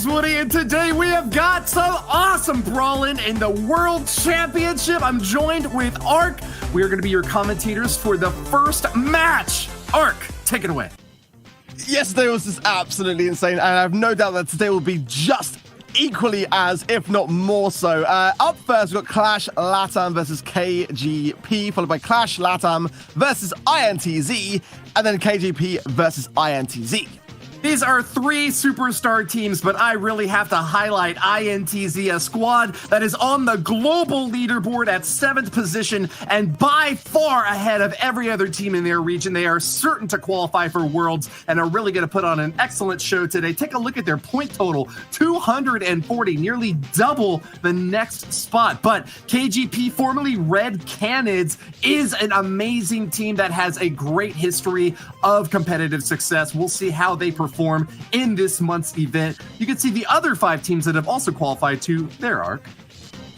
is Woody, and today we have got some awesome brawling in the World Championship. I'm joined with Ark. We are going to be your commentators for the first match. Ark, take it away. Yesterday was just absolutely insane, and I have no doubt that today will be just equally as, if not more so. Up first, we've got Clash Latam versus KGP, followed by Clash Latam versus INTZ, and then KGP versus INTZ. These are three superstar teams, but I really have to highlight INTZ, a squad that is on the global leaderboard at 7th position and by far ahead of every other team in their region. They are certain to qualify for Worlds and are really going to put on an excellent show today. Take a look at their point total, 240, nearly double the next spot. But KGP, formerly Red Canids, is an amazing team that has a great history of competitive success. We'll see how they perform in this month's event. You can see the other 5 teams that have also qualified to their arc.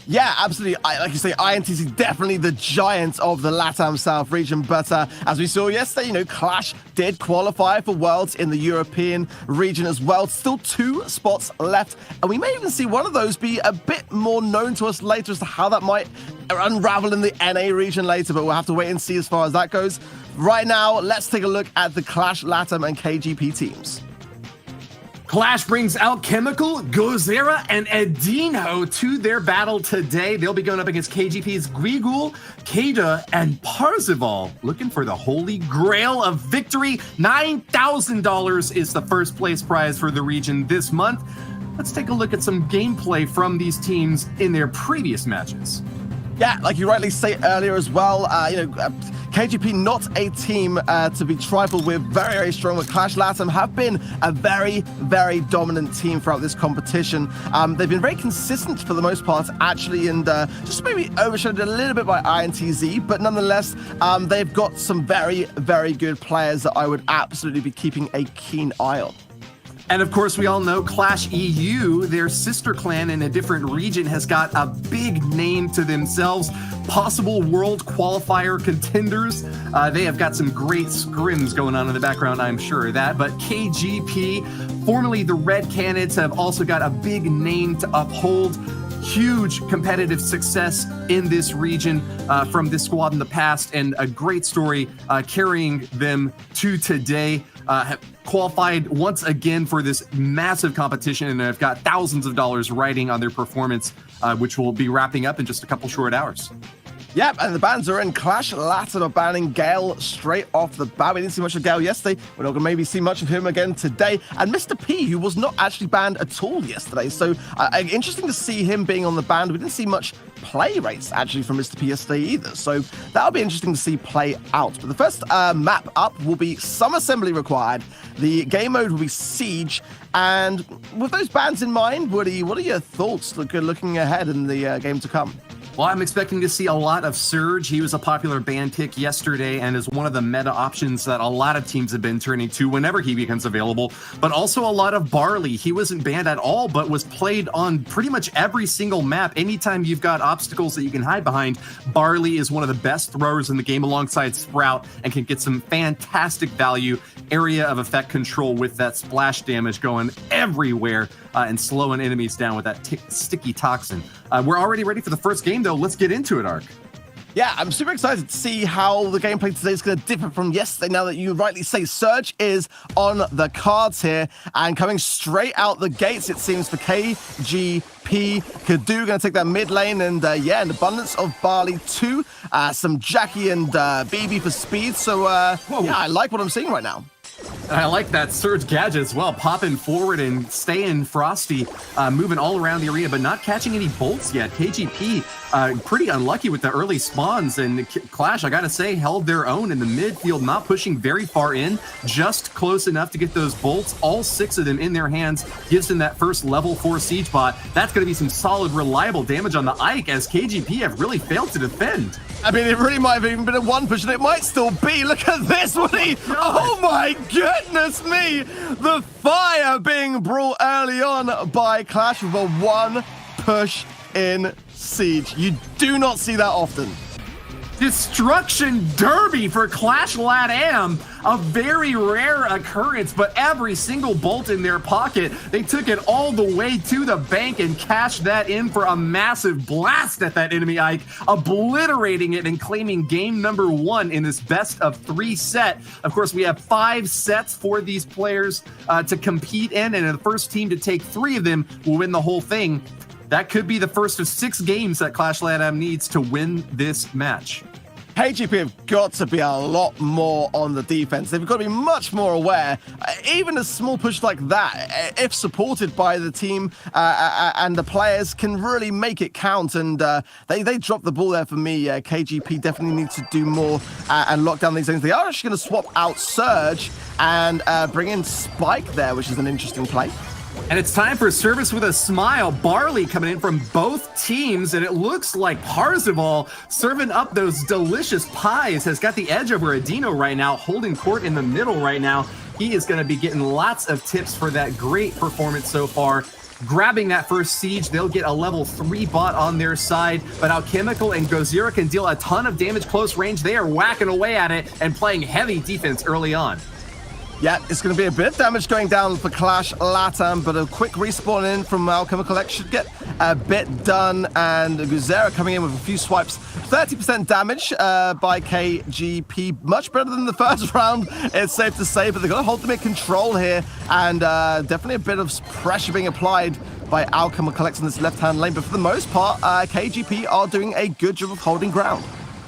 Yeah, absolutely. Like you say, INTZ definitely the giants of the LATAM South region. But as we saw yesterday, Clash did qualify for Worlds in the European region as well. Still 2 spots left. And we may even see one of those be a bit more known to us later as to how that might unravel in the NA region later. But we'll have to wait and see as far as that goes. Right now, let's take a look at the Clash LATAM and KGP teams. Clash brings Alchemical, Gozera, and Edinho to their battle today. They'll be going up against KGP's Grigul, Kada, and Parzival, looking for the holy grail of victory. $9,000 is the first place prize for the region this month. Let's take a look at some gameplay from these teams in their previous matches. Yeah, like you rightly say earlier as well, KGP not a team to be trifled with, very, very strong. But Clash LATAM have been a very, very dominant team throughout this competition. They've been very consistent for the most part, actually, and just maybe overshadowed a little bit by INTZ, but nonetheless, they've got some very, very good players that I would absolutely be keeping a keen eye on. And of course, we all know Clash EU, their sister clan in a different region, has got a big name to themselves. Possible world qualifier contenders. They have got some great scrims going on in the background, I'm sure of that. But KGP, formerly the Red Canids, have also got a big name to uphold. Huge competitive success in this region from this squad in the past, and a great story carrying them to today. Have qualified once again for this massive competition, and have got thousands of dollars riding on their performance, which will be wrapping up in just a couple short hours. Yep, and the bans are in. Clash LATAM are banning Gale straight off the bat. We didn't see much of Gale yesterday. We're not going to maybe see much of him again today. And Mr. P, who was not actually banned at all yesterday. So interesting to see him being on the ban. We didn't see much play rates actually from Mr. P yesterday either. So that'll be interesting to see play out. But the first map up will be some assembly required. The game mode will be Siege. And with those bans in mind, Woody, what are your thoughts looking ahead in the game to come? Well, I'm expecting to see a lot of Surge. He was a popular ban pick yesterday and is one of the meta options that a lot of teams have been turning to whenever he becomes available. But also a lot of Barley. He wasn't banned at all, but was played on pretty much every single map. Anytime you've got obstacles that you can hide behind, Barley is one of the best throwers in the game alongside Sprout and can get some fantastic value, area of effect control with that splash damage going everywhere and slowing enemies down with that sticky toxin. We're already ready for the first game, though. Let's get into it, Ark. Yeah, I'm super excited to see how the gameplay today is going to differ from yesterday, now that you rightly say Surge is on the cards here. And coming straight out the gates, it seems, for KGP. Kadu going to take that mid lane, and yeah, an abundance of Barley too. Some Jackie and BB for speed. So yeah, I like what I'm seeing right now. I like that Surge gadget as well, popping forward and staying frosty, moving all around the arena, but not catching any bolts yet. KGP pretty unlucky with the early spawns, and Clash, I gotta say, held their own in the midfield, not pushing very far in, just close enough to get those bolts, all 6 of them in their hands, gives them that first level 4 siege bot. That's gonna be some solid, reliable damage on the Ike, as KGP have really failed to defend. I mean, it really might have even been a 1 push, and it might still be. Look at this, Woody! Oh my goodness me! The fire being brought early on by Clash with a 1 push in Siege. You do not see that often. Destruction Derby for Clash LatAm, a very rare occurrence, but every single bolt in their pocket, they took it all the way to the bank and cashed that in for a massive blast at that enemy Ike, obliterating it and claiming game number 1 in this best of 3 set. Of course, we have 5 sets for these players to compete in, and the first team to take 3 of them will win the whole thing. That could be the first of 6 games that Clash LatAm needs to win this match. KGP have got to be a lot more on the defense. They've got to be much more aware. Even a small push like that, if supported by the team and the players, can really make it count. And they dropped the ball there for me. KGP definitely needs to do more and lock down these things. They are actually going to swap out Surge and bring in Spike there, which is an interesting play. And it's time for Service with a Smile. Barley coming in from both teams, and it looks like Parzival serving up those delicious pies has got the edge over Adino right now, holding court in the middle right now. He is going to be getting lots of tips for that great performance so far. Grabbing that first siege, they'll get a level 3 bot on their side, but Alchemical and Gozira can deal a ton of damage close range. They are whacking away at it and playing heavy defense early on. Yeah, it's going to be a bit of damage going down for Clash LatAm, but a quick respawn in from Alchemical X should get a bit done. And Guzera coming in with a few swipes. 30% damage by KGP. Much better than the first round, it's safe to say, but they've got to hold them in control here. And definitely a bit of pressure being applied by Alchemical X in this left-hand lane. But for the most part, KGP are doing a good job of holding ground.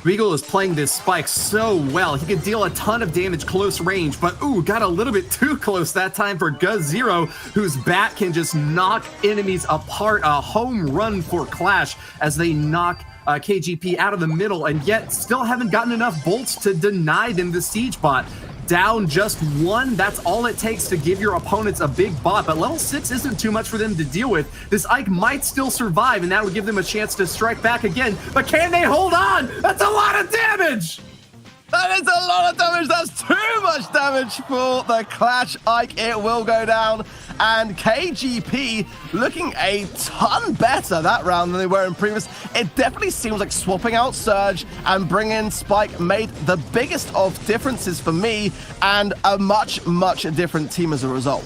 Regal is playing this Spike so well. He can deal a ton of damage close range, but got a little bit too close that time for Guz0, whose bat can just knock enemies apart. A home run for Clash as they knock KGP out of the middle, and yet still haven't gotten enough bolts to deny them the siege bot. Down just 1, that's all it takes to give your opponents a big bot, but level 6 isn't too much for them to deal with. This Ike might still survive, and that will give them a chance to strike back again, but can they hold on? That's a lot of damage! That is a lot of damage. That's too much damage for the Clash Ike. It will go down. And KGP looking a ton better that round than they were in previous. It definitely seems like swapping out Surge and bringing in Spike made the biggest of differences for me, and a much, much different team as a result.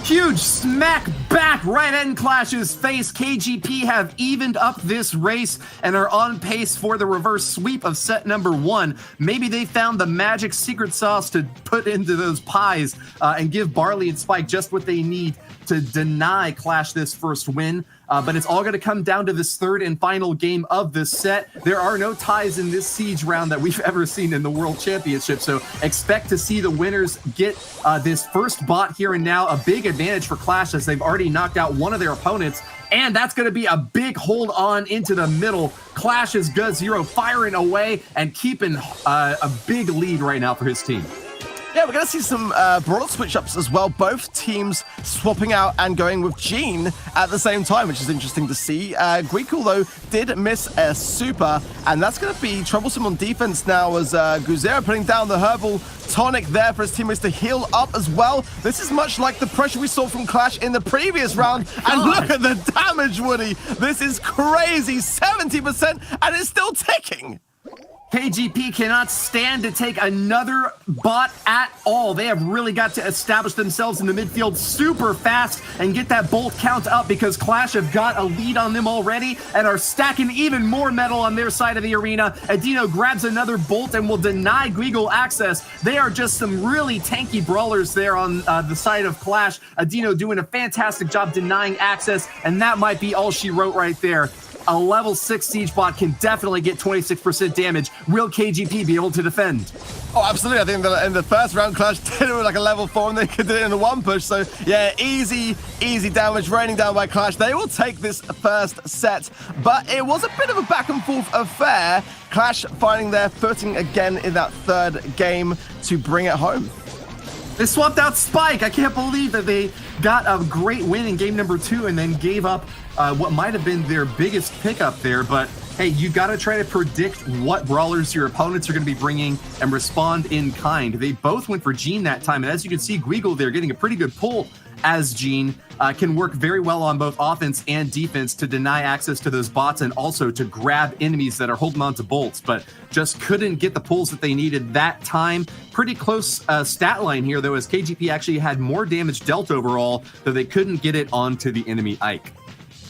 Huge smack back right in Clash's face. KGP have evened up this race and are on pace for the reverse sweep of set number 1. Maybe they found the magic secret sauce to put into those pies and give Barley and Spike just what they need to deny Clash this first win. But it's all going to come down to this third and final game of this set. There are no ties in this siege round that we've ever seen in the World Championship, so expect to see the winners get this first bot here and now. A big advantage for Clash as they've already knocked out one of their opponents, and that's going to be a big hold on into the middle. Clash's Guz0 firing away and keeping a big lead right now for his team. Yeah, we're going to see some brawler switch-ups as well. Both teams swapping out and going with Jean at the same time, which is interesting to see. Greekul, though, did miss a super, and that's going to be troublesome on defense now as Guzera putting down the herbal tonic there for his teammates to heal up as well. This is much like the pressure we saw from Clash in the previous round. And look at the damage, Woody. This is crazy. 70%, and it's still ticking. KGP cannot stand to take another bot at all. They have really got to establish themselves in the midfield super fast and get that bolt count up, because Clash have got a lead on them already and are stacking even more metal on their side of the arena. Adino grabs another bolt and will deny Guigle access. They are just some really tanky brawlers there on the side of Clash. Adino doing a fantastic job denying access, and that might be all she wrote right there. A level 6 siege bot can definitely get 26% damage. Will KGP be able to defend? Oh, absolutely. I think in the first round, Clash did it with like a level 4, and they could do it in the 1 push. So, yeah, easy damage raining down by Clash. They will take this first set, but it was a bit of a back and forth affair. Clash finding their footing again in that third game to bring it home. They swapped out Spike. I can't believe that they got a great win in game number 2 and then gave up what might have been their biggest pickup there. But hey, you got to try to predict what brawlers your opponents are going to be bringing and respond in kind. They both went for Jean that time, and as you can see, Guigle there getting a pretty good pull as Gene can work very well on both offense and defense to deny access to those bots and also to grab enemies that are holding on to bolts, but just couldn't get the pulls that they needed that time. Pretty close stat line here, though, as KGP actually had more damage dealt overall, though they couldn't get it onto the enemy Ike.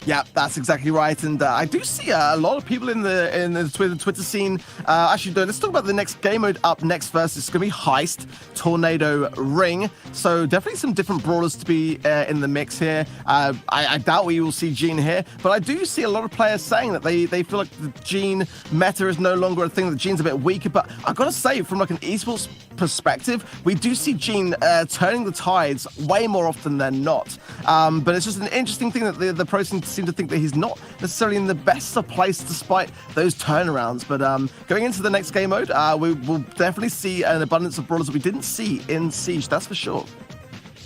Yeah, that's exactly right, and I do see a lot of people in the Twitter scene. Actually, let's talk about the next game mode up next first. It's going to be Heist, Tornado, Ring. So definitely some different brawlers to be in the mix here. I doubt we will see Gene here, but I do see a lot of players saying that they feel like the Gene meta is no longer a thing, that Gene's a bit weaker. But I've got to say, from like an esports perspective, we do see Gene turning the tides way more often than not. But it's just an interesting thing that the pro seem to think that he's not necessarily in the best of place despite those turnarounds. But going into the next game mode, we will definitely see an abundance of brawlers that we didn't see in Siege, that's for sure.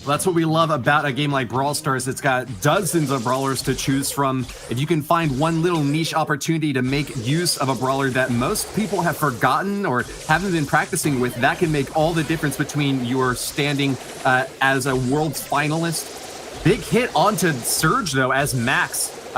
Well, that's what we love about a game like Brawl Stars. It's got dozens of brawlers to choose from. If you can find one little niche opportunity to make use of a brawler that most people have forgotten or haven't been practicing with, that can make all the difference between your standing as a world's finalist. Big hit onto Surge, though, as Max,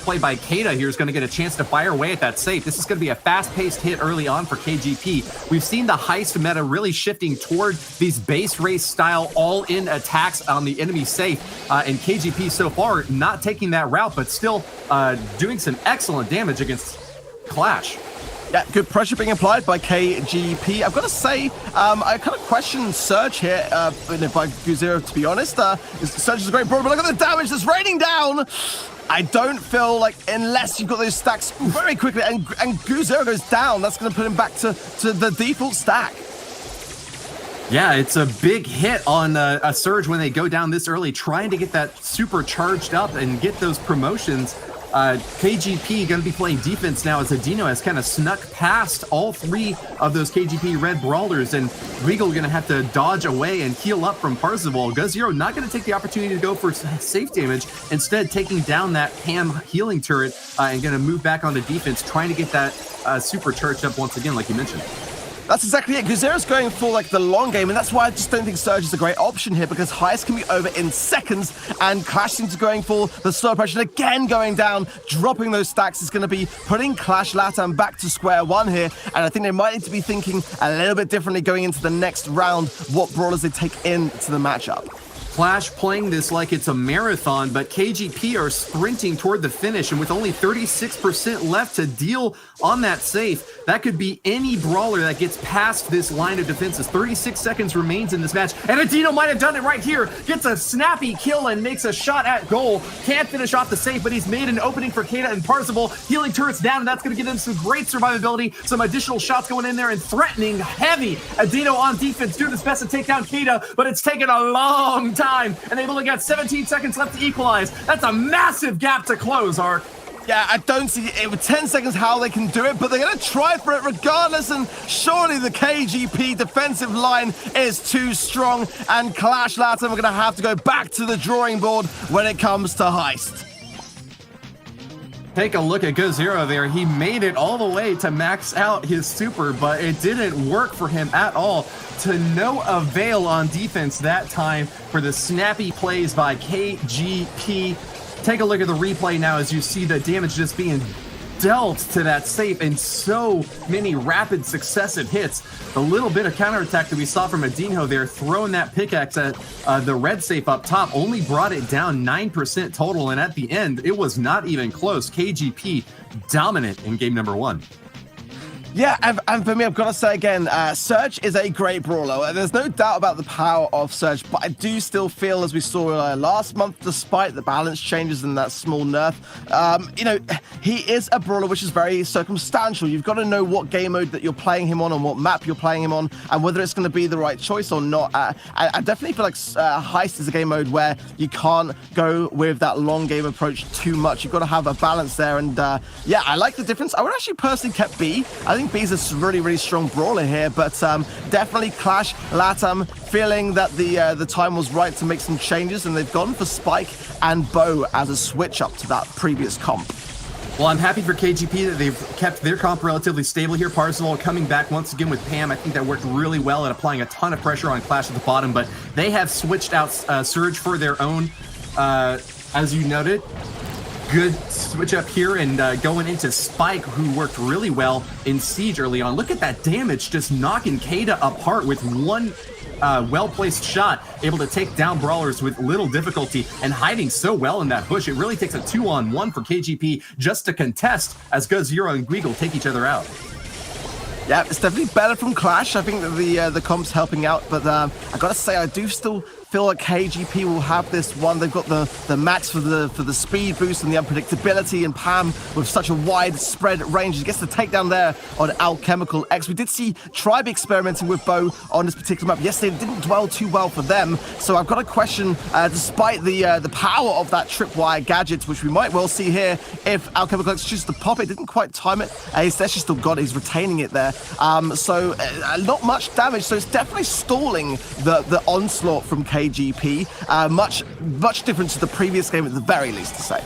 played by Kata here, is going to get a chance to fire away at that safe. This is going to be a fast-paced hit early on for KGP. We've seen the Heist meta really shifting toward these base race style all-in attacks on the enemy safe, and KGP so far not taking that route, but still doing some excellent damage against Clash. Yeah, good pressure being applied by KGP. I've got to say, I kind of question Surge here, by Guzero, to be honest. Surge is a great brawler, but look at the damage that's raining down. I don't feel like, unless you've got those stacks very quickly, and Guzero goes down, that's going to put him back to the default stack. Yeah, it's a big hit on a Surge when they go down this early, trying to get that super charged up and get those promotions. KGP going to be playing defense now as Adino has kind of snuck past all three of those KGP red brawlers, and Regal going to have to dodge away and heal up from Parzival. Guzero not going to take the opportunity to go for safe damage, instead taking down that Pam healing turret and going to move back onto defense, trying to get that super charged up once again, like you mentioned. That's exactly it. Guzero's going for like the long game, and that's why I just don't think Surge is a great option here, because Heist can be over in seconds, and Clash seems going for the slow pressure, again going down, dropping those stacks is going to be putting Clash Latam back to square one here, and I think they might need to be thinking a little bit differently going into the next round, what brawlers they take into the matchup. Clash playing this like it's a marathon, but KGP are sprinting toward the finish, and with only 36% left to deal on that safe, that could be any brawler that gets past this line of defenses. 36 seconds remains in this match, and Adino might have done it right here. Gets a snappy kill and makes a shot at goal. Can't finish off the safe, but he's made an opening for Kata and Parzival. Healing turrets down, and that's going to give them some great survivability. Some additional shots going in there and threatening heavy. Adino on defense doing his best to take down Kata, but it's taken a long time, and they've only got 17 seconds left to equalize. That's a massive gap to close, Ark. Yeah, I don't see it with 10 seconds how they can do it, but they're going to try for it regardless, and surely the KGP defensive line is too strong, and Clash Latam are going to have to go back to the drawing board when it comes to Heist. Take a look at Guzero there. He made it all the way to max out his super, but it didn't work for him at all. To no avail on defense that time for the snappy plays by KGP. Take a look at the replay now as you see the damage just being dealt to that safe in so many rapid successive hits. The little bit of counterattack that we saw from Adino there, throwing that pickaxe at the red safe up top, only brought it down 9% total, and at the end, it was not even close. KGP dominant in game number one. Yeah, and for me, I've got to say again, Surge is a great brawler. There's no doubt about the power of Surge, but I do still feel, as we saw last month, despite the balance changes and that small nerf, he is a brawler which is very circumstantial. You've got to know what game mode that you're playing him on and what map you're playing him on, and whether it's going to be the right choice or not. I definitely feel like Heist is a game mode where you can't go with that long game approach too much. You've got to have a balance there, and yeah, I like the difference. I would actually personally kept B. I think B's a really, really strong brawler here, but definitely Clash Latam feeling that the time was right to make some changes, and they've gone for Spike and Bow as a switch up to that previous comp. Well, I'm happy for KGP that they've kept their comp relatively stable here. Parzival coming back once again with Pam. I think that worked really well at applying a ton of pressure on Clash at the bottom, but they have switched out Surge for their own, as you noted. Good switch up here and going into Spike, who worked really well in Siege early on. Look at that damage, just knocking Kada apart with one well-placed shot, able to take down brawlers with little difficulty and hiding so well in that bush. It really takes a 2-on-1 for KGP just to contest as Go0 and Guigle take each other out. Yeah, it's definitely better from Clash. I think that the comp's helping out, but I gotta say, I do still feel like KGP will have this one. They've got the max for the speed boost and the unpredictability, and Pam with such a widespread range. He gets the takedown there on Alchemical X. We did see Tribe experimenting with Bo on this particular map. Yesterday it didn't dwell too well for them, so I've got to question, despite the power of that tripwire gadget, which we might well see here, if Alchemical X chooses to pop it. Didn't quite time it. He's actually still got it. He's retaining it there. So not much damage, so it's definitely stalling the onslaught from KGP. Much different to the previous game at the very least, to say.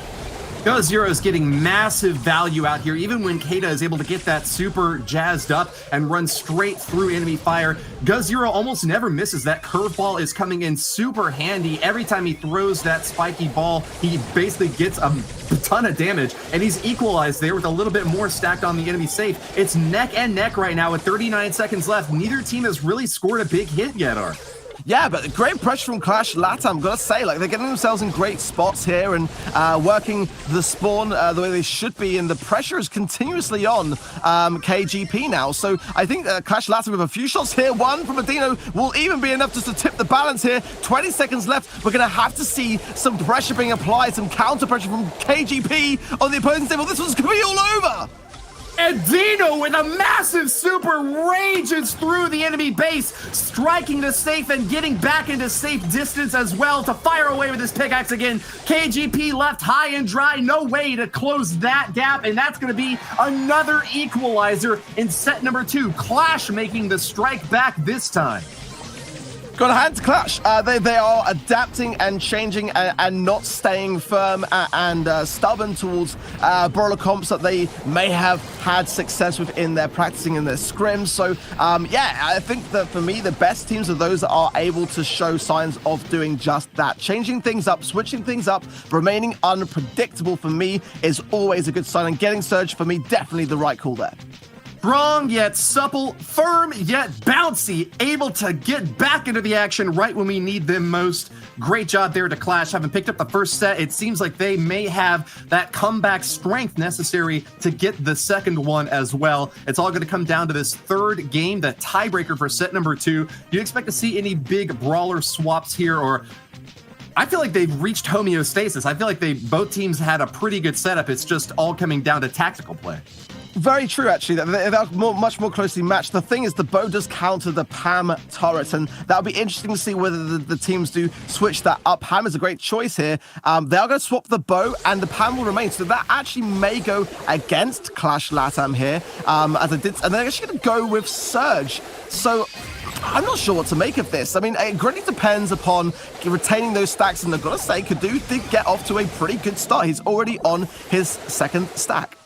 Go0 is getting massive value out here. Even when Kada is able to get that super jazzed up and run straight through enemy fire, Go0 almost never misses. That curveball is coming in super handy. Every time he throws that spiky ball, he basically gets a ton of damage, and he's equalized there with a little bit more stacked on the enemy safe. It's neck and neck right now with 39 seconds left. Neither team has really scored a big hit yet, Art. Yeah, but great pressure from Clash Latam, gotta say. Like, they're getting themselves in great spots here and working the spawn the way they should be, and the pressure is continuously on KGP now. So I think Clash Latam with a few shots here, one from Adino, will even be enough just to tip the balance here. 20 seconds left. We're gonna have to see some pressure being applied, some counter pressure from KGP on the opposing table. This one's gonna be all over. And Dino with a massive super rages through the enemy base, striking the safe and getting back into safe distance as well to fire away with his pickaxe again. KGP left high and dry, no way to close that gap, and that's going to be another equalizer in set number 2. Clash making the strike back this time. Got a hand to Clash. They are adapting and changing and not staying firm and stubborn towards brawler comps that they may have had success with in their practicing in their scrims. So yeah, I think that for me, the best teams are those that are able to show signs of doing just that. Changing things up, switching things up, remaining unpredictable for me is always a good sign. And getting Surge for me, definitely the right call there. Strong yet supple, firm yet bouncy, able to get back into the action right when we need them most. Great job there to Clash. Having picked up the first set, it seems like they may have that comeback strength necessary to get the second one as well. It's all going to come down to this third game, the tiebreaker for set number 2. Do you expect to see any big brawler swaps here, or I feel like they've reached homeostasis? I feel like both teams had a pretty good setup. It's just all coming down to tactical play. Very true, actually. They're much more closely matched. The thing is, the bow does counter the Pam turret, and that'll be interesting to see whether the teams do switch that up. Pam is a great choice here. They are going to swap the bow, and the Pam will remain. So that actually may go against Clash Latam here, as I did, and they're actually going to go with Surge. So I'm not sure what to make of this. I mean, it really depends upon retaining those stacks, and I've got to say, Kadu did get off to a pretty good start. He's already on his second stack.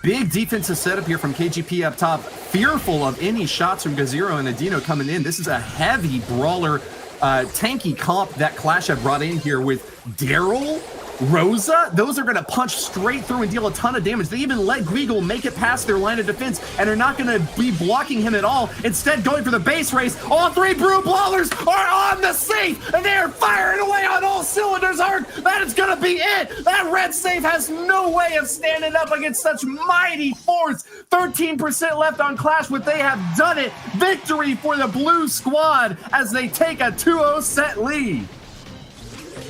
Big defensive setup here from KGP up top. Fearful of any shots from Go0 and Adino coming in. This is a heavy brawler, tanky comp that Clash had brought in here with Daryl, Rosa. Those are going to punch straight through and deal a ton of damage. They even let Guigle make it past their line of defense and are not going to be blocking him at all. Instead, going for the base race. All 3 Brew Brawlers are on the safe, and they are firing away on all cylinders hard. That is going to be it. That red safe has no way of standing up against such mighty force. 13% left on Clash, but they have done it. Victory for the blue squad as they take a 2-0 set lead.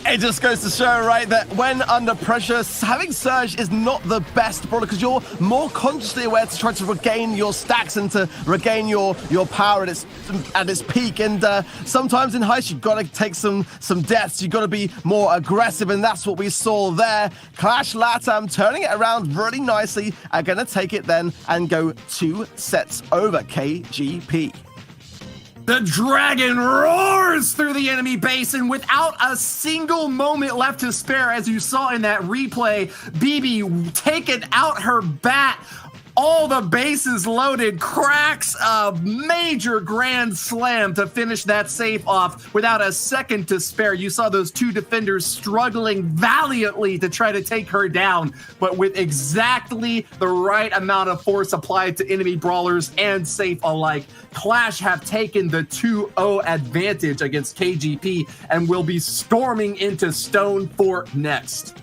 It just goes to show, right, that when under pressure, having Surge is not the best brawler because you're more consciously aware to try to regain your stacks and to regain your power at its peak. And sometimes in heist, you've got to take some deaths. You've got to be more aggressive, and that's what we saw there. Clash Latam turning it around really nicely, are going to take it then and go 2 sets over KGP. The dragon roars through the enemy base, and without a single moment left to spare, as you saw in that replay, BB taking out her bat, all the bases loaded, cracks a major grand slam to finish that safe off without a second to spare. You saw those two defenders struggling valiantly to try to take her down, but with exactly the right amount of force applied to enemy brawlers and safe alike, Clash have taken the 2-0 advantage against KGP and will be storming into Stone Fort next.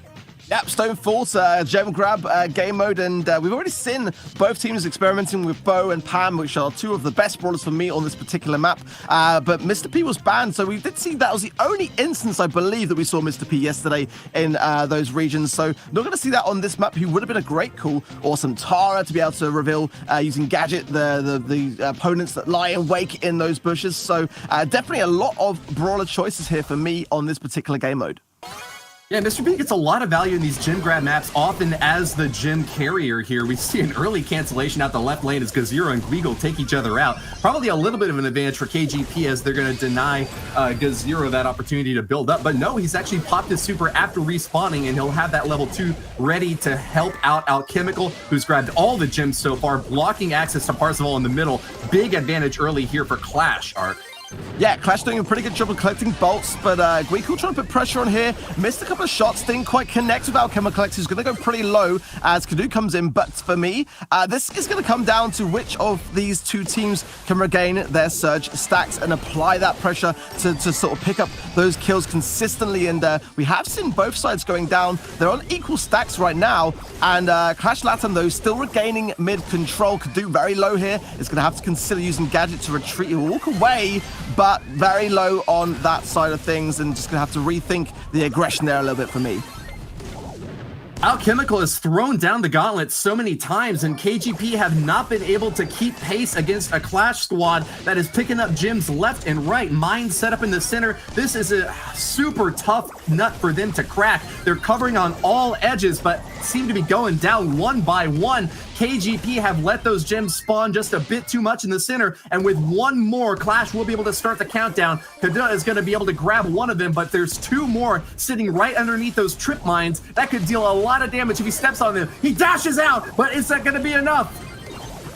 Yep, Stone Fort, gem grab game mode, and we've already seen both teams experimenting with Bo and Pam, which are two of the best brawlers for me on this particular map. But Mr. P was banned, so we did see that was the only instance, I believe, that we saw Mr. P yesterday in those regions. So not going to see that on this map. He would have been a great call. Awesome Tara to be able to reveal using Gadget the opponents that lie in wake in those bushes. So definitely a lot of brawler choices here for me on this particular game mode. Yeah, Mr. B gets a lot of value in these gym grab maps, often as the gym carrier here. We see an early cancellation out the left lane as Gazero and Guigle take each other out. Probably a little bit of an advantage for KGP as they're going to deny Gazero that opportunity to build up. But no, he's actually popped his super after respawning, and he'll have that level 2 ready to help out Alchemical, who's grabbed all the gems so far, blocking access to Parzival in the middle. Big advantage early here for Clash, Ark. Yeah, Clash doing a pretty good job of collecting bolts, but Guico trying to put pressure on here. Missed a couple of shots, didn't quite connect with Alchemical, who's going to go pretty low as Kadu comes in. But for me, this is going to come down to which of these two teams can regain their surge stacks and apply that pressure to sort of pick up those kills consistently. And we have seen both sides going down. They're on equal stacks right now. And Clash Latam, though, still regaining mid control. Kadu very low here. Is going to have to consider using Gadget to retreat and walk away, but very low on that side of things, and just gonna have to rethink the aggression there a little bit for me. Alchemical has thrown down the gauntlet so many times, and KGP have not been able to keep pace against a Clash squad that is picking up gems left and right. Mine set up in the center. This is a super tough nut for them to crack. They're covering on all edges, but seem to be going down one by one. KGP have let those gems spawn just a bit too much in the center, and with one more, Clash will be able to start the countdown. Kada is going to be able to grab one of them, but there's two more sitting right underneath those trip mines. That could deal a lot of damage if he steps on them. He dashes out, but is that going to be enough?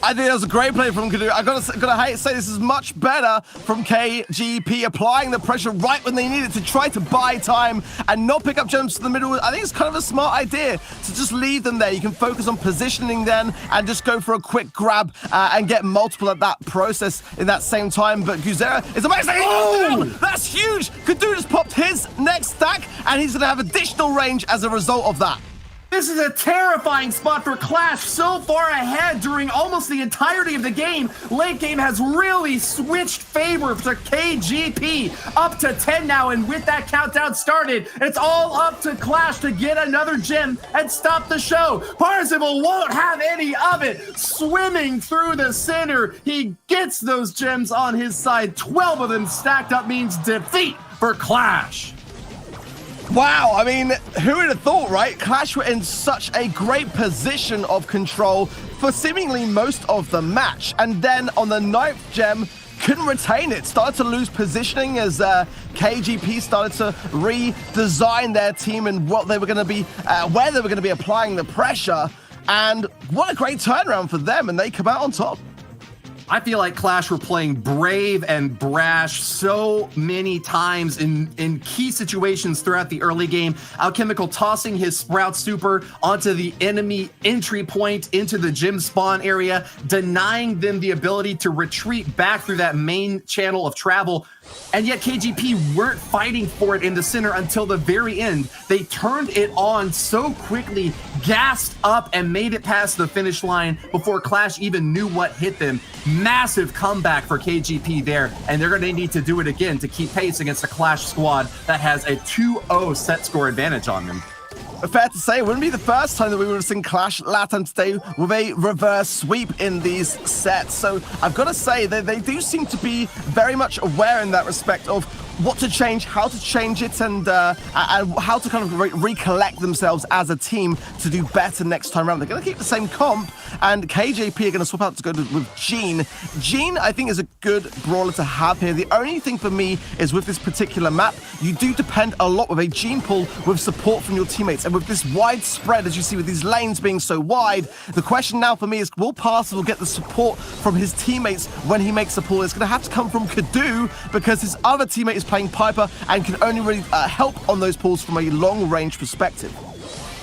I think that was a great play from Kadu. I gotta say this is much better from KGP, applying the pressure right when they need it to try to buy time and not pick up gems to the middle. I think it's kind of a smart idea to just leave them there. You can focus on positioning then and just go for a quick grab and get multiple at that process in that same time. But Guzera is amazing. Oh, that's huge. Kadu just popped his next stack, and he's gonna have additional range as a result of that. This is a terrifying spot for Clash, so far ahead during almost the entirety of the game. Late game has really switched favor to KGP, up to 10 now, and with that countdown started, it's all up to Clash to get another gem and stop the show. Parzival won't have any of it. Swimming through the center, he gets those gems on his side. 12 of them stacked up means defeat for Clash. Wow, I mean, who would have thought, right? Clash were in such a great position of control for seemingly most of the match. And then on the 9th gem, couldn't retain it. Started to lose positioning as KGP started to redesign their team and what they were going to be, where they were going to be applying the pressure. And what a great turnaround for them, and they come out on top. I feel like Clash were playing brave and brash so many times in key situations throughout the early game. Alchemical tossing his Sprout Super onto the enemy entry point into the gym spawn area, denying them the ability to retreat back through that main channel of travel. And yet KGP weren't fighting for it in the center until the very end. They turned it on so quickly, gassed up, and made it past the finish line before Clash even knew what hit them. Massive comeback for KGP there, and they're going to need to do it again to keep pace against a Clash squad that has a 2-0 set score advantage on them. Fair to say, it wouldn't be the first time that we would have seen Clash Latam today with a reverse sweep in these sets. So I've got to say that they do seem to be very much aware in that respect of what to change, how to change it, and how to kind of recollect themselves as a team to do better next time around. They're going to keep the same comp, and KJP are going to swap out to go with Gene. Gene, I think, is a good brawler to have here. The only thing for me is with this particular map, you do depend a lot with a Gene pull with support from your teammates, and with this wide spread, as you see with these lanes being so wide, the question now for me is, will Parzival get the support from his teammates when he makes a pull? It's going to have to come from Kadu, because his other teammate is playing Piper and can only really help on those pulls from a long-range perspective.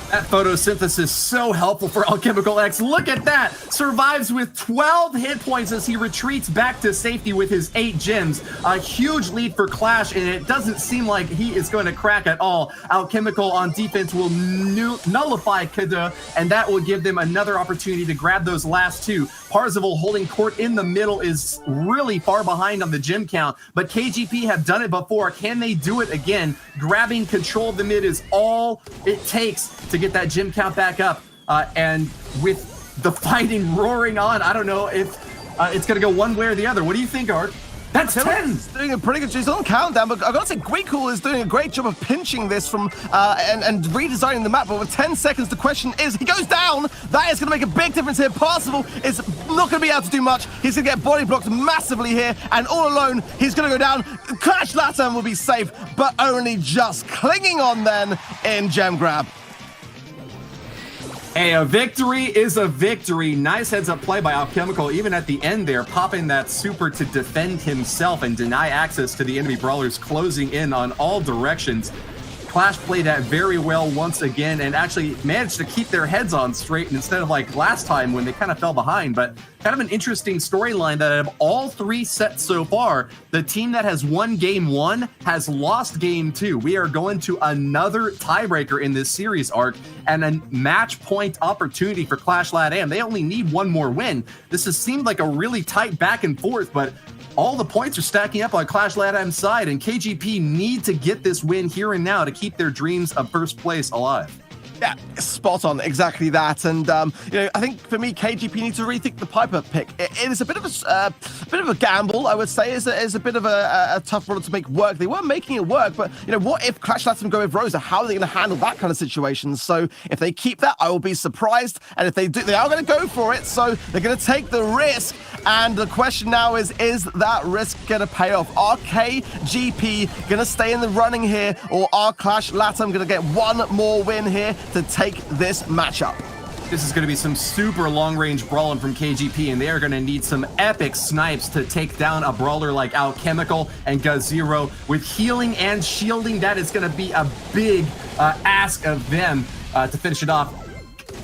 That photosynthesis so helpful for Alchemical X. Look at that! Survives with 12 hit points as he retreats back to safety with his 8 gems. A huge lead for Clash, and it doesn't seem like he is going to crack at all. Alchemical on defense will nullify Kada, and that will give them another opportunity to grab those last 2. Parzival holding court in the middle is really far behind on the gem count, but KGP have done it before. Can they do it again? Grabbing control of the mid is all it takes to get that gem count back up. And with the fighting roaring on, I don't know if it's going to go one way or the other. What do you think, Art? That's 10! He's doing a pretty good job. He's on countdown, but I've got to say, Greekcool is doing a great job of pinching this from and redesigning the map. But with 10 seconds, the question is, he goes down. That is going to make a big difference here. Parzival is not going to be able to do much. He's going to get body blocked massively here, and all alone, he's going to go down. Clash Latam will be safe, but only just clinging on then in gem grab. Hey, a victory is a victory. Nice heads-up play by Alchemical, even at the end there, popping that super to defend himself and deny access to the enemy brawlers closing in on all directions. Clash played that very well once again and actually managed to keep their heads on straight instead of like last time when they kind of fell behind. But kind of an interesting storyline that out of all 3 sets so far, the team that has won game 1 has lost game 2. We are going to another tiebreaker in this series arc and a match point opportunity for Clash LATAM. They only need one more win. This has seemed like a really tight back and forth, but all the points are stacking up on Clash LATAM's side, and KGP need to get this win here and now to keep their dreams of first place alive. Yeah, spot on, exactly that. And you know, I think for me, KGP needs to rethink the Piper pick. It is a bit of a gamble, I would say. It's a bit of a tough role to make work. They were making it work, but you know, what if Clash lets them go with Rosa? How are they going to handle that kind of situation? So if they keep that, I will be surprised. And if they do, they are going to go for it. So they're going to take the risk. And the question now is that risk going to pay off? Are KGP going to stay in the running here, or are Clash LATAM going to get one more win here to take this matchup? This is going to be some super long-range brawling from KGP, and they are going to need some epic snipes to take down a brawler like Alchemical and Gazero. With healing and shielding, that is going to be a big ask of them to finish it off.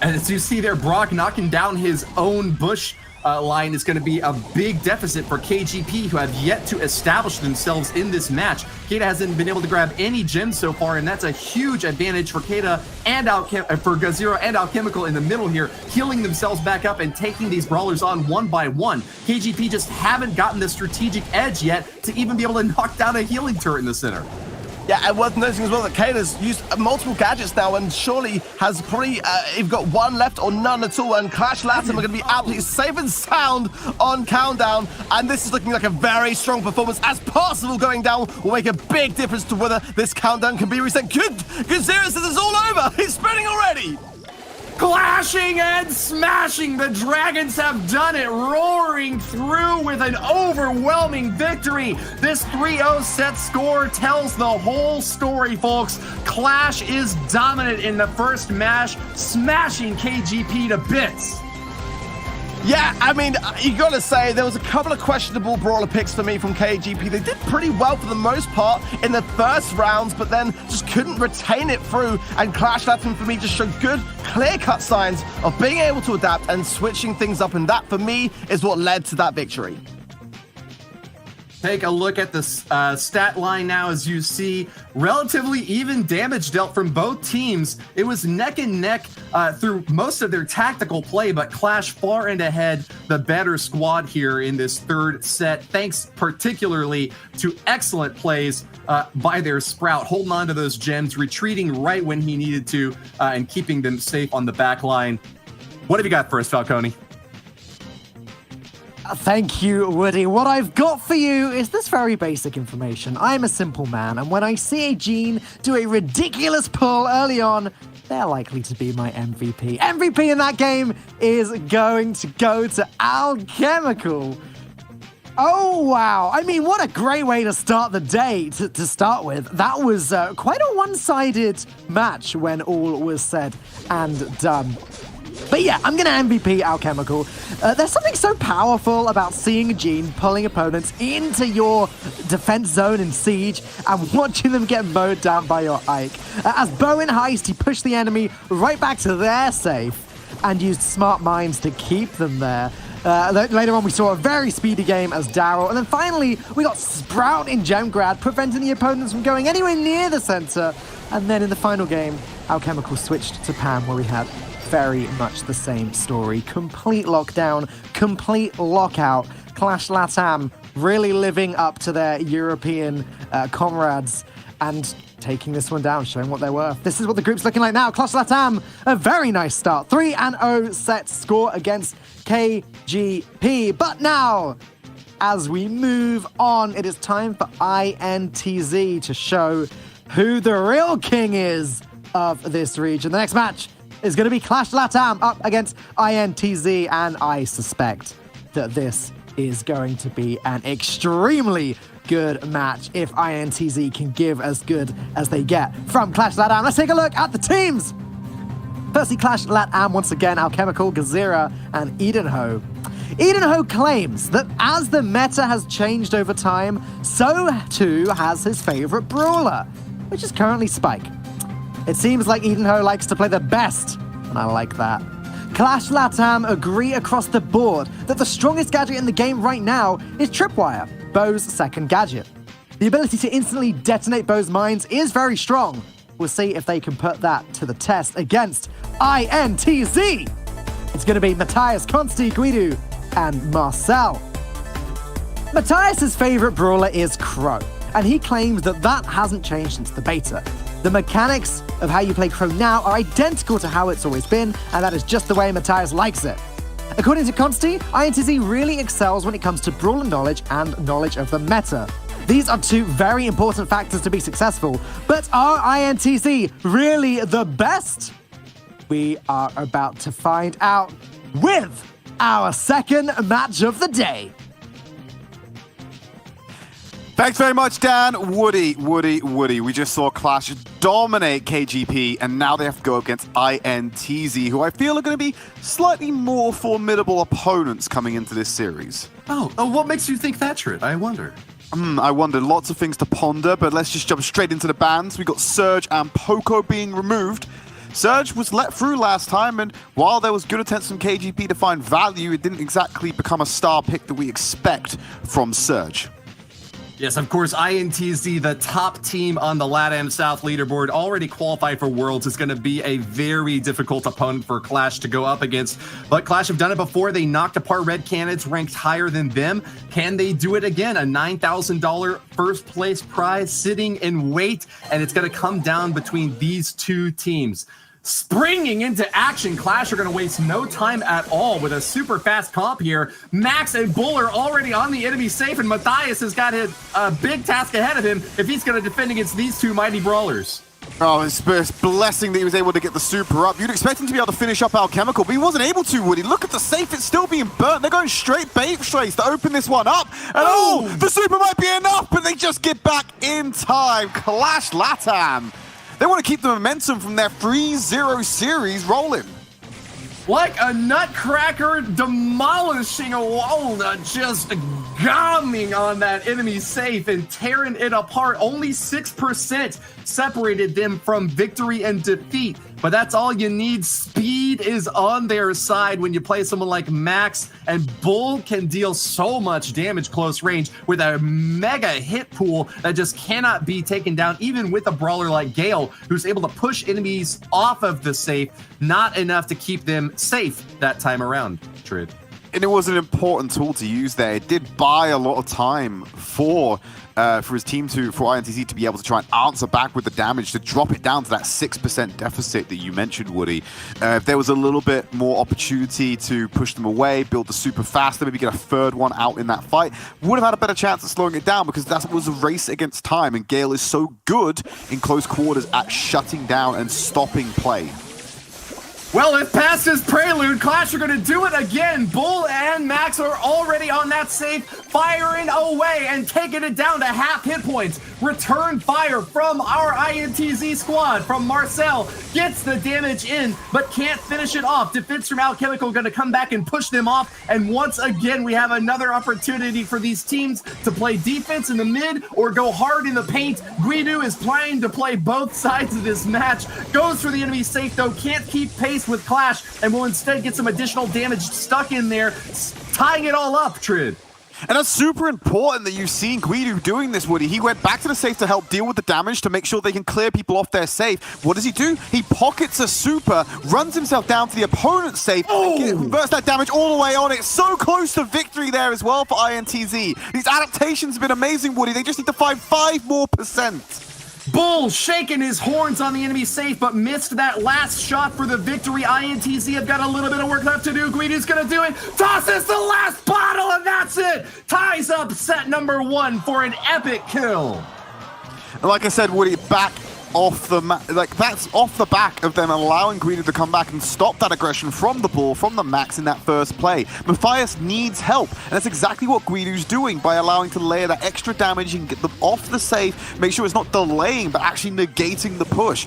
As you see there, Brock knocking down his own bush line is going to be a big deficit for KGP, who have yet to establish themselves in this match. Kata hasn't been able to grab any gems so far, and that's a huge advantage for Kata and for Gazero and Alchemical in the middle here, healing themselves back up and taking these brawlers on one by one. KGP just haven't gotten the strategic edge yet to even be able to knock down a healing turret in the center. Yeah, and worth noticing as well that Kata's used multiple gadgets now and surely has probably either got one left or none at all, and Clash LATAM are going to be absolutely safe and sound on countdown, and this is looking like a very strong performance as Parzival going down will make a big difference to whether this countdown can be reset. Good Zero says it's all over. He's spinning already. Clashing and smashing, the Dragons have done it, roaring through with an overwhelming victory. This 3-0 set score tells the whole story, folks. Clash is dominant in the first match, smashing KGP to bits. Yeah, I mean, you gotta say, there was a couple of questionable brawler picks for me from KGP. They did pretty well for the most part in the first rounds, but then just couldn't retain it through. And Clash LATAM, for me, just showed good, clear-cut signs of being able to adapt and switching things up. And that, for me, is what led to that victory. Take a look at the stat line now. As you see, relatively even damage dealt from both teams. It was neck and neck through most of their tactical play, but Clash far and ahead the better squad here in this third set, thanks particularly to excellent plays by their Sprout, holding on to those gems, retreating right when he needed to, and keeping them safe on the back line. What have you got for us, Falcone? Thank you, Woody. What I've got for you is this very basic information. I'm a simple man, and when I see a Gene do a ridiculous pull early on, they're likely to be my MVP. MVP in that game is going to go to Alchemical. Oh, wow. I mean, what a great way to start the day to start with. That was quite a one-sided match when all was said and done. But yeah, I'm going to MVP Alchemical. There's something so powerful about seeing Gene pulling opponents into your defense zone in Siege and watching them get mowed down by your Ike. As Bo in Heist, he pushed the enemy right back to their safe and used smart minds to keep them there. Later on, we saw a very speedy game as Daryl. And then finally, we got Sprout in Gemgrad, preventing the opponents from going anywhere near the center. And then in the final game, Alchemical switched to Pam, where we had very much the same story. Complete lockdown, complete lockout. Clash Latam really living up to their European comrades and taking this one down, showing what they're worth. This is what the group's looking like now. Clash Latam, a very nice start. 3-0 set score against KGP. But now, as we move on, it is time for INTZ to show who the real king is of this region. The next match is going to be Clash Latam up against INTZ, and I suspect that this is going to be an extremely good match if INTZ can give as good as they get from Clash Latam. Let's take a look at the teams. Firstly, Clash Latam once again, Alchemical, Gazira, and Edenho. Edenho claims that as the meta has changed over time, so too has his favorite brawler, which is currently Spike. It seems like Edenho likes to play the best, and I like that. Clash Latam agree across the board that the strongest gadget in the game right now is Tripwire, Bo's second gadget. The ability to instantly detonate Bo's mines is very strong. We'll see if they can put that to the test against INTZ. It's going to be Matthias, Consti, Guido, and Marcel. Matthias' favorite brawler is Crow, and he claims that that hasn't changed since the beta. The mechanics of how you play Crow now are identical to how it's always been, and that is just the way Matthias likes it. According to Consti, INTZ really excels when it comes to brawler knowledge and knowledge of the meta. These are two very important factors to be successful, but are INTZ really the best? We are about to find out with our second match of the day. Thanks very much, Dan. Woody. We just saw Clash dominate KGP, and now they have to go against INTZ, who I feel are going to be slightly more formidable opponents coming into this series. Oh, what makes you think that, Trid? I wonder. I wonder. Lots of things to ponder, but let's just jump straight into the bans. We got Surge and Poco being removed. Surge was let through last time, and while there was good attempts from KGP to find value, it didn't exactly become a star pick that we expect from Surge. Yes, of course, INTZ, the top team on the LATAM South leaderboard, already qualified for Worlds, is going to be a very difficult opponent for Clash to go up against. But Clash have done it before. They knocked apart Red Canids ranked higher than them. Can they do it again? A $9,000 first place prize sitting in wait, and it's going to come down between these two teams. Springing into action, Clash are going to waste no time at all with a super fast comp here. Max and Bull are already on the enemy safe, and Matthias has got a big task ahead of him if he's going to defend against these two mighty brawlers. Oh, it's a blessing that he was able to get the super up. You'd expect him to be able to finish up Alchemical, but he wasn't able to, Woody. Look at the safe, it's still being burnt. They're going straight bait strays to open this one up. And the super might be enough, but they just get back in time. Clash Latam. They want to keep the momentum from their 3-0 series rolling. Like a nutcracker demolishing a wall, just gomming on that enemy safe and tearing it apart. Only 6% separated them from victory and defeat, but that's all you need. Speed is on their side when you play someone like Max, and Bull can deal so much damage close range with a mega hit pool that just cannot be taken down, even with a brawler like Gale, who's able to push enemies off of the safe, not enough to keep them safe that time around, Trid. And it was an important tool to use there. It did buy a lot of time for his team for INTZ to be able to try and answer back with the damage to drop it down to that 6% deficit that you mentioned, Woody. If there was a little bit more opportunity to push them away, build the super faster, maybe get a third one out in that fight, would have had a better chance at slowing it down because that was a race against time, and Gale is so good in close quarters at shutting down and stopping play. Well, if past is prelude, Clash are going to do it again. Bull and Max are already on that safe, firing away and taking it down to half hit points. Return fire from our INTZ squad, from Marcel. Gets the damage in, but can't finish it off. Defense from Alchemical going to come back and push them off. And once again, we have another opportunity for these teams to play defense in the mid or go hard in the paint. Guido is planning to play both sides of this match. Goes for the enemy safe, though. Can't keep pace with Clash and will instead get some additional damage stuck in there, tying it all up, Trid. And that's super important that you've seen Guido doing this, Woody. He went back to the safe to help deal with the damage to make sure they can clear people off their safe. What does he do? He pockets a super, runs himself down to the opponent's safe, and converts that damage all the way on it. So close to victory there as well for INTZ. These adaptations have been amazing, Woody. They just need to find 5% more. Bull shaking his horns on the enemy safe, but missed that last shot for the victory. INTZ have got a little bit of work left to do. Guido's gonna do it. Tosses the last bottle, and that's it. Ties up set number 1 for an epic kill. And like I said, Woody, back off the that's off the back of them allowing Guido to come back and stop that aggression from the Bull, from the Max in that first play. Matthias needs help, and that's exactly what Guido's doing by allowing to layer that extra damage and get them off the safe, make sure it's not delaying, but actually negating the push.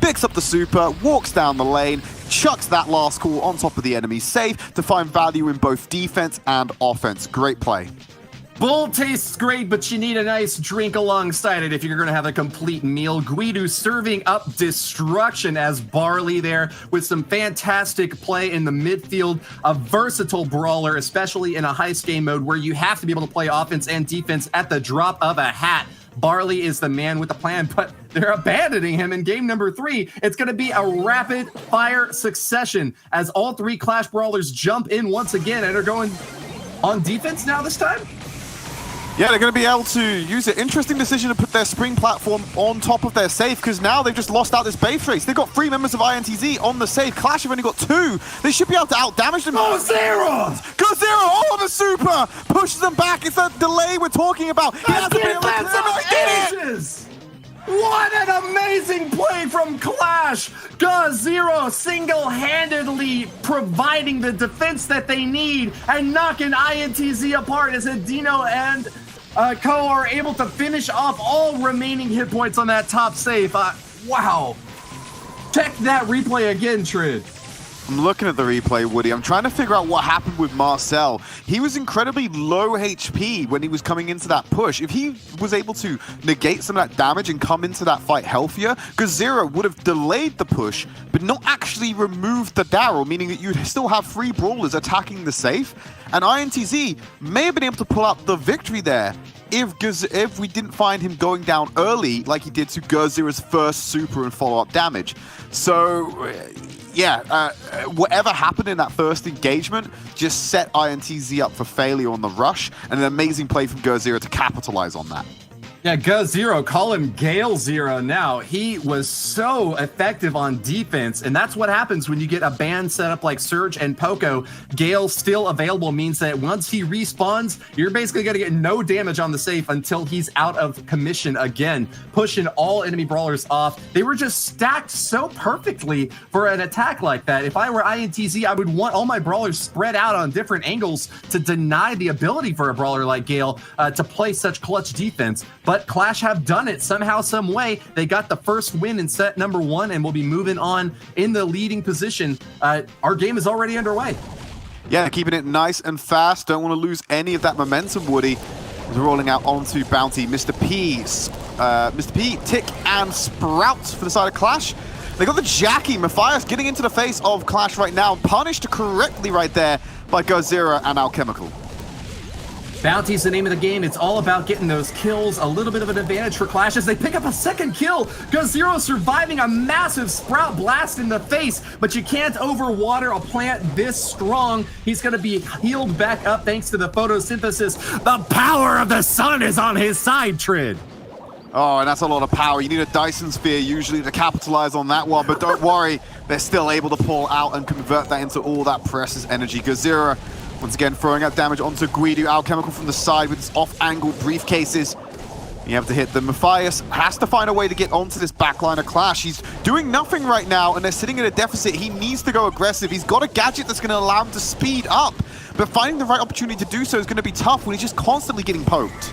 Picks up the super, walks down the lane, chucks that last call on top of the enemy safe to find value in both defense and offense. Great play. Bull tastes great, but you need a nice drink alongside it if you're going to have a complete meal. Guido serving up destruction as Barley there with some fantastic play in the midfield. A versatile brawler, especially in a heist game mode where you have to be able to play offense and defense at the drop of a hat. Barley is the man with the plan, but they're abandoning him in game number 3. It's going to be a rapid fire succession as all 3 Clash brawlers jump in once again and are going on defense now this time. Yeah, they're going to be able to use it. Interesting decision to put their spring platform on top of their safe because now they've just lost out this base race. They've got 3 members of INTZ on the safe. Clash have only got 2. They should be able to out-damage them. Go Zero! Go Zero! Oh, the super! Pushes them back. It's that delay we're talking about. He has to be able to ages! What an amazing play from Clash! Go-Zero single-handedly providing the defense that they need and knocking INTZ apart as Adino and Co are able to finish off all remaining hit points on that top safe. Wow. Check that replay again, Trid. I'm looking at the replay, Woody. I'm trying to figure out what happened with Marcel. He was incredibly low HP when he was coming into that push. If he was able to negate some of that damage and come into that fight healthier, Gazera would have delayed the push, but not actually removed the Daryl, meaning that you'd still have 3 brawlers attacking the safe. And INTZ may have been able to pull out the victory there if we didn't find him going down early like he did to Gazera's first super and follow-up damage. So yeah, whatever happened in that first engagement just set INTZ up for failure on the rush, and an amazing play from Go0 to capitalize on that. Yeah, Go0, call him Gale Zero now. He was so effective on defense, and that's what happens when you get a band set up like Surge and Poco. Gale still available means that once he respawns, you're basically going to get no damage on the safe until he's out of commission again, pushing all enemy brawlers off. They were just stacked so perfectly for an attack like that. If I were INTZ, I would want all my brawlers spread out on different angles to deny the ability for a brawler like Gale to play such clutch defense. But Clash have done it somehow, some way. They got the first win in set number 1 and will be moving on in the leading position. Our game is already underway. Yeah, keeping it nice and fast. Don't want to lose any of that momentum, Woody. As we're rolling out onto Bounty. Mr. P, Tick, and Sprout for the side of Clash. They got the Jackie. Matthias getting into the face of Clash right now. Punished correctly right there by Go0 and Alchemical. Bounty's the name of the game. It's all about getting those kills. A little bit of an advantage for Clash as they pick up a second kill. Gazero surviving a massive Sprout blast in the face, but you can't overwater a plant this strong. He's going to be healed back up thanks to the photosynthesis. The power of the sun is on his side, Trid. Oh, and that's a lot of power. You need a Dyson Sphere usually to capitalize on that one, but don't worry, they're still able to pull out and convert that into all that precious energy. Gazera, once again, throwing out damage onto Guidu. Alchemical from the side with his off-angle briefcases. You have to hit them. Matthias has to find a way to get onto this backline of Clash. He's doing nothing right now, and they're sitting at a deficit. He needs to go aggressive. He's got a gadget that's going to allow him to speed up, but finding the right opportunity to do so is going to be tough when he's just constantly getting poked.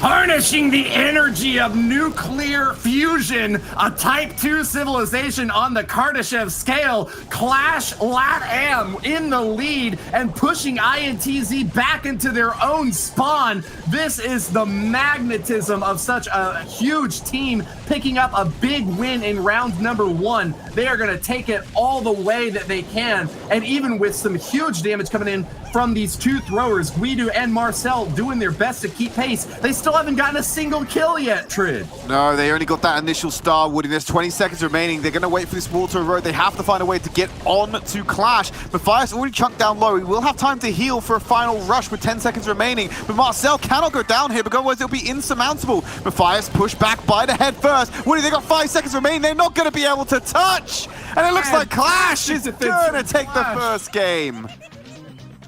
Harnessing the energy of nuclear fusion, a Type 2 civilization on the Kardashev scale. Clash LatAm in the lead and pushing INTZ back into their own spawn. This is the magnetism of such a huge team picking up a big win in round number 1. They are going to take it all the way that they can, and even with some huge damage coming in from these two throwers, Guidu and Marcel doing their best to keep pace. They still haven't gotten a single kill yet, Trid. No, they only got that initial star, Woody. There's 20 seconds remaining. They're going to wait for this wall to erode. They have to find a way to get on to Clash. Matthias already chunked down low. He will have time to heal for a final rush with 10 seconds remaining. But Marcel cannot go down here, because otherwise it'll be insurmountable. Matthias pushed back by the head first. Woody, they got 5 seconds remaining. They're not going to be able to touch. And it looks like Clash is going to take the first game.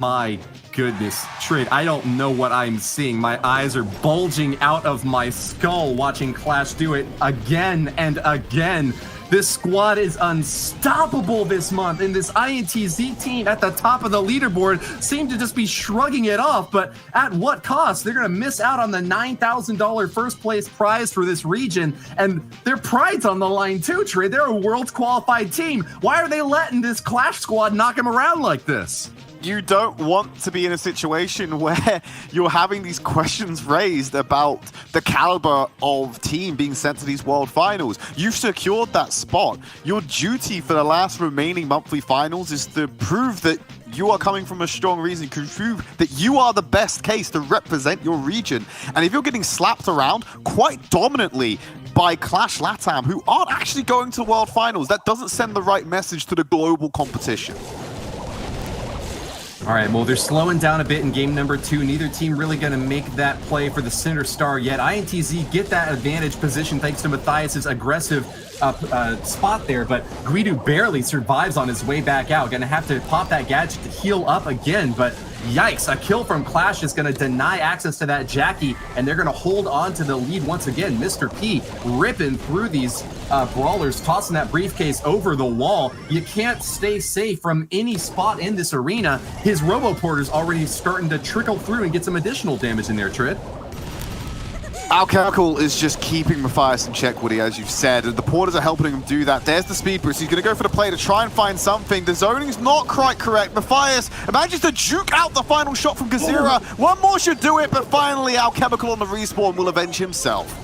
My goodness, Trid, I don't know what I'm seeing. My eyes are bulging out of my skull watching Clash do it again and again. This squad is unstoppable this month, and this INTZ team at the top of the leaderboard seem to just be shrugging it off, but at what cost? They're going to miss out on the $9,000 first place prize for this region, and their pride's on the line too, Trid. They're a world qualified team. Why are they letting this Clash squad knock them around like this? You don't want to be in a situation where you're having these questions raised about the caliber of team being sent to these world finals. You've secured that spot. Your duty for the last remaining monthly finals is to prove that you are coming from a strong reason, to prove that you are the best case to represent your region. And if you're getting slapped around quite dominantly by Clash LatAm, who aren't actually going to world finals, that doesn't send the right message to the global competition. All right, well, they're slowing down a bit in game number 2. Neither team really going to make that play for the center star yet. INTZ get that advantage position thanks to Matthias's aggressive spot there, but Guidu barely survives on his way back out. Going to have to pop that gadget to heal up again, but yikes, a kill from Clash is going to deny access to that Jackie, and they're going to hold on to the lead once again. Mr. P ripping through these brawlers, tossing that briefcase over the wall. You can't stay safe from any spot in this arena. His Roboporter's already starting to trickle through and get some additional damage in there, Trid. Alchemical is just keeping Matthias in check, Woody, as you've said. The porters are helping him do that. There's the speed boost. He's going to go for the play to try and find something. The zoning's not quite correct. Matthias manages to juke out the final shot from Gazera. One more should do it, but finally Alchemical on the respawn will avenge himself.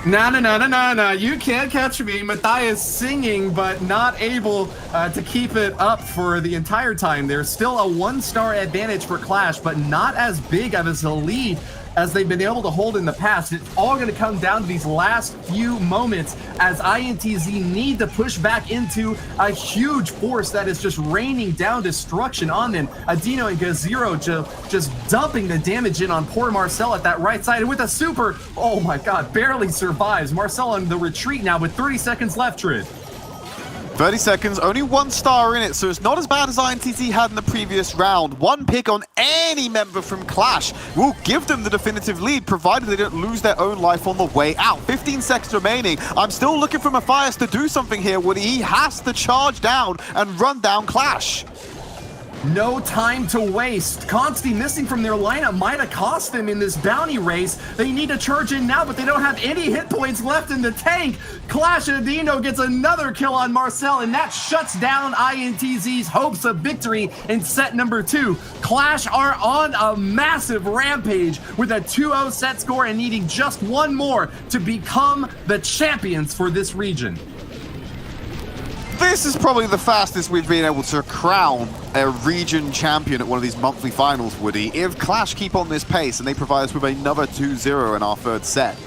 No, you can't catch me. Matthias singing, but not able to keep it up for the entire time. There's still a 1-star advantage for Clash, but not as big of a lead as they've been able to hold in the past. It's all going to come down to these last few moments as INTZ need to push back into a huge force that is just raining down destruction on them. Adino and Gazero just dumping the damage in on poor Marcel at that right side, and with a super, oh my god, barely survives. Marcel on the retreat now with 30 seconds left, Trid. 30 seconds, only 1 star in it, so it's not as bad as INTZ had in the previous round. 1 pick on any member from Clash will give them the definitive lead, provided they don't lose their own life on the way out. 15 seconds remaining. I'm still looking for Matthias to do something here, Woody. He has to charge down and run down Clash. No time to waste. Consti missing from their lineup might have cost them in this bounty race. They need to charge in now, but they don't have any hit points left in the tank. Clash Adino gets another kill on Marcel, and that shuts down INTZ's hopes of victory in set number 2. Clash are on a massive rampage with a 2-0 set score and needing just 1 more to become the champions for this region. This is probably the fastest we've been able to crown a region champion at one of these monthly finals, Woody. If Clash keep on this pace and they provide us with another 2-0 in our third set,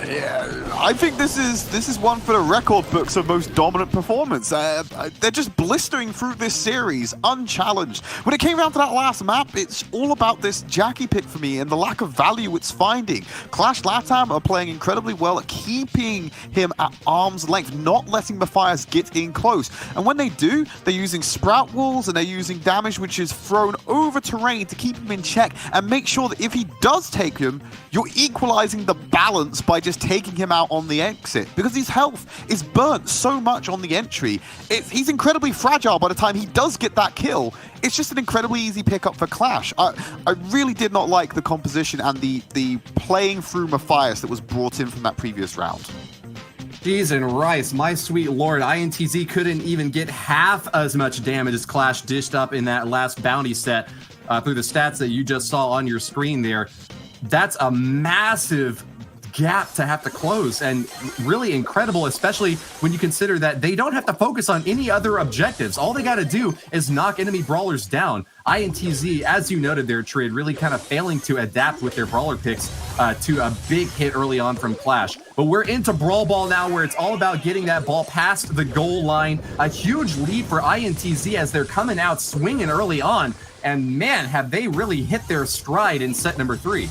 yeah, I think this is one for the record books of most dominant performance. They're just blistering through this series, unchallenged. When it came down to that last map, it's all about this Jackie pick for me and the lack of value it's finding. Clash LATAM are playing incredibly well at keeping him at arm's length, not letting Matthias get in close. And when they do, they're using sprout walls and they're using damage which is thrown over terrain to keep him in check and make sure that if he does take him, you're equalizing the balance by just taking him out on the exit, because his health is burnt so much on the entry. He's incredibly fragile by the time he does get that kill. It's just an incredibly easy pickup for Clash. I really did not like the composition and the playing through Matthias that was brought in from that previous round. Cheese and rice, my sweet lord. INTZ couldn't even get half as much damage as Clash dished up in that last bounty set through the stats that you just saw on your screen there. That's a massive gap to have to close, and really incredible, especially when you consider that they don't have to focus on any other objectives. All they got to do is knock enemy brawlers down. INTZ, as you noted there, Trid, really kind of failing to adapt with their brawler picks to a big hit early on from Clash. But we're into Brawl Ball now, where it's all about getting that ball past the goal line. A huge lead for INTZ as they're coming out swinging early on, and man, have they really hit their stride in set number 3.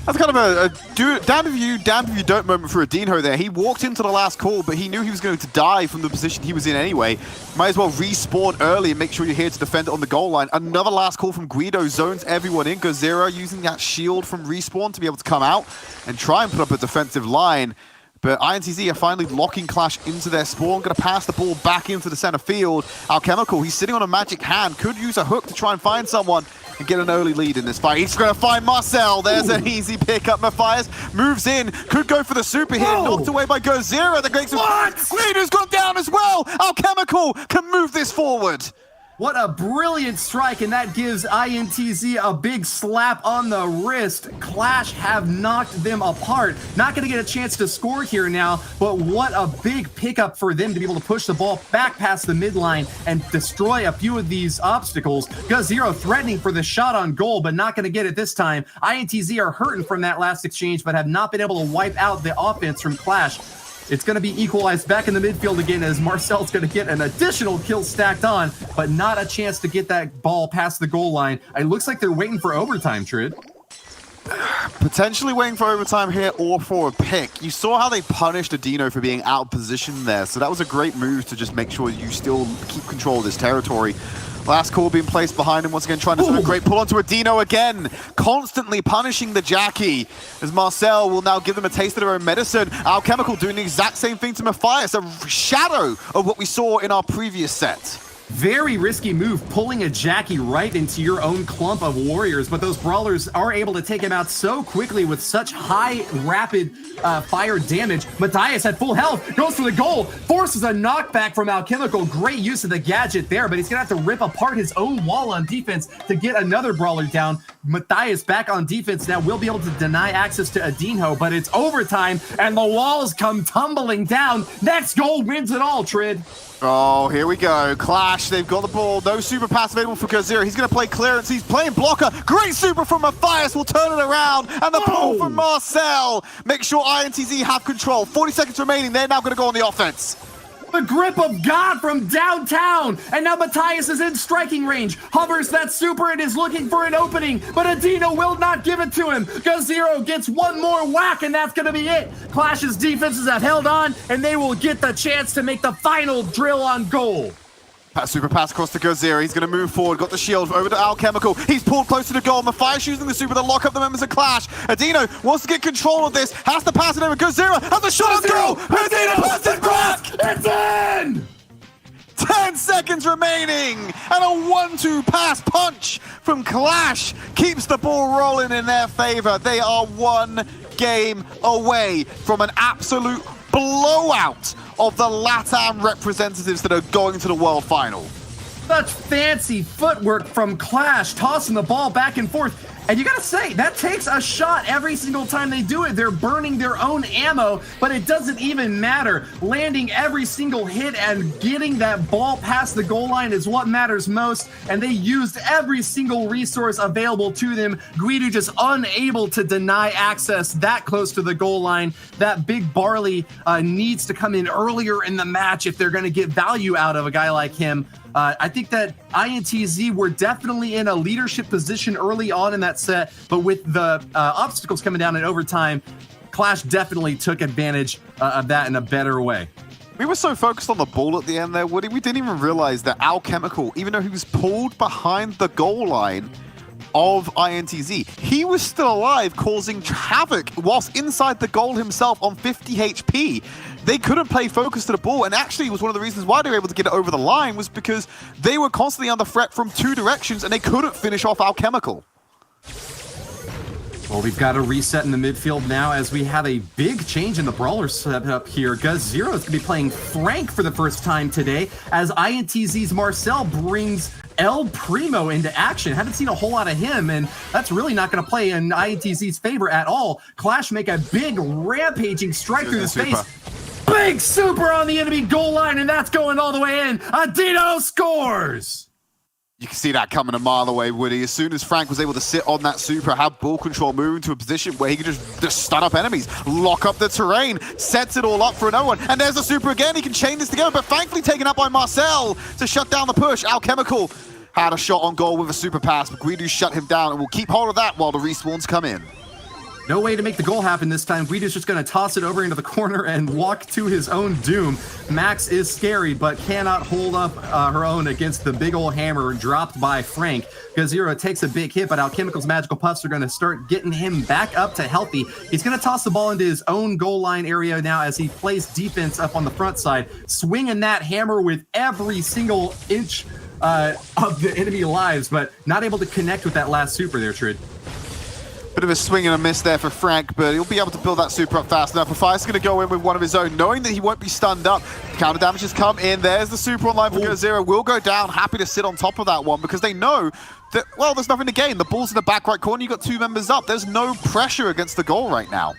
That's kind of a damn if you don't moment for Adinho there. He walked into the last call, but he knew he was going to die from the position he was in anyway. Might as well respawn early and make sure you're here to defend it on the goal line. Another last call from Guido zones everyone in. Gozera using that shield from respawn to be able to come out and try and put up a defensive line. But INTZ are finally locking Clash into their spawn. Going to pass the ball back into the center field. Alchemical, he's sitting on a magic hand. Could use a hook to try and find someone and get an early lead in this fight. He's going to find Marcel. There's an easy pickup. Matthias moves in. Could go for the super hit. Knocked away by Gozera. The great Guido's gone down as well. Alchemical can move this forward. What a brilliant strike, and that gives INTZ a big slap on the wrist. Clash have knocked them apart. Not going to get a chance to score here now, but what a big pickup for them to be able to push the ball back past the midline and destroy a few of these obstacles. Gazero threatening for the shot on goal, but not going to get it this time. INTZ are hurting from that last exchange, but have not been able to wipe out the offense from Clash. It's going to be equalized back in the midfield again as Marcel's going to get an additional kill stacked on, but not a chance to get that ball past the goal line. It looks like they're waiting for overtime, Trid. Potentially waiting for overtime here or for a pick. You saw how they punished Adino for being out of position there, so that was a great move to just make sure you still keep control of this territory. Last call being placed behind him, once again trying to do a great pull onto Adino again, constantly punishing the Jackie, as Marcel will now give them a taste of their own medicine. Alchemical doing the exact same thing to Matthias, a shadow of what we saw in our previous set. Very risky move, pulling a Jackie right into your own clump of warriors, but those brawlers are able to take him out so quickly with such high, rapid fire damage. Matthias at full health, goes for the goal, forces a knockback from Alchemical. Great use of the gadget there, but he's going to have to rip apart his own wall on defense to get another brawler down. Matthias back on defense now will be able to deny access to Adinho, but it's overtime, and the walls come tumbling down. Next goal wins it all, Trid. Oh, here we go. Clash, they've got the ball. No super pass available for Gozera. He's going to play clearance. He's playing blocker. Great super from Matthias. Will turn it around. And the ball from Marcel. Make sure INTZ have control. 40 seconds remaining. They're now going to go on the offense. The grip of God from downtown. And now Matthias is in striking range. Hovers that super and is looking for an opening. But Adino will not give it to him. Gozero gets one more whack, and that's going to be it. Clash's defenses have held on, and they will get the chance to make the final drill on goal. Super pass across to Gozera. He's going to move forward. Got the shield over to Alchemical. He's pulled close to the goal. Matthias using the super to lock up the members of Clash. Adino wants to get control of this. Has to pass it over. Gozera has the shot on goal. Adino passes back. It's in! 10 seconds remaining. And a 1-2 pass punch from Clash keeps the ball rolling in their favor. They are one game away from an absolute blowout of the LATAM representatives that are going to the World Final. Such fancy footwork from Clash, tossing the ball back and forth. And you gotta say, that takes a shot every single time they do it. They're burning their own ammo, but it doesn't even matter. Landing every single hit and getting that ball past the goal line is what matters most. And they used every single resource available to them. Guido just unable to deny access that close to the goal line. That big Barley needs to come in earlier in the match if they're gonna get value out of a guy like him. I think that INTZ were definitely in a leadership position early on in that set, but with the obstacles coming down in overtime, Clash definitely took advantage of that in a better way. We were so focused on the ball at the end there, Woody, we didn't even realize that Alchemical, even though he was pulled behind the goal line of INTZ, he was still alive, causing havoc whilst inside the goal himself on 50 HP. They couldn't play focus to the ball, and actually was one of the reasons why they were able to get it over the line was because they were constantly under threat from two directions and they couldn't finish off Alchemical. Well, we've got a reset in the midfield now as we have a big change in the brawler setup here. GuzZero is going to be playing Frank for the first time today as INTZ's Marcel brings El Primo into action. Haven't seen a whole lot of him, and that's really not going to play in INTZ's favor at all. Clash make a big rampaging strike through the space. Big super on the enemy goal line, and that's going all the way in. Adino scores! You can see that coming a mile away, Woody. As soon as Frank was able to sit on that super, have ball control, move into a position where he could just stun up enemies, lock up the terrain, sets it all up for another one. And there's the super again. He can chain this together, but thankfully taken up by Marcel to shut down the push. Alchemical had a shot on goal with a super pass, but Guido shut him down and will keep hold of that while the respawns come in. No way to make the goal happen this time. Guido's just going to toss it over into the corner and walk to his own doom. Max is scary, but cannot hold up her own against the big old hammer dropped by Frank. GuzZero takes a big hit, but Alchemical's magical puffs are going to start getting him back up to healthy. He's going to toss the ball into his own goal line area now as he plays defense up on the front side, swinging that hammer with every single inch of the enemy lives, but not able to connect with that last super there, Trid. Bit of a swing and a miss there for Frank, but he'll be able to build that super up fast enough. Mafias is going to go in with one of his own, knowing that he won't be stunned up. Counter damage has come in. There's the super online for GuzZero. Will go down, happy to sit on top of that one because they know that, well, there's nothing to gain. The ball's in the back right corner. You've got two members up. There's no pressure against the goal right now.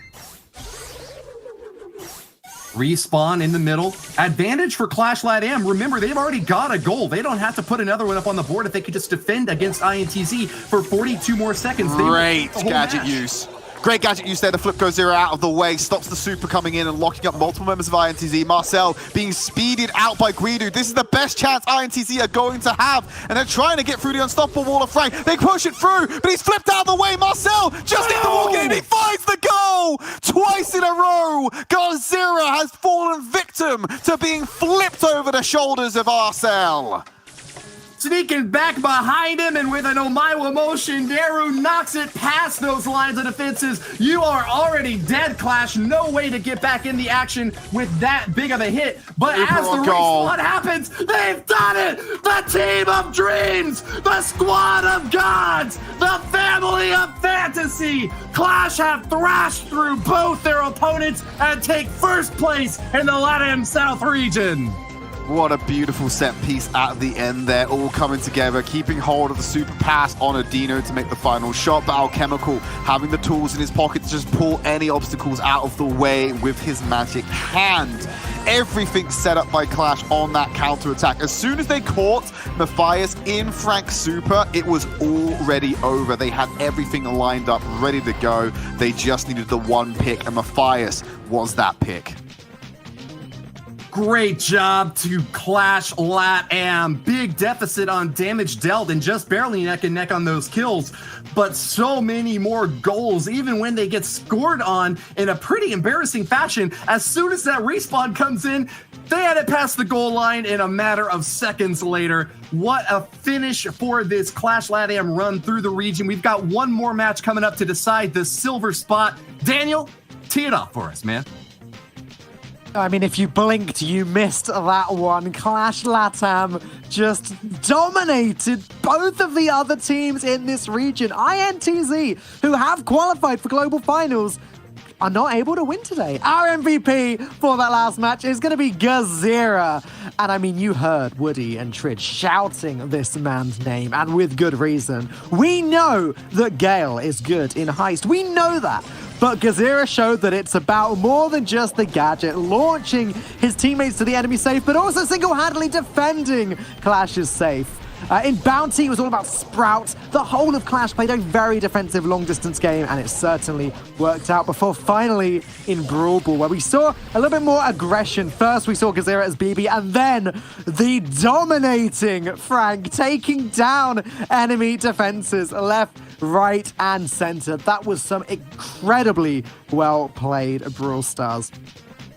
Respawn in the middle. Advantage for Clash LatAm. Remember, they've already got a goal. They don't have to put another one up on the board if they could just defend against INTZ for 42 more seconds. Great gadget use. Great gadget use there. The flip GuzZero out of the way, stops the super coming in and locking up multiple members of INTZ. Marcel being speeded out by Guido. This is the best chance INTZ are going to have, and they're trying to get through the unstoppable wall of Frank. They push it through, but he's flipped out of the way. Marcel just hit the wall again. He finds the goal twice in a row. GuzZero has fallen victim to being flipped over the shoulders of Marcel. Sneaking back behind him, and with an Omaewa motion, Daru knocks it past those lines of defenses. You are already dead, Clash. No way to get back in the action with that big of a hit. But as the respawn happens, they've done it! The team of dreams! The squad of gods! The family of fantasy! Clash have thrashed through both their opponents and take first place in the LatAm South region. What a beautiful set piece at the end there, all coming together, keeping hold of the super pass on Adino to make the final shot, but Alchemical having the tools in his pocket to just pull any obstacles out of the way with his magic hand. Everything set up by Clash on that counter-attack. As soon as they caught Mafias in Frank's super, it was already over. They had everything lined up, ready to go. They just needed the one pick, and Mafias was that pick. Great job to Clash LatAm. Big deficit on damage dealt and just barely neck and neck on those kills, but so many more goals even when they get scored on in a pretty embarrassing fashion. As soon as that respawn comes in, they had it past the goal line in a matter of seconds later. What a finish for this Clash LatAm run through the region. We've got one more match coming up to decide the silver spot. Daniel, tee it off for us, man. I mean, if you blinked, you missed that one. Clash LatAm just dominated both of the other teams in this region. INTZ, who have qualified for global finals, are not able to win today. Our MVP for that last match is going to be Gazira. And I mean, you heard Woody and Trid shouting this man's name, and with good reason. We know that Gale is good in Heist. We know that. But Gazira showed that it's about more than just the gadget, launching his teammates to the enemy safe, but also single-handedly defending Clash's safe. In Bounty, it was all about Sprout. The whole of Clash played a very defensive long-distance game, and it certainly worked out before finally in Brawl Ball, where we saw a little bit more aggression. First, we saw Gazira as BB, and then the dominating Frank taking down enemy defenses left, right, and center. That was some incredibly well-played Brawl Stars.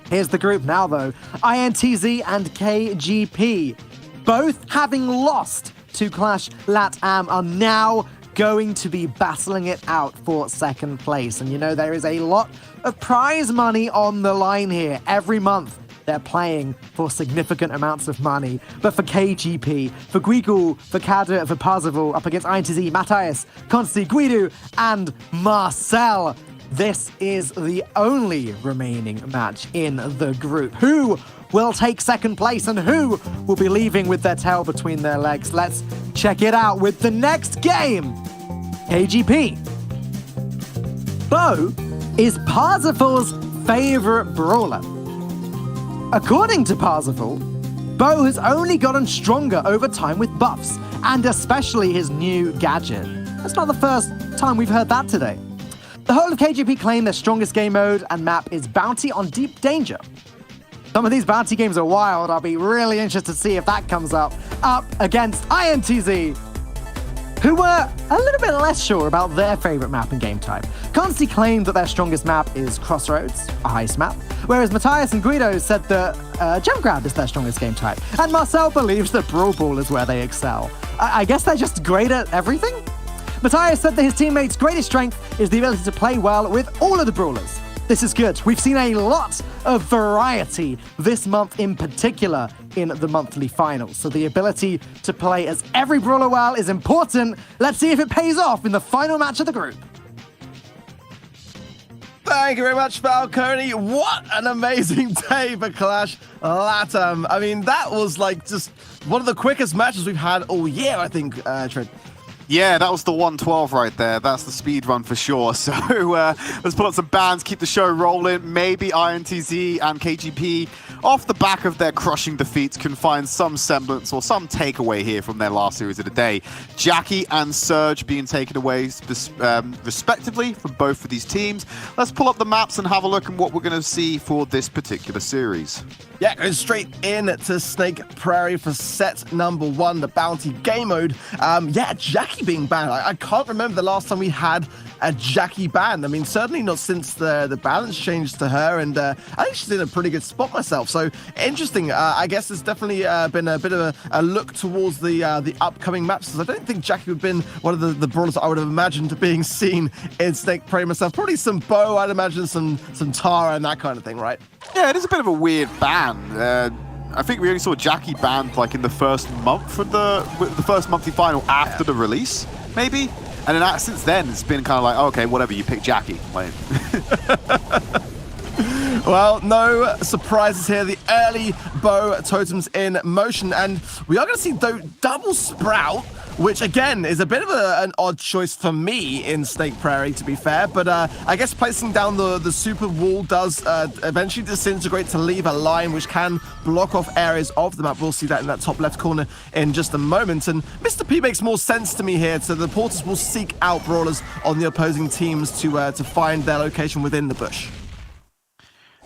Here's the group now, though. INTZ and KGP, both having lost to Clash LATAM, are now going to be battling it out for second place. And you know, there is a lot of prize money on the line here. Every month, they're playing for significant amounts of money. But for KGP, for Guigul, for Kader, for Parzival, up against INTZ, Matthias, Consti, Guido, and Marcel, this is the only remaining match in the group. Who will take second place and who will be leaving with their tail between their legs? Let's check it out with the next game. KGP. Bo is Parzival's favorite brawler. According to Parzival, Bo has only gotten stronger over time with buffs, and especially his new gadget. That's not the first time we've heard that today. The whole of KGP claim their strongest game mode and map is Bounty on Deep Danger. Some of these Bounty games are wild. I'll be really interested to see if that comes up against INTZ, who were a little bit less sure about their favorite map and game type. Consti claimed that their strongest map is Crossroads, a heist map, whereas Matthias and Guido said that Gem Grab is their strongest game type, and Marcel believes that Brawl Ball is where they excel. I guess they're just great at everything? Matthias said that his teammates' greatest strength is the ability to play well with all of the brawlers. This is good. We've seen a lot of variety this month in particular in the monthly finals. So the ability to play as every brawler well is important. Let's see if it pays off in the final match of the group. Thank you very much, Falcone. What an amazing day for Clash LATAM. I mean, that was like just one of the quickest matches we've had all year, I think, Trent. Yeah, that was the 112 right there. That's the speed run for sure. So let's pull up some bands, keep the show rolling. Maybe INTZ and KGP, off the back of their crushing defeats, can find some semblance or some takeaway here from their last series of the day. Jackie and Surge being taken away respectively from both of these teams. Let's pull up the maps and have a look at what we're going to see for this particular series. Yeah, going straight in to Snake Prairie for set number 1, the Bounty game mode. Yeah, Jackie being banned. I can't remember the last time we had a Jackie banned. I mean, certainly not since the balance changed to her, and I think she's in a pretty good spot myself. So interesting. I guess there's definitely been a bit of a look towards the upcoming maps, because I don't think Jackie would have been one of the brawlers I would have imagined being seen in Snake Prairie myself. Probably some Bo, I'd imagine some Tara and that kind of thing, right? Yeah, it is a bit of a weird ban. I think we only saw Jackie banned like in the first month of the first monthly final after the release, maybe. And then since then, it's been kind of like, okay, whatever, you pick Jackie. Like, well, no surprises here. The early Bo totems in motion, and we are going to see double Sprout, which again is a bit of an odd choice for me in Snake Prairie, to be fair. But I guess placing down the super wall does eventually disintegrate to leave a line which can block off areas of the map. We'll see that in that top left corner in just a moment. And Mr. P makes more sense to me here. So the porters will seek out brawlers on the opposing teams to find their location within the bush.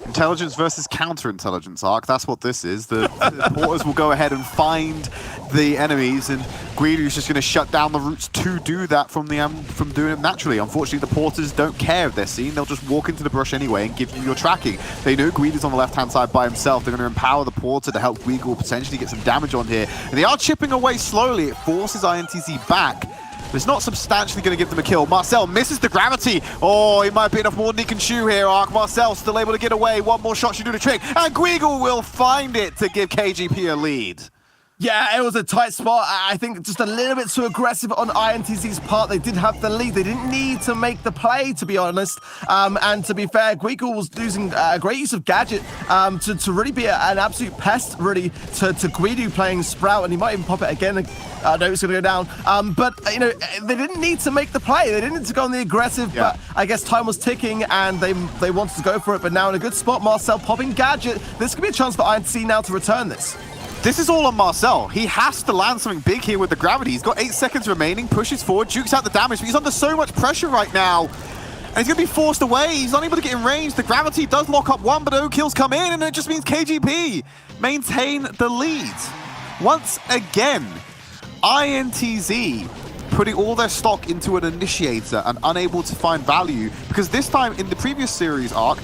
Intelligence versus counterintelligence arc. That's what this is. The porters will go ahead and find the enemies, and Guido's just going to shut down the routes to do that from doing it naturally. Unfortunately, the porters don't care if they're seen. They'll just walk into the brush anyway and give you your tracking. They know Guido's on the left-hand side by himself. They're going to empower the porter to help Guido potentially get some damage on here. And they are chipping away slowly. It forces INTZ back. But it's not substantially going to give them a kill. Marcel misses the gravity. Oh, he might be enough more than he can chew here, Ark. Marcel still able to get away. One more shot should do the trick. And Guigo will find it to give KGP a lead. Yeah, it was a tight spot. I think just a little bit too aggressive on INTZ's part. They did have the lead. They didn't need to make the play, to be honest. And to be fair, Guigo was using a great use of Gadget to really be an absolute pest, really, to Guido playing Sprout, and he might even pop it again. No, it's going to go down. But, you know, they didn't need to make the play. They didn't need to go on the aggressive, but I guess time was ticking, and they wanted to go for it. But now in a good spot, Marcel popping Gadget. This could be a chance for INTZ now to return this. This is all on Marcel. He has to land something big here with the gravity. He's got 8 seconds remaining, pushes forward, jukes out the damage, but he's under so much pressure right now. And he's going to be forced away. He's unable to get in range. The gravity does lock up one, but no kills come in, and it just means KGP maintain the lead. Once again, INTZ putting all their stock into an initiator and unable to find value, because this time in the previous series arc,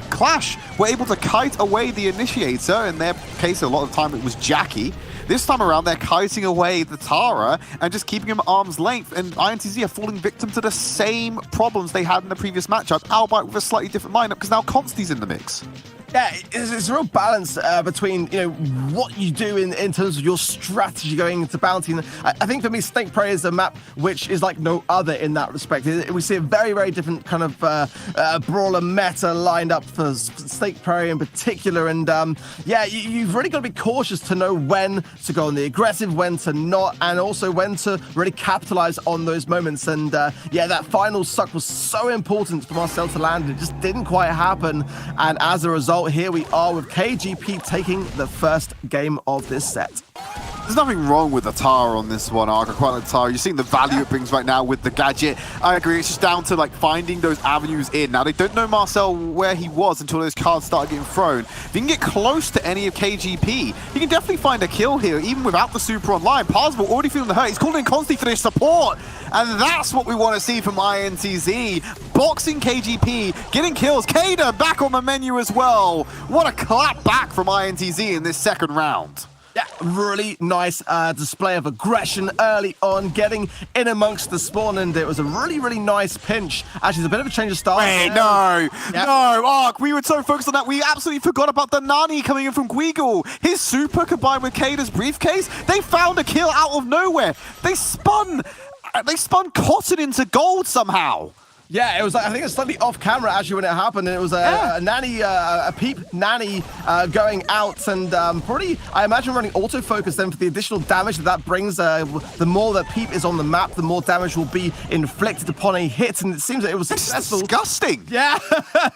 Clash were able to kite away the initiator. In their case, a lot of the time it was Jackie. This time around, they're kiting away the Tara and just keeping him at arm's length. And INTZ are falling victim to the same problems they had in the previous matchup, albeit with a slightly different lineup, because now Consti's in the mix. Yeah, it's a real balance between, you know, what you do in terms of your strategy going into Bounty. And I think for me, Snake Prey is a map which is like no other in that respect. We see a very, very different kind of brawler meta lined up for Snake Prey in particular. And yeah, you've really got to be cautious to know when to go on the aggressive, when to not, and also when to really capitalize on those moments. And yeah, that final suck was so important for Marcel to land. It just didn't quite happen. And as a result, here we are with KGP taking the first game of this set. There's nothing wrong with the Tara on this one, Ark. I quite like the Tara. You're seeing the value it brings right now with the Gadget. I agree, it's just down to like finding those avenues in. Now, they don't know Marcel where he was until those cards started getting thrown. If you can get close to any of KGP, you can definitely find a kill here, even without the super online. Parzival already feeling the hurt. He's calling in Consti for this support. And that's what we want to see from INTZ. Boxing KGP, getting kills. Kader back on the menu as well. What a clap back from INTZ in this second round. Yeah, really nice display of aggression early on, getting in amongst the spawn, and it was a really, really nice pinch. Actually, it's a bit of a change of style. Wait, no, Ark, we were so focused on that, we absolutely forgot about the Nani coming in from Guigo. His super combined with Kader's briefcase, they found a kill out of nowhere. They spun Cotton into gold somehow. Yeah, it was. I think it's slightly off camera actually when it happened. And it was a nanny, a peep nanny going out, and probably I imagine running autofocus then for the additional damage that brings. The more that peep is on the map, the more damage will be inflicted upon a hit, and it seems that it was successful. Disgusting. Yeah,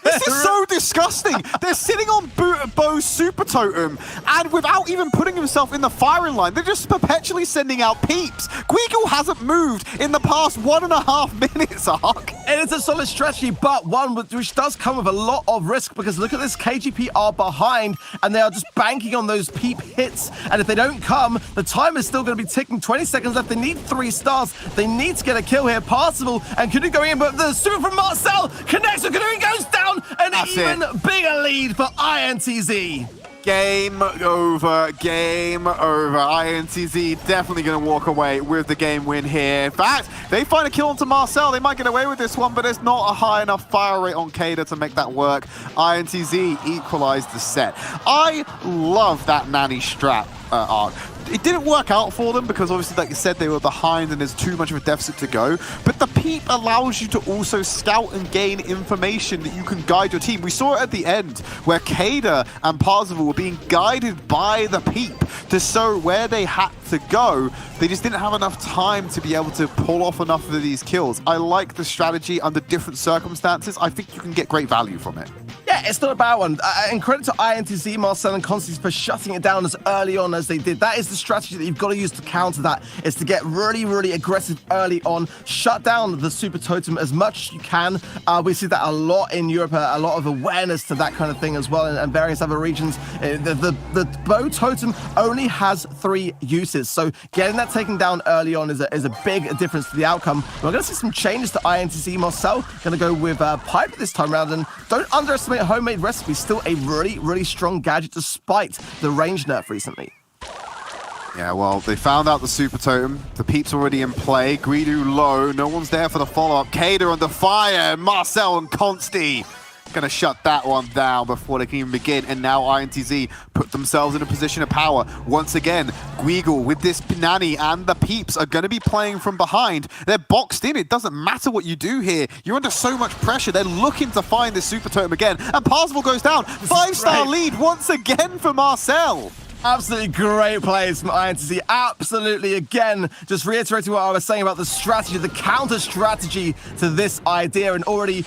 this is so disgusting. They're sitting on Bo's super totem, and without even putting himself in the firing line, they're just perpetually sending out peeps. Guigo hasn't moved in the past 1.5 minutes, Ark. It's a solid strategy, but one which does come with a lot of risk, because look at this, KGP are behind and they are just banking on those peep hits, and if they don't come, the time is still going to be ticking. 20 seconds left. They need 3 stars. They need to get a kill here. Parzival and Kudu going in, but the super from Marcel connects with Kudu and goes down. An even bigger lead for INTZ. Game over, game over. INTZ definitely going to walk away with the game win here. In fact, they find a kill onto Marcel. They might get away with this one, but there's not a high enough fire rate on Kader to make that work. INTZ equalized the set. I love that nanny strat arc. It didn't work out for them because obviously, like you said, they were behind and there's too much of a deficit to go. But the peep allows you to also scout and gain information that you can guide your team. We saw it at the end where Kader and Parzival were being guided by the peep to show where they had to go. They just didn't have enough time to be able to pull off enough of these kills. I like the strategy under different circumstances. I think you can get great value from it. Yeah, it's not a bad one. And credit to INTZ, Marcel and Constance for shutting it down as early on as they did. That is the strategy that you've got to use to counter that, is to get really, really aggressive early on. Shut down the super totem as much as you can. We see that a lot in Europe, a lot of awareness to that kind of thing as well, and various other regions. The bow totem only has 3 uses, so getting that taken down early on is a big difference to the outcome. We're going to see some changes to INTZ. Marcel going to go with Pipe this time around, and don't underestimate homemade recipes. Still a really, really strong gadget despite the range nerf recently. Yeah, well, they found out the super totem. The peep's already in play. Guido low. No one's there for the follow-up. Kader under fire. Marcel and Consti Gonna shut that one down before they can even begin. And now INTZ put themselves in a position of power. Once again, Guigle with this Pinani and the Peeps are gonna be playing from behind. They're boxed in. It doesn't matter what you do here. You're under so much pressure. They're looking to find this super totem again. And Parzival goes down. 5-star lead once again for Marcel. Absolutely great plays from INTZ. Absolutely, again, just reiterating what I was saying about the strategy, the counter strategy to this idea. And already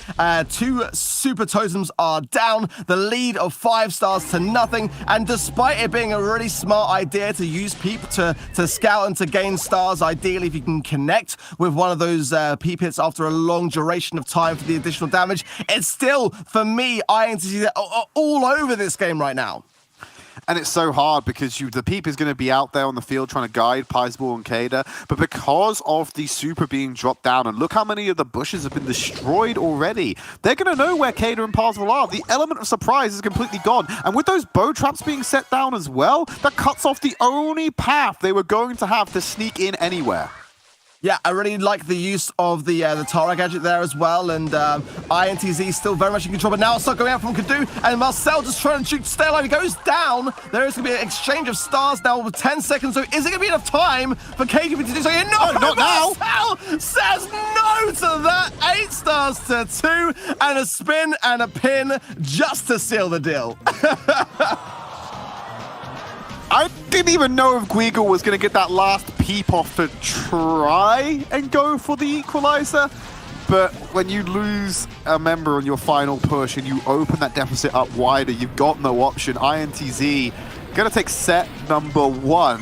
2 super totems are down. The lead of 5 stars to nothing. And despite it being a really smart idea to use Peep to scout and to gain stars, ideally if you can connect with one of those Peep hits after a long duration of time for the additional damage, it's still, for me, INTZ are all over this game right now. And it's so hard because the Peep is going to be out there on the field trying to guide Parzival and Kader, but because of the super being dropped down, and look how many of the bushes have been destroyed already, they're going to know where Kader and Parzival are. The element of surprise is completely gone. And with those bow traps being set down as well, that cuts off the only path they were going to have to sneak in anywhere. Yeah, I really like the use of the Tara gadget there as well, and INTZ still very much in control, but now it's not going out from Kadu, and Marcel just trying to stay alive. He goes down. There is going to be an exchange of stars now with 10 seconds, so is it going to be enough time for KGP to do something? No, not now. Marcel says no to that. 8 stars to 2, and a spin and a pin just to seal the deal. I didn't even know if Guigle was going to get that last peep off to try and go for the equalizer. But when you lose a member on your final push and you open that deficit up wider, you've got no option. INTZ going to take set number 1.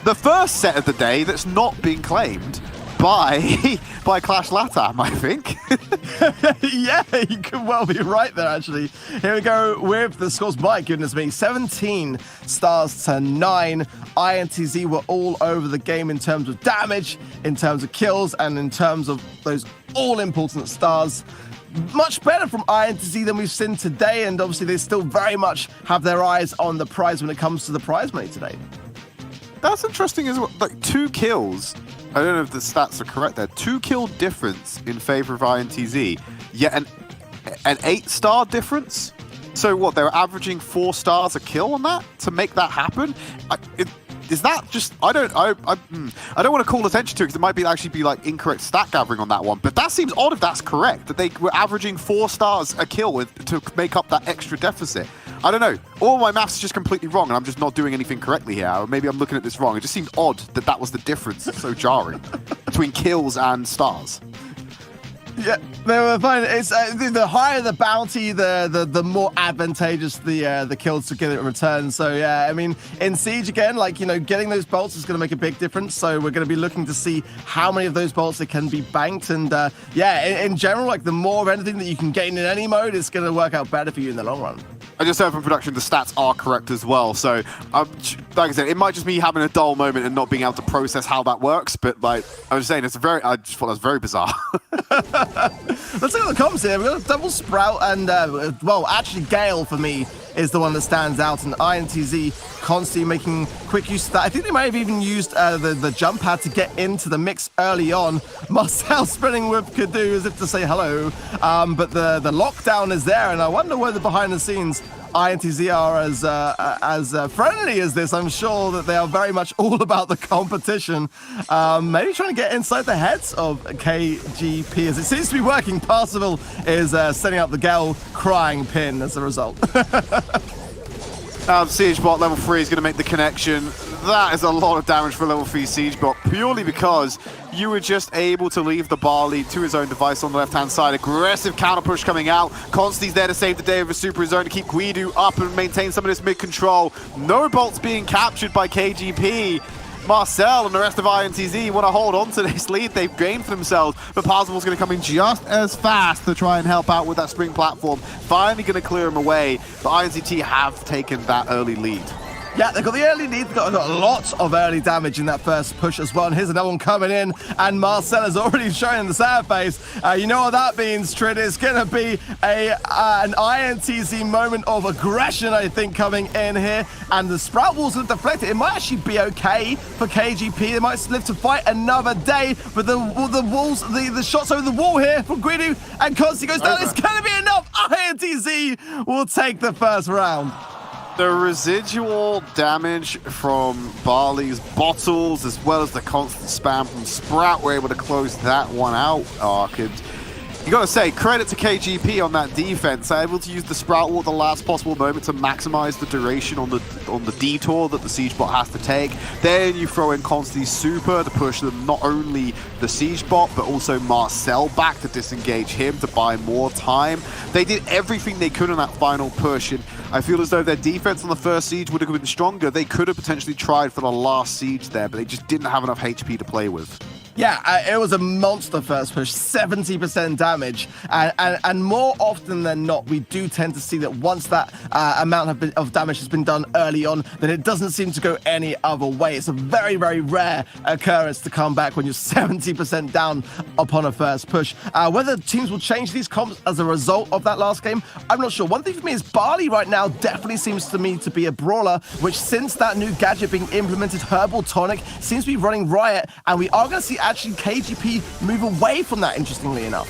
The first set of the day that's not being claimed by Clash Latam, I think. Yeah, you could well be right there, actually. Here we go with the scores. My goodness me, 17 stars to 9. INTZ were all over the game in terms of damage, in terms of kills, and in terms of those all-important stars. Much better from INTZ than we've seen today, and obviously they still very much have their eyes on the prize when it comes to the prize money today. That's interesting as well. Like 2 kills. I don't know if the stats are correct there. 2 kill difference in favor of INTZ. Yet an 8-star difference. So what? They were averaging 4 stars a kill on that to make that happen. Is that just? I don't want to call attention to it because it might actually be like incorrect stat gathering on that one. But that seems odd if that's correct. That they were averaging 4 stars a kill to make up that extra deficit. I don't know. All my maths is just completely wrong, and I'm just not doing anything correctly here. Or maybe I'm looking at this wrong. It just seemed odd that was the difference. It's so jarring between kills and stars. Yeah, they were fine. It's the higher the bounty, the more advantageous the kills to get it in return. So yeah, I mean, in Siege again, like, you know, getting those bolts is going to make a big difference. So we're going to be looking to see how many of those bolts that can be banked. And yeah, in general, like the more of anything that you can gain in any mode, it's going to work out better for you in the long run. I just heard from production the stats are correct as well. So, like I said, it might just be having a dull moment and not being able to process how that works. But like I was saying, I just thought that was very bizarre. Let's look at the comments here. We've got a double Sprout and, well, actually Gale for me is the one that stands out, and INTZ constantly making quick use of that. I think they might have even used the jump pad to get into the mix early on. Marcel spinning with Kadu as if to say hello, but the lockdown is there, and I wonder whether behind the scenes INTZ are as friendly as this. I'm sure that they are very much all about the competition. Maybe trying to get inside the heads of KGP as it seems to be working. Parzival is setting up the Gale crying pin as a result. Siege bot level 3 is going to make the connection. That is a lot of damage for level 3 Siege bot, purely because you were just able to leave the Barley to his own device on the left-hand side. Aggressive counter push coming out. Constanti's there to save the day with a super his own to keep Guido up and maintain some of this mid-control. No bolts being captured by KGP. Marcel and the rest of INTZ want to hold on to this lead they've gained for themselves, but Parzival's going to come in just as fast to try and help out with that spring platform. Finally going to clear him away, but INTZ have taken that early lead. Yeah, they've got the early lead. They've got lots of early damage in that first push as well. And here's another one coming in. And Marcel is already showing the sad face. You know what that means, Trid? It's going to be an INTZ moment of aggression, I think, coming in here. And the Sprout Wall's going to deflect it. It might actually be okay for KGP. They might live to fight another day. But the walls, the shots over the wall here from Guido and Consti goes down. It's going to be enough. INTZ will take the first round. The residual damage from Barley's bottles, as well as the constant spam from Sprout, were able to close that one out, Ark. And you got to say, credit to KGP on that defense, able to use the Sprout Wall at the last possible moment to maximize the duration on the detour that the Siege bot has to take. Then you throw in Consti's super to push them, not only the Siege bot, but also Marcel back to disengage him to buy more time. They did everything they could on that final push, and I feel as though their defense on the first Siege would have been stronger. They could have potentially tried for the last Siege there, but they just didn't have enough HP to play with. Yeah, it was a monster first push, 70% damage. And more often than not, we do tend to see that once that amount of damage has been done early on, then it doesn't seem to go any other way. It's a very, very rare occurrence to come back when you're 70% down upon a first push. Whether teams will change these comps as a result of that last game, I'm not sure. One thing for me is Barley right now definitely seems to me to be a brawler, which since that new gadget being implemented, Herbal Tonic, seems to be running riot, and we are going to see actually KGP move away from that, interestingly enough.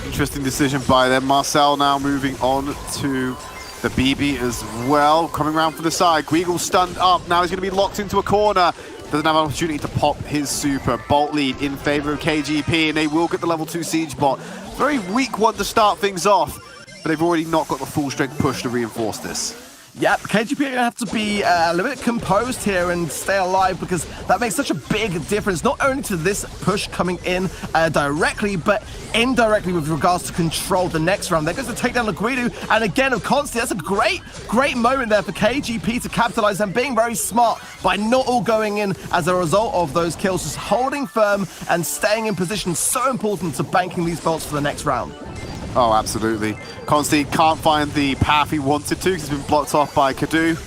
Interesting decision by them. Marcel now moving on to the BB as well. Coming around from the side. Guigle stunned up. Now he's going to be locked into a corner. Doesn't have an opportunity to pop his super. Bolt lead in favor of KGP, and they will get the level 2 Siege bot. Very weak one to start things off, but they've already not got the full strength push to reinforce this. Yep, KGP are going to have to be a little bit composed here and stay alive, because that makes such a big difference, not only to this push coming in directly, but indirectly with regards to control the next round. They're going to take down the Guido, and again, of Consti, that's a great moment there for KGP to capitalize, and being very smart by not all going in as a result of those kills, just holding firm and staying in position, so important to banking these bolts for the next round. Oh, absolutely. Consti can't find the path he wanted to because he's been blocked off by Kadu.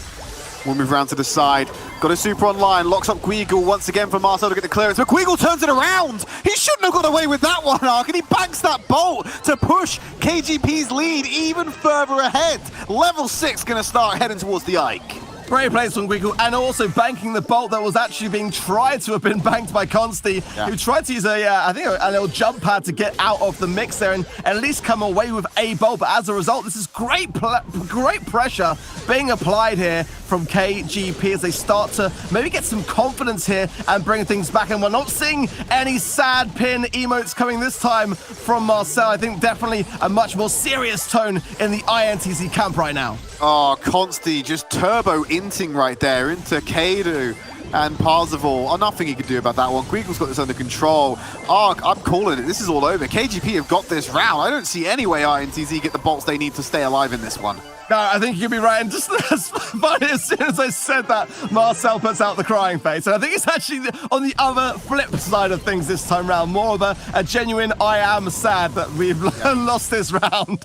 We'll move around to the side. Got a super online, locks up Guigle once again for Marcel to get the clearance, but Guigle turns it around! He shouldn't have got away with that one, Ark, and he banks that bolt to push KGP's lead even further ahead. Level 6 gonna start heading towards the Ike. Great place from Guigle, and also banking the bolt that was actually being tried to have been banked by Consti, who tried to use I think a little jump pad to get out of the mix there and at least come away with a bolt. But as a result, this is great pressure being applied here from KGP as they start to maybe get some confidence here and bring things back. And we're not seeing any sad pin emotes coming this time from Marcel. I think definitely a much more serious tone in the INTZ camp right now. Oh, Consti just turbo-inting right there into Kadu and Parzival. Oh, nothing he can do about that one. Guigle's got this under control. Ark, I'm calling it. This is all over. KGP have got this round. I don't see any way INTZ get the bolts they need to stay alive in this one. No, I think you could be right. And just as funny, as soon as I said that, Marcel puts out the crying face. And I think it's actually on the other flip side of things this time round. More of a genuine I am sad that we've lost this round.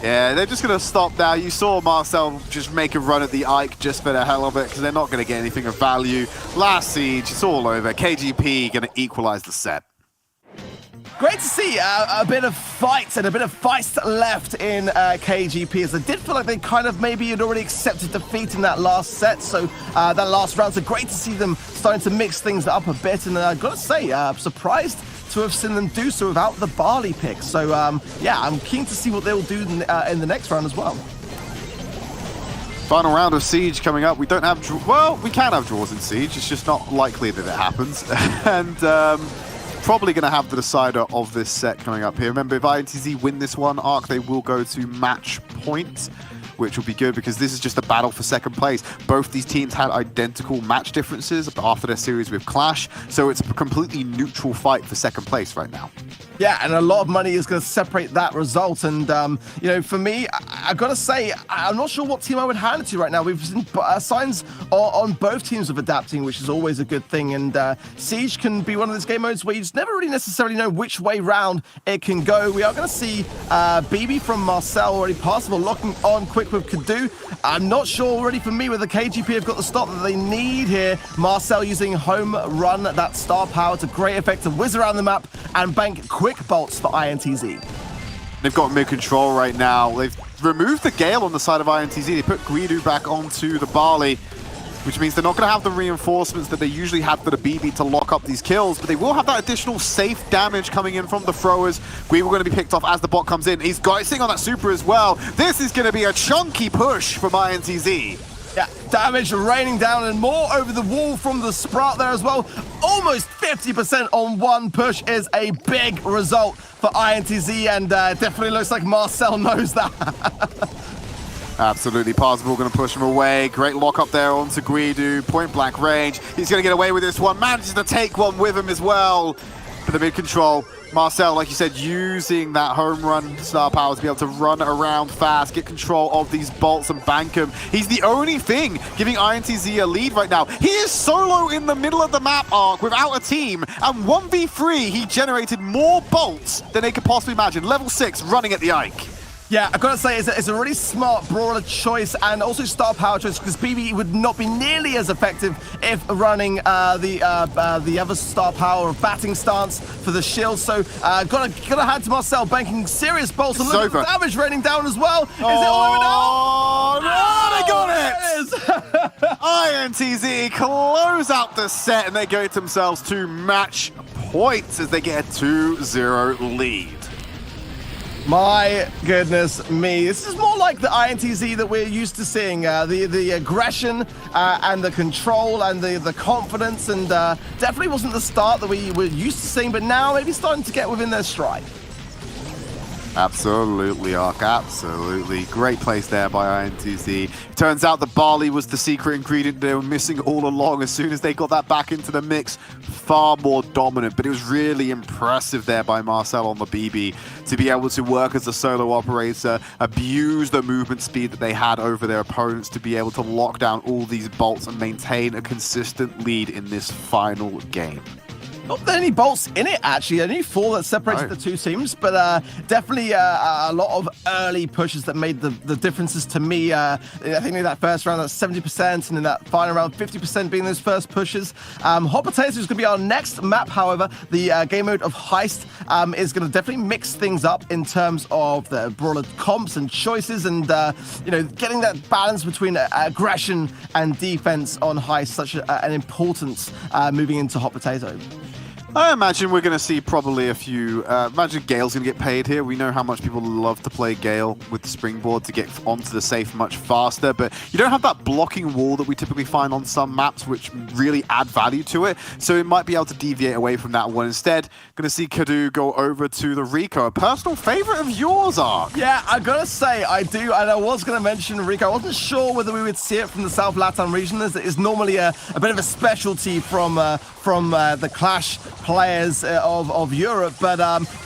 Yeah, they're just going to stop now. You saw Marcel just make a run at the Ike just for the hell of it, because they're not going to get anything of value. Last Siege, it's all over. KGP going to equalize the set. Great to see a bit of fight and a bit of feist left in KGP, as I did feel like they kind of maybe had already accepted defeat in that last set, so that last round. So great to see them starting to mix things up a bit, and I've got to say, surprised to have seen them do so without the Barley pick. So yeah, I'm keen to see what they'll do in the next round as well. Final round of Siege coming up. We don't have, well, we can have draws in Siege. It's just not likely that it happens. And probably going to have the decider of this set coming up here. Remember, if INTZ win this one, Ark, they will go to match point, which will be good because this is just a battle for second place. Both these teams had identical match differences after their series with Clash, so it's a completely neutral fight for second place right now. Yeah, and a lot of money is going to separate that result. And, you know, for me, I've got to say, I'm not sure what team I would hand it to right now. We've seen signs on both teams of adapting, which is always a good thing. And Siege can be one of those game modes where you just never really necessarily know which way round it can go. We are going to see BB from Marcel already possible, locking on quick with Kadu. I'm not sure already for me whether KGP have got the stop that they need here. Marcel using home run, that star power to great effect to whiz around the map and bank quick bolts for INTZ. They've got mid-control right now. They've removed the Gale on the side of INTZ. They put Guido back onto the Barley, which means they're not going to have the reinforcements that they usually had for the BB to lock up these kills, but they will have that additional safe damage coming in from the throwers. Guido going to be picked off as the bot comes in. He's got sitting on that super as well. This is going to be a chunky push from INTZ. Yeah, damage raining down and more over the wall from the Sprout there as well. Almost 50% on one push is a big result for INTZ, and definitely looks like Marcel knows that. Absolutely, Parzival going to push him away. Great lock up there onto Guido, point blank range. He's going to get away with this one, manages to take one with him as well. For the mid control, Marcel, like you said, using that home run star power to be able to run around fast, get control of these bolts and bank them. He's the only thing giving INTZ a lead right now. He is solo in the middle of the map arc without a team, and 1v3, he generated more bolts than they could possibly imagine. Level 6 running at the Ike. Yeah, I've got to say, it's a really smart brawler choice and also star power choice, because BB would not be nearly as effective if running the other star power of batting stance for the shield. So gotta hand to Marcel, banking serious bolts, and look at the damage raining down as well. Is it all over now? Oh, no, they got it! INTZ close out the set, and they get themselves to match points as they get a 2-0 lead. My goodness me. This is more like the INTZ that we're used to seeing. The aggression and the control and the confidence, and definitely wasn't the start that we were used to seeing, but now maybe starting to get within their stride. Absolutely, Ark, absolutely. Great place there by INTZ. Turns out the barley was the secret ingredient they were missing all along. As soon as they got that back into the mix, far more dominant. But it was really impressive there by Marcel on the BB to be able to work as a solo operator, abuse the movement speed that they had over their opponents to be able to lock down all these bolts and maintain a consistent lead in this final game. Not that any bolts in it, actually. Only 4 that separated the two teams, but definitely a lot of early pushes that made the differences to me. I think in that first round, that's 70%, and in that final round, 50% being those first pushes. Hot Potatoes is going to be our next map, however. The game mode of Heist is going to definitely mix things up in terms of the brawler comps and choices, and you know, getting that balance between aggression and defense on Heist, such an importance moving into Hot Potato. I imagine we're going to see probably a few... imagine Gale's going to get paid here. We know how much people love to play Gale with the springboard to get onto the safe much faster, but you don't have that blocking wall that we typically find on some maps, which really add value to it. So it might be able to deviate away from that one. Instead, going to see Kadu go over to the Rico. A personal favorite of yours, Ark. Yeah, I got to say, I do. And I was going to mention Rico. I wasn't sure whether we would see it from the South Latam region, as it is normally a bit of a specialty from the Clash players of Europe, but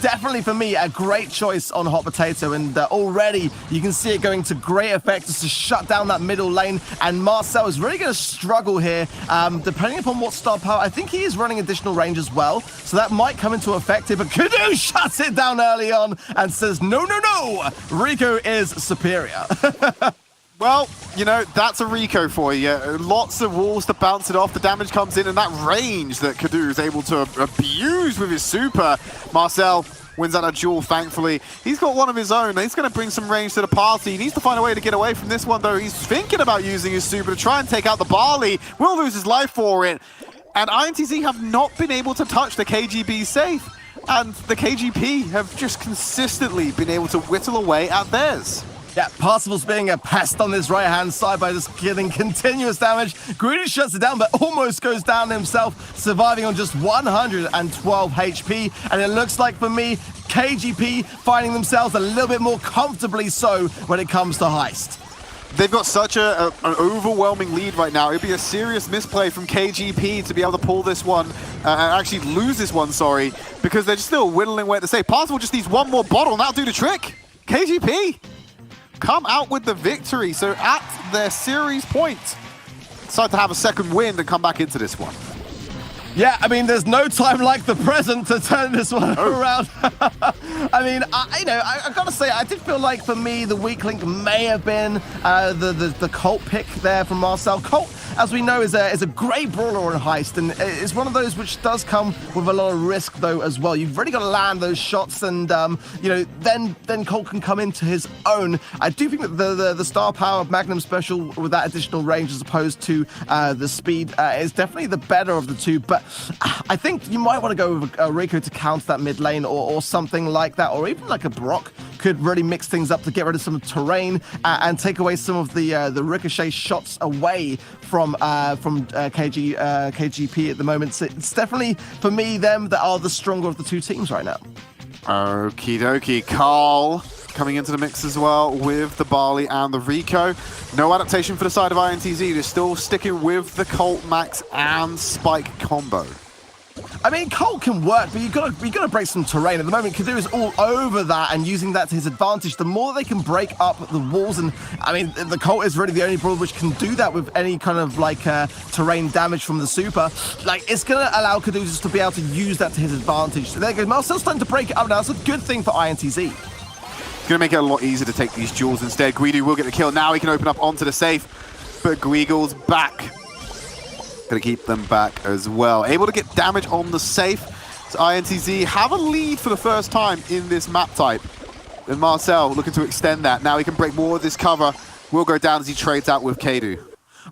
definitely for me a great choice on Hot Potato, and already you can see it going to great effect just to shut down that middle lane, and Marcel is really going to struggle here depending upon what star power. I think he is running additional range as well, so that might come into effect here, but Kadu shuts it down early on and says no, Rico is superior. Well, you know, that's a Rico for you. Lots of walls to bounce it off. The damage comes in, and that range that Kadu is able to abuse with his super. Marcel wins out a duel, thankfully. He's got one of his own. He's going to bring some range to the party. He needs to find a way to get away from this one, though. He's thinking about using his super to try and take out the Barley. Will lose his life for it. And INTZ have not been able to touch the KGB safe. And the KGP have just consistently been able to whittle away at theirs. Yeah, Parzival's being a pest on this right-hand side by just getting continuous damage. Greedy shuts it down, but almost goes down himself, surviving on just 112 HP. And it looks like, for me, KGP finding themselves a little bit more comfortably so when it comes to Heist. They've got such an overwhelming lead right now. It'd be a serious misplay from KGP to be able to pull this one, actually lose this one, sorry, because they're just still whittling away at the save. Parzival just needs one more bottle, and that'll do the trick. KGP come out with the victory. So at their series point, decide to have a second win and come back into this one. Yeah, I mean, there's no time like the present to turn this one around. I mean, I gotta say, I did feel like for me, the weak link may have been the Colt pick there from Marcel. Colt, as we know, is a great brawler on Heist, and it's one of those which does come with a lot of risk, though, as well. You've really got to land those shots, and then Colt can come into his own. I do think that the star power of Magnum Special with that additional range, as opposed to the speed, is definitely the better of the two. But I think you might want to go with Rico to counter that mid lane, or something like that, or even like a Brock could really mix things up to get rid of some terrain and take away some of the ricochet shots away from KGP at the moment. So it's definitely, for me, them that are the stronger of the two teams right now. Okie dokie. Carl coming into the mix as well with the Barley and the Rico. No adaptation for the side of INTZ. They're still sticking with the Colt Max and Spike combo. I mean, Colt can work, but you gotta break some terrain. At the moment, Kadu is all over that and using that to his advantage. The more they can break up the walls, and I mean, the Colt is really the only brawler which can do that with any kind of like terrain damage from the super. Like, it's gonna allow Kadu just to be able to use that to his advantage. So there you go. Marcel's starting to break it up now. That's a good thing for INTZ. It's gonna make it a lot easier to take these duels instead. Guido will get the kill. Now he can open up onto the safe, but Guigo's back. Gonna keep them back as well. Able to get damage on the safe. So INTZ have a lead for the first time in this map type. And Marcel looking to extend that. Now he can break more of this cover. Will go down as he trades out with Kadu.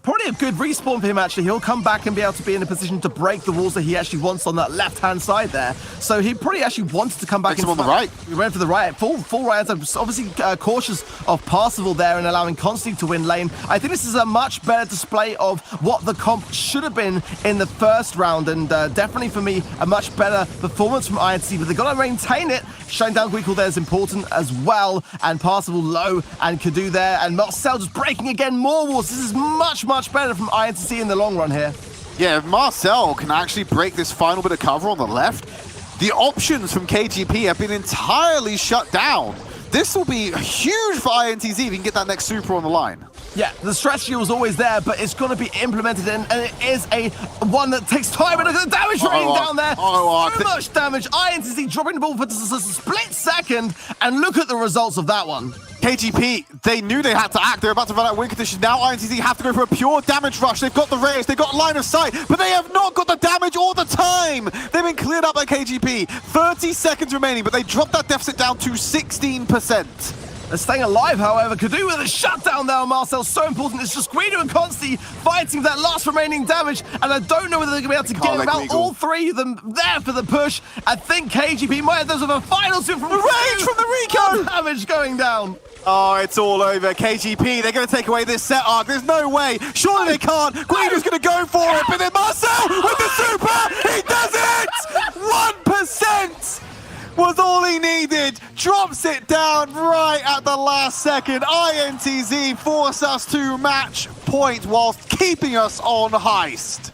Probably a good respawn for him, actually. He'll come back and be able to be in a position to break the walls that he actually wants on that left-hand side there. So he probably actually wanted to come back. Makes him on the right. He went for the right, full right. Obviously cautious of Parzival there and allowing Constantine to win lane. I think this is a much better display of what the comp should have been in the first round, and definitely for me, a much better performance from INTZ, but they've got to maintain it. Shutting down Guico there is important as well, and Parzival low, and Kadu there, and Marcel just breaking again more walls. This is much better from INTZ in the long run here. Yeah, if Marcel can actually break this final bit of cover on the left, the options from KGP have been entirely shut down. This will be huge for INTZ if he can get that next super on the line. Yeah, the strategy was always there, but it's going to be implemented, and it is a one that takes time. And look at the damage raining down there. So much damage. INTZ dropping the ball for just a split second, and look at the results of that one. KGP, they knew they had to act. They're about to run out win condition. Now INTZ have to go for a pure damage rush. They've got the raise, they've got line of sight, but they have not got the damage or the time. They've been cleared up by KGP. 30 seconds remaining, but they dropped that deficit down to 16%. They're staying alive, however. Kadu with a shutdown there on Marcel. So important. It's just Guido and Consti fighting that last remaining damage, and I don't know whether they're going to be able to get about all three of them there for the push. I think KGP might have those of a final two from the range from the Rico. Damage going down. Oh, it's all over. KGP, they're going to take away this set arc. There's no way. Surely they can't. Guido's going to go for it, but then Marcel with the super, he does it! 1% was all he needed. Drops it down right at the last second. INTZ force us to match point whilst keeping us on Heist.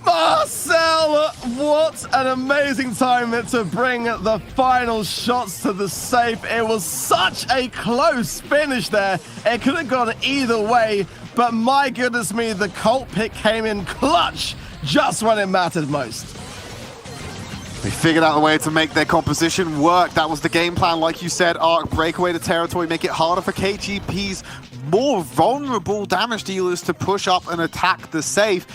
Marcel, what an amazing time to bring the final shots to the safe. It was such a close finish there. It could have gone either way, but my goodness me, the Colt pick came in clutch just when it mattered most. They figured out a way to make their composition work. That was the game plan, like you said, Arc, break away the territory, make it harder for KGP's more vulnerable damage dealers to push up and attack the safe.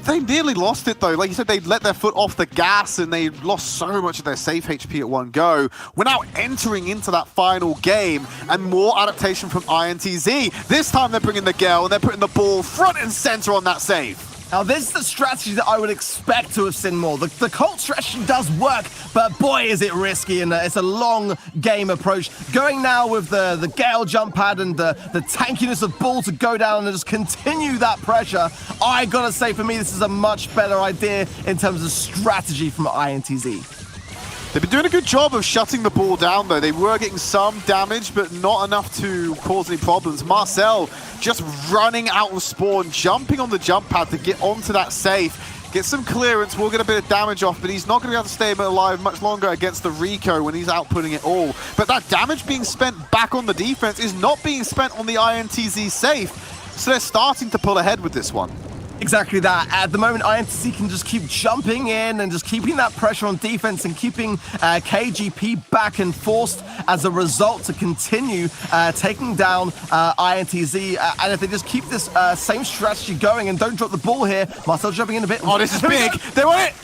They nearly lost it, though. Like you said, they let their foot off the gas and they lost so much of their safe HP at one go. We're now entering into that final game and more adaptation from INTZ. This time they're bringing the Gale and they're putting the ball front and center on that save. Now, this is the strategy that I would expect to have seen more. The Colt strategy does work, but boy, is it risky, and it's a long game approach. Going now with the Gale jump pad and the tankiness of ball to go down and just continue that pressure, I gotta say, for me, this is a much better idea in terms of strategy from INTZ. They've been doing a good job of shutting the ball down, though. They were getting some damage, but not enough to cause any problems. Marcel just running out of spawn, jumping on the jump pad to get onto that safe. Get some clearance, will get a bit of damage off, but he's not going to be able to stay alive much longer against the Rico when he's outputting it all. But that damage being spent back on the defense is not being spent on the INTZ safe. So they're starting to pull ahead with this one. Exactly that. At the moment, INTZ can just keep jumping in and just keeping that pressure on defense and keeping KGP back and forced as a result to continue taking down INTZ. And if they just keep this same strategy going and don't drop the ball here, Marcel jumping in a bit. Oh, this is big. They want it.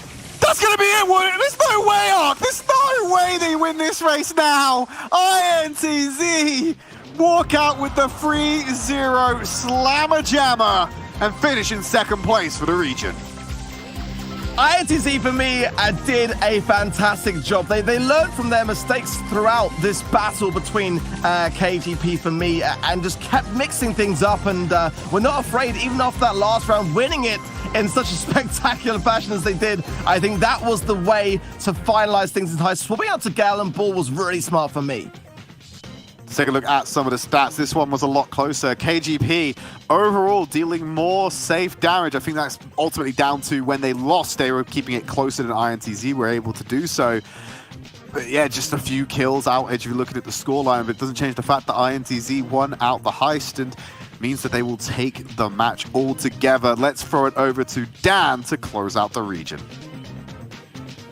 That's going to be it. There's no way out. There's no way they win this race now. INTZ walk out with the 3-0 slammer jammer and finish in second place for the region. INTZ, for me, did a fantastic job. They learned from their mistakes throughout this battle between KGP, for me, and just kept mixing things up, and were not afraid, even after that last round, winning it in such a spectacular fashion as they did. I think that was the way to finalize things in high. Swapping out to Gale and Ball was really smart for me. Let's take a look at some of the stats. This one was a lot closer. KGP overall dealing more safe damage. I think that's ultimately down to when they lost, they were keeping it closer than INTZ were able to do so. But yeah, just a few kills out if you're looking at the scoreline, but it doesn't change the fact that INTZ won out the heist and means that they will take the match altogether. Let's throw it over to Dan to close out the region.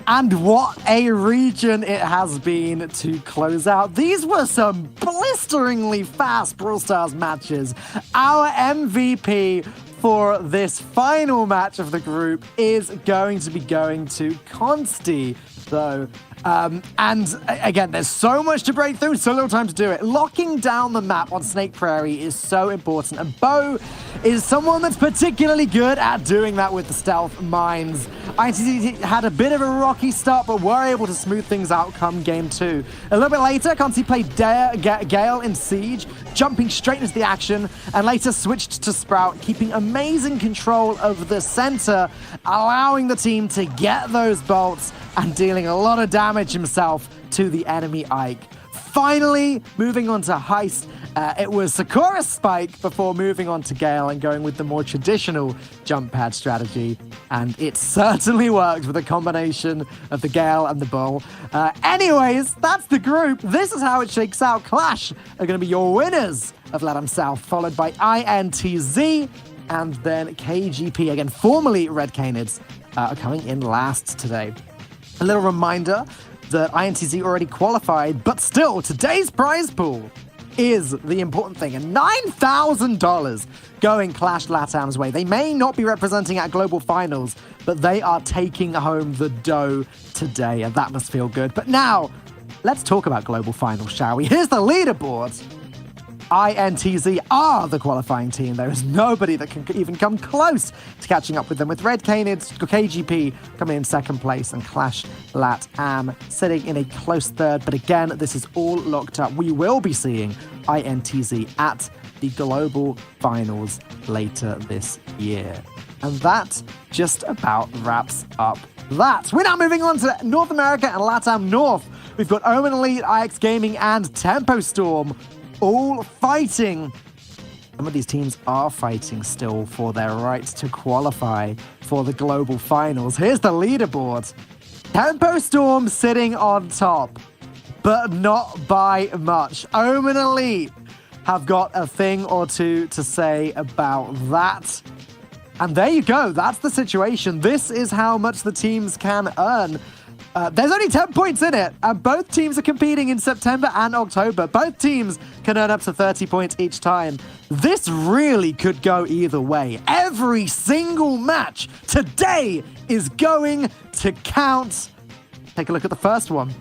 And what a region it has been to close out. These were some blisteringly fast Brawl Stars matches. Our MVP for this final match of the group is going to be going to Consti, though. And again, there's so much to break through, so little time to do it. Locking down the map on Snake Prairie is so important, and Bo is someone that's particularly good at doing that with the stealth mines. INTZ had a bit of a rocky start, but were able to smooth things out come game 2. A little bit later, Conti played Gale in Siege, jumping straight into the action, and later switched to Sprout, keeping amazing control over the center, allowing the team to get those bolts and dealing a lot of damage himself to the enemy Ike. Finally, moving on to Heist, it was Sakura's Spike before moving on to Gale and going with the more traditional jump pad strategy. And it certainly worked with a combination of the Gale and the Bull. Anyways, that's the group. This is how it shakes out. Clash are going to be your winners of LATAM South, followed by INTZ and then KGP. Again, formerly Red Canids, are coming in last today. A little reminder that INTZ already qualified, but still, today's prize pool is the important thing. And $9,000 going Clash LATAM's way. They may not be representing at Global Finals, but they are taking home the dough today, and that must feel good. But now, let's talk about Global Finals, shall we? Here's the leaderboard. INTZ are the qualifying team. There is nobody that can even come close to catching up with them, with Red Canids, KGP coming in second place, and Clash LATAM sitting in a close third. But again, this is all locked up. We will be seeing INTZ at the Global Finals later this year. And that just about wraps up that. We're now moving on to North America and LATAM North. We've got Omen Elite, IX Gaming, and Tempo Storm all fighting. Some of these teams are fighting still for their right to qualify for the Global Finals. Here's the leaderboard. Tempo Storm sitting on top, but not by much. Omen Elite have got a thing or two to say about that. And there you go. That's the situation. This is how much the teams can earn. There's only 10 points in it, and both teams are competing in September and October. Both teams can earn up to 30 points each time. This really could go either way. Every single match today is going to count. Take a look at the first one.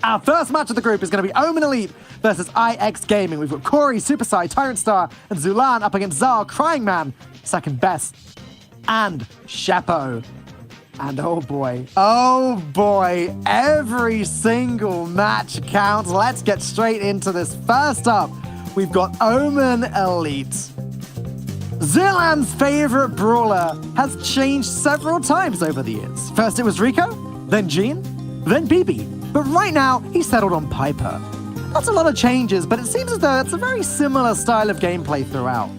Our first match of the group is going to be Omen Elite versus IX Gaming. We've got Corey, Supersai, Tyrant Star, and Zulan up against Zal, Crying Man, second best, and Shepo. And oh boy, every single match counts. Let's get straight into this. First up, we've got Omen Elite. Zilan's favorite brawler has changed several times over the years. First it was Rico, then Jean, then Bibi. But right now, he's settled on Piper. That's a lot of changes, but it seems as though it's a very similar style of gameplay throughout.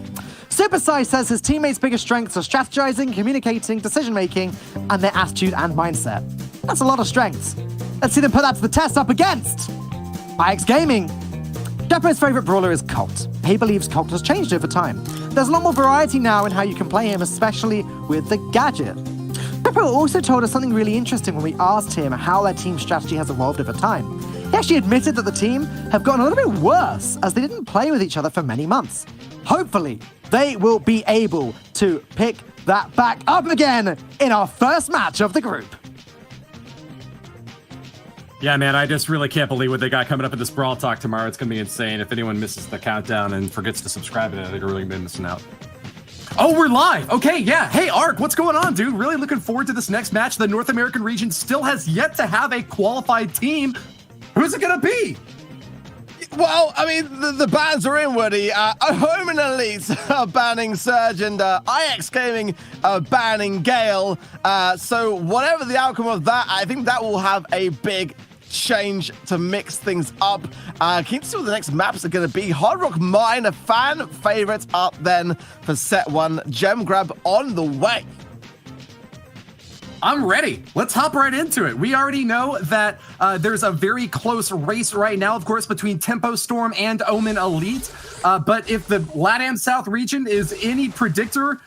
Supersize says his teammates' biggest strengths are strategizing, communicating, decision-making, and their attitude and mindset. That's a lot of strengths. Let's see them put that to the test up against IX Gaming. Depo's favorite brawler is Colt. He believes Colt has changed over time. There's a lot more variety now in how you can play him, especially with the gadget. Depo also told us something really interesting when we asked him how their team strategy has evolved over time. He actually admitted that the team have gotten a little bit worse as they didn't play with each other for many months. Hopefully, they will be able to pick that back up again in our first match of the group. Yeah, man, I just really can't believe what they got coming up in this Brawl Talk tomorrow. It's going to be insane. If anyone misses the countdown and forgets to subscribe to it, they're really been missing out. Oh, we're live. Okay, yeah. Hey, Ark, what's going on, dude? Really looking forward to this next match. The North American region still has yet to have a qualified team. Who's it going to be? Well, I mean, the bans are in, Woody. Home and Elite are banning Surge, and IX Gaming are banning Gale. So whatever the outcome of that, I think that will have a big change to mix things up. Keen to see what the next maps are going to be. Hard Rock Mine, a fan favorite up then for set 1. Gem grab on the way. I'm ready. Let's hop right into it. We already know that there's a very close race right now, of course, between Tempo Storm and Omen Elite. But if the LATAM South region is any predictor,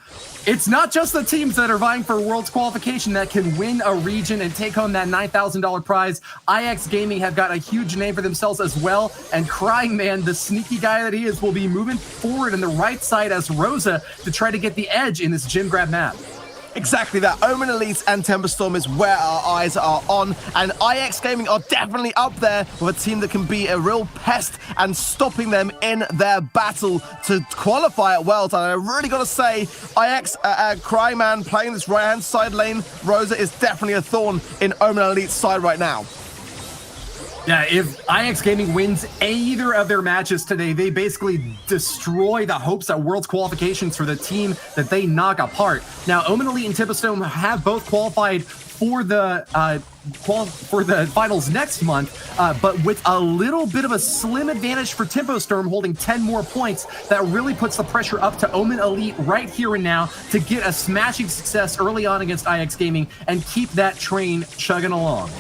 it's not just the teams that are vying for Worlds qualification that can win a region and take home that $9,000 prize. IX Gaming have got a huge name for themselves as well. And Crying Man, the sneaky guy that he is, will be moving forward in the right side as Rosa to try to get the edge in this gym grab map. Exactly that. Omen Elite and Temperstorm is where our eyes are on, and IX Gaming are definitely up there with a team that can be a real pest and stopping them in their battle to qualify at Worlds. And I really got to say, IX Crying Man playing this right-hand side lane, Rosa, is definitely a thorn in Omen Elite's side right now. Yeah, if IX Gaming wins either of their matches today, they basically destroy the hopes at Worlds qualifications for the team that they knock apart. Now, Omen Elite and Tempestone have both qualified for the finals next month, but with a little bit of a slim advantage for Tempo Storm, holding 10 more points. That really puts the pressure up to Omen Elite right here and now to get a smashing success early on against IX Gaming and keep that train chugging along.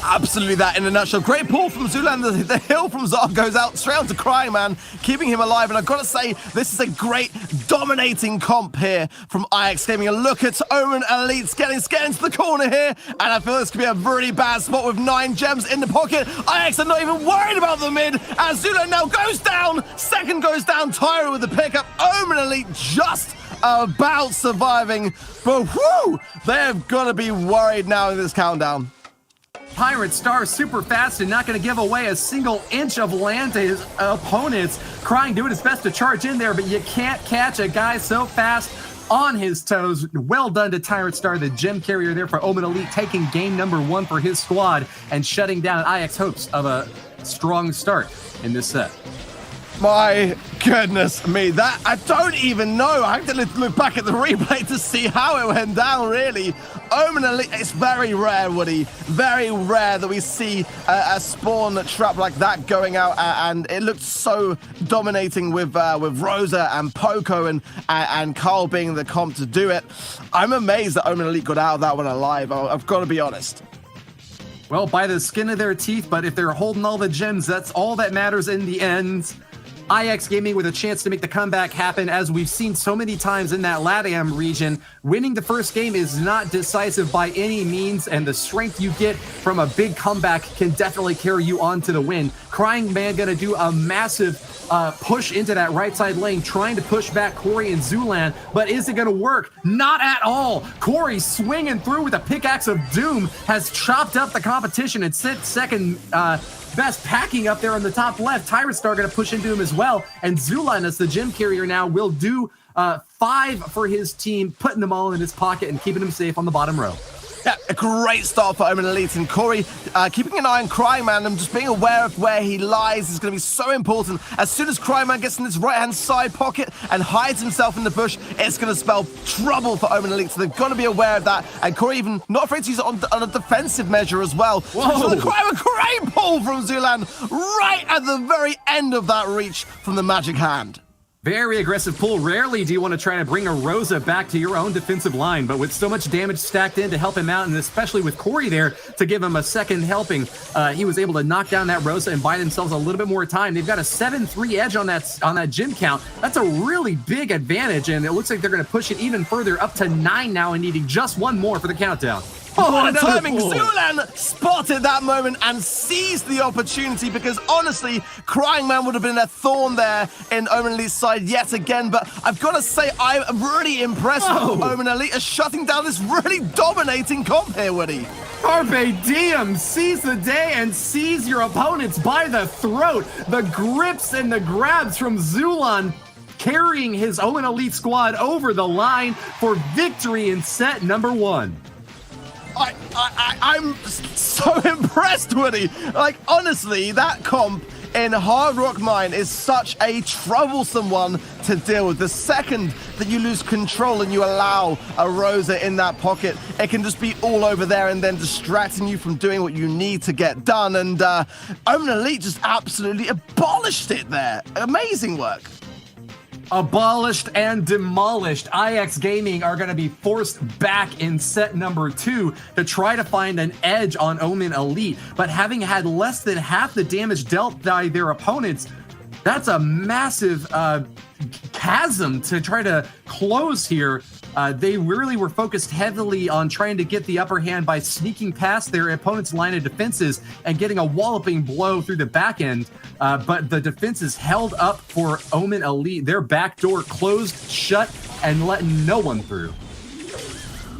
Absolutely that in a nutshell. Great pull from Zulan. The hill from Zog goes out straight onto Crying Man, keeping him alive. And I've got to say, this is a great dominating comp here from IX Gaming. A look at Omen Elite getting into the corner here. And I feel this could be a really bad spot with 9 gems in the pocket. IX are not even worried about the mid as Zulan now goes down. Second goes down, Tyra with the pickup. Omen Elite just about surviving. But whoo, they've got to be worried now in this countdown. Pirate Star super fast and not going to give away a single inch of land to his opponents. Crying doing his best to charge in there, but you can't catch a guy so fast on his toes. Well done to Tyrant Star, the gem carrier there for Omen Elite, taking game number 1 for his squad and shutting down IX hopes of a strong start in this set. My goodness me, that I don't even know. I have to look back at the replay to see how it went down, really. Omen Elite, it's very rare, Woody. Very rare that we see a spawn trap like that going out, and it looked so dominating with Rosa and Poco and Carl being the comp to do it. I'm amazed that Omen Elite got out of that one alive. I've got to be honest. Well, by the skin of their teeth, but if they're holding all the gems, that's all that matters in the end. IX Gaming with a chance to make the comeback happen, as we've seen so many times in that LATAM region. Winning the first game is not decisive by any means, and the strength you get from a big comeback can definitely carry you on to the win. Crying Man gonna do a massive push into that right side lane, trying to push back Corey and Zulan, but is it gonna work? Not at all. Corey swinging through with a pickaxe of doom has chopped up the competition and sent second best packing up there on the top left. Tyrant Star going to push into him as well. And Zulan, as the gem carrier now, will do 5 for his team, putting them all in his pocket and keeping him safe on the bottom row. Yeah, a great start for Omen Elite, and Corey keeping an eye on Crying Man and just being aware of where he lies is going to be so important. As soon as Crying Man gets in his right-hand side pocket and hides himself in the bush, it's going to spell trouble for Omen Elite, so they've got to be aware of that. And Corey even not afraid to use it on a defensive measure as well. Whoa. So a great pull from Zulan right at the very end of that reach from the magic hand. Very aggressive pull. Rarely do you want to try to bring a Rosa back to your own defensive line, but with so much damage stacked in to help him out, and especially with Corey there to give him a second helping, he was able to knock down that Rosa and buy themselves a little bit more time. They've got a 7-3 edge on that gym count. That's a really big advantage, and it looks like they're going to push it even further up to 9 now and needing just one more for the countdown. Oh, what a another timing! pull. Zulan spotted that moment and seized the opportunity, because honestly, Crying Man would have been a thorn there in Omen Elite's side yet again. But I've got to say, I'm really impressed with Omen Elite as shutting down this really dominating comp here, Woody. Carpe diem, seize the day and seize your opponents by the throat. The grips and the grabs from Zulan carrying his Omen Elite squad over the line for victory in set number 1. I'm so impressed, Woody. Like, honestly, that comp in Hard Rock Mine is such a troublesome one to deal with. The second that you lose control and you allow a Rosa in that pocket, it can just be all over there and then distracting you from doing what you need to get done. And Omen Elite just absolutely abolished it there. Amazing work. Abolished and demolished. IX Gaming are going to be forced back in set number 2 to try to find an edge on Omen Elite. But having had less than half the damage dealt by their opponents, that's a massive chasm to try to close here. They really were focused heavily on trying to get the upper hand by sneaking past their opponent's line of defenses and getting a walloping blow through the back end. But the defenses held up for Omen Elite. Their back door closed shut and letting no one through.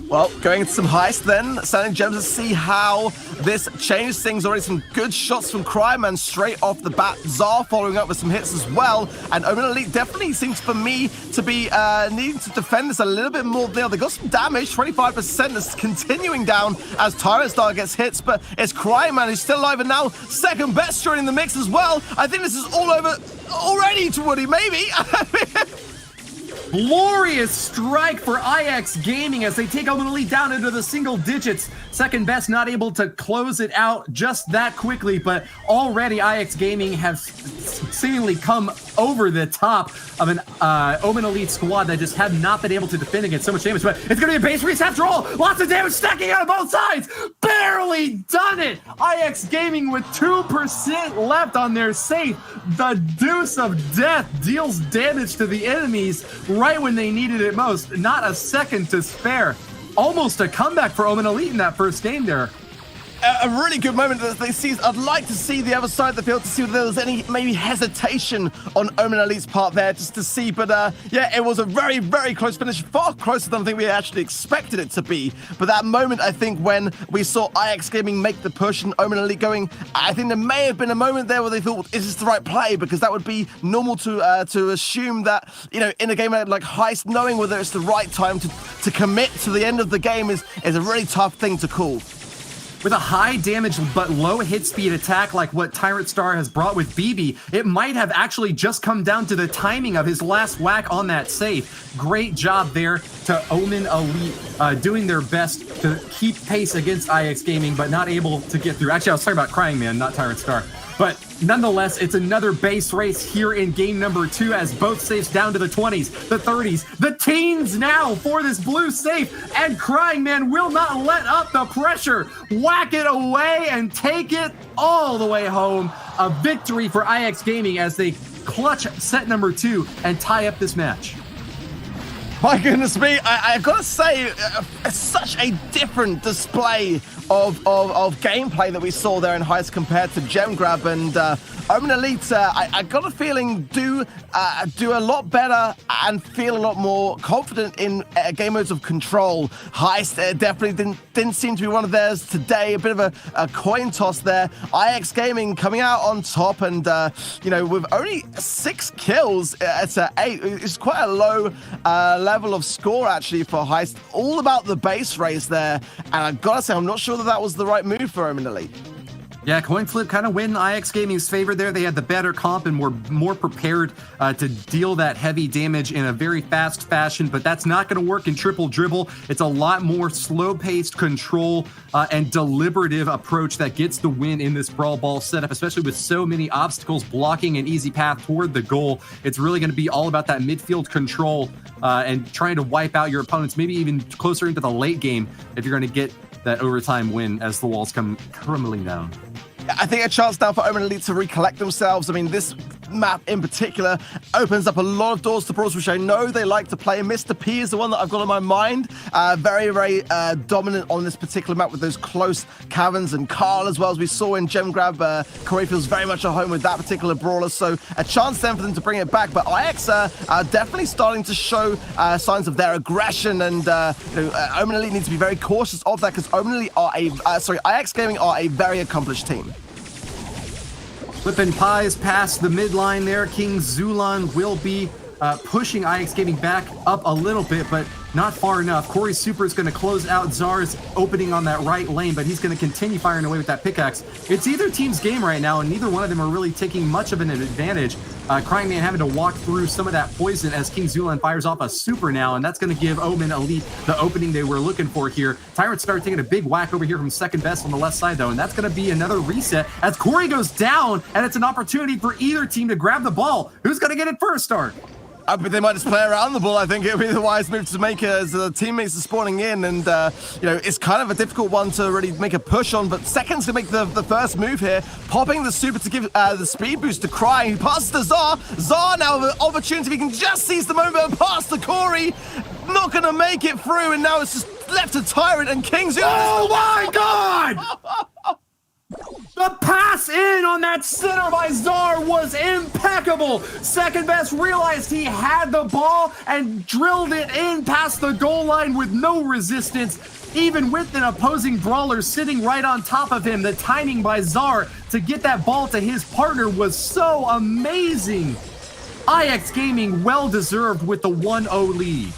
Well, going into some heist then, Standing Gems to see how this changed things. Already some good shots from Cryman straight off the bat. Zar following up with some hits as well. And Omen Elite definitely seems for me to be needing to defend this a little bit more there. They got some damage, 25% is continuing down as Tyrant Star gets hits, but it's Cryman who's still alive and now second best joining the mix as well. I think this is all over already to Woody, maybe. Glorious strike for IX Gaming as they take Omen Elite down into the single digits. Second best not able to close it out just that quickly, but already IX Gaming have seemingly come over the top of an Omen Elite squad that just have not been able to defend against so much damage. But it's going to be a base race after all. Lots of damage stacking out of both sides. Barely done it. IX Gaming with 2% left on their safe. The Deuce of Death deals damage to the enemies right when they needed it most. Not a second to spare. Almost a comeback for Omen Elite in that first game there. A really good moment that they see. I'd like to see the other side of the field to see if there was any maybe hesitation on Omen Elite's part there, just to see. But yeah, it was a very, very close finish, far closer than I think we actually expected it to be. But that moment, I think, when we saw IX Gaming make the push and Omen Elite going, I think there may have been a moment there where they thought, is this the right play? Because that would be normal to assume that, you know, in a game like Heist, knowing whether it's the right time to commit to the end of the game is a really tough thing to call. With a high damage but low hit speed attack like what Tyrant Star has brought with BB, it might have actually just come down to the timing of his last whack on that safe. Great job there to Omen Elite, doing their best to keep pace against IX Gaming, but not able to get through. Actually, I was talking about Crying Man, not Tyrant Star. But nonetheless, it's another base race here in game number 2 as both safes down to the 20s, the 30s, the teens now for this blue safe. And Crying Man will not let up the pressure. Whack it away and take it all the way home. A victory for IX Gaming as they clutch set number 2 and tie up this match. My goodness me, I've got to say, it's such a different display of gameplay that we saw there in Heist compared to Gem Grab, and Omen Elite, I got a feeling, do a lot better and feel a lot more confident in game modes of control. Heist definitely didn't seem to be one of theirs today. A bit of a coin toss there. IX Gaming coming out on top, and with only 6 kills, it's 8. It's quite a low level of score actually for Heist. All about the base race there, and I gotta say, I'm not sure that was the right move for Omen Elite. Yeah, coin flip kind of went in IX Gaming's favor there. They had the better comp and were more prepared to deal that heavy damage in a very fast fashion, but that's not going to work in triple dribble. It's a lot more slow-paced control and deliberative approach that gets the win in this brawl ball setup, especially with so many obstacles blocking an easy path toward the goal. It's really going to be all about that midfield control and trying to wipe out your opponents, maybe even closer into the late game if you're going to get that overtime win as the walls come crumbling down. I think a chance now for Omen Elite to recollect themselves. I mean, this map in particular opens up a lot of doors to brawls, which I know they like to play. Mr. P is the one that I've got in my mind. Very, very dominant on this particular map with those close caverns, and Carl as well, as we saw in Gem Grab. Corey feels very much at home with that particular brawler, so a chance then for them to bring it back. But IX are definitely starting to show signs of their aggression, and Omen Elite need to be very cautious of that, because Omen Elite are IX Gaming are a very accomplished team. Flipping pies past the midline there. King Zulan will be pushing IX Gaming back up a little bit, but not far enough. Corey Super is going to close out Czar's opening on that right lane, but he's going to continue firing away with that pickaxe. It's either team's game right now, and neither one of them are really taking much of an advantage. Crying Man having to walk through some of that poison as King Zulan fires off a super now, and that's going to give Omen Elite the opening they were looking for here. Tyrant started taking a big whack over here from second best on the left side, though, and that's going to be another reset as Corey goes down, and it's an opportunity for either team to grab the ball. Who's going to get it first, Start? But they might just play around the ball. I think it would be the wise move to make as the teammates are spawning in, and it's kind of a difficult one to really make a push on. But Seconds to make the first move here, popping the super to give the speed boost to Crying, who passes to Czar. Czar now with an opportunity. He can just seize the moment and pass to Corey. Not going to make it through, and now it's just left to Tyrant and Kings. Oh my God! The pass in on that center by Czar was impeccable. Second best realized he had the ball and drilled it in past the goal line with no resistance. Even with an opposing brawler sitting right on top of him, the timing by Czar to get that ball to his partner was so amazing. IX Gaming well deserved with the 1-0 lead.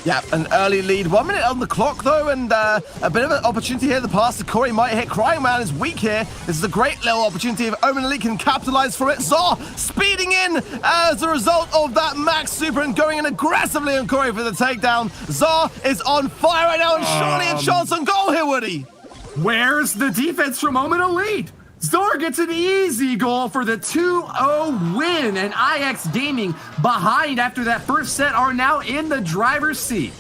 Yeah, an early lead. 1 minute on the clock, though, and a bit of an opportunity here. The pass to Corey might hit. Crying Man is weak here. This is a great little opportunity if Omen Elite can capitalize for it. Czar speeding in as a result of that max super and going in aggressively on Corey for the takedown. Czar is on fire right now, and surely a chance on goal here, Woody. Where's the defense from Omen Elite? Czar gets an easy goal for the 2-0 win, and IX Gaming behind after that first set are now in the driver's seat.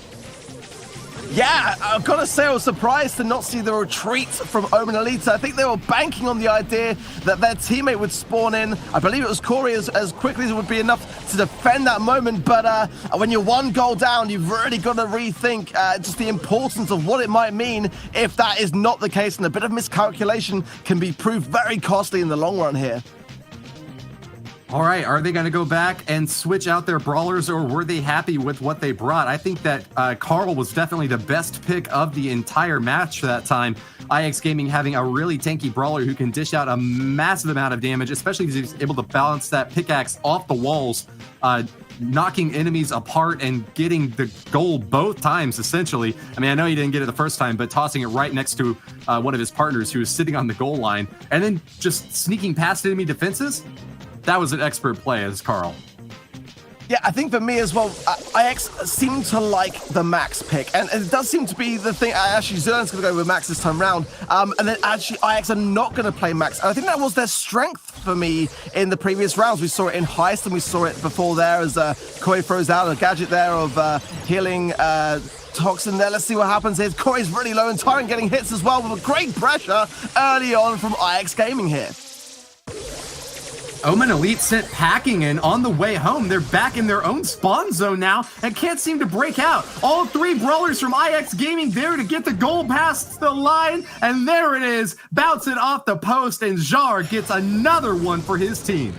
Yeah, I've got to say I was surprised to not see the retreat from Omen Elite. I think they were banking on the idea that their teammate would spawn in. I believe it was Corey as quickly as it would be enough to defend that moment. But when you're 1 goal down, you've really got to rethink just the importance of what it might mean if that is not the case. And a bit of miscalculation can be proved very costly in the long run here. All right, are they going to go back and switch out their brawlers, or were they happy with what they brought? I think that Carl was definitely the best pick of the entire match that time. IX Gaming having a really tanky brawler who can dish out a massive amount of damage, especially because he's able to balance that pickaxe off the walls, knocking enemies apart and getting the goal both times, essentially. I mean, I know he didn't get it the first time, but tossing it right next to one of his partners who was sitting on the goal line, and then just sneaking past enemy defenses. That was an expert play as Carl. Yeah, I think for me as well, IX seem to like the Max pick, and it does seem to be the thing. Actually, Zerlin's going to go with Max this time round, and then actually IX are not going to play Max. And I think that was their strength for me in the previous rounds. We saw it in Heist, and we saw it before there as Corey throws out a gadget there of healing Toxin there. Let's see what happens here. Corey's really low, and Tyrant getting hits as well with great pressure early on from IX Gaming here. Omen Elite sent packing, and on the way home, they're back in their own spawn zone now and can't seem to break out. All 3 brawlers from IX Gaming there to get the goal past the line, and there it is, bouncing off the post, and Jar gets another one for his team.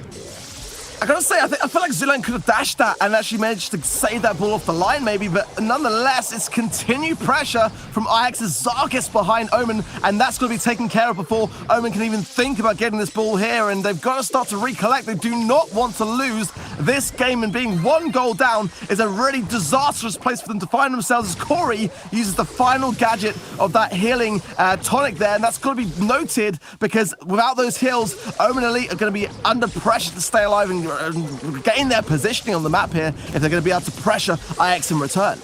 I gotta say, I feel like Zulan could have dashed that and actually managed to save that ball off the line maybe, but nonetheless, it's continued pressure from IX's Zargis behind Omen, and that's gonna be taken care of before Omen can even think about getting this ball here, and they've got to start to recollect. They do not want to lose this game, and being 1 goal down is a really disastrous place for them to find themselves as Corey uses the final gadget of that healing tonic there, and that's gonna be noted because without those heals, Omen Elite are gonna be under pressure to stay alive and gain their positioning on the map here if they're going to be able to pressure IX in return.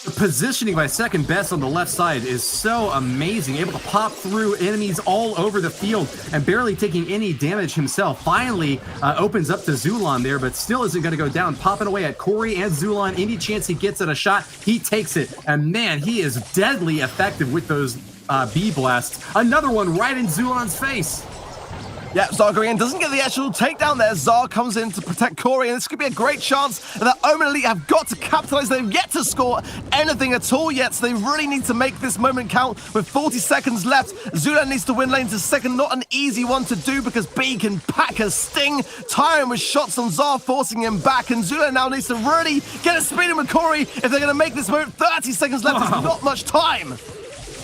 The positioning by second best on the left side is so amazing, able to pop through enemies all over the field and barely taking any damage himself. Finally opens up to Zulan there, but still isn't going to go down, popping away at Corey and Zulan. Any chance he gets at a shot, he takes it, and man, he is deadly effective with those B blasts. Another one right in Zulan's face. Yeah, Zar going in, doesn't get the actual takedown there. Zar comes in to protect Corey, and this could be a great chance that Omen Elite have got to capitalize. They've yet to score anything at all yet, so they really need to make this moment count with 40 seconds left. Zulan needs to win lane to second, not an easy one to do because B can pack a sting. Tyron with shots on Zar, forcing him back, and Zulan now needs to really get a speed in with Corey if they're going to make this moment. 30 seconds left, There's not much time.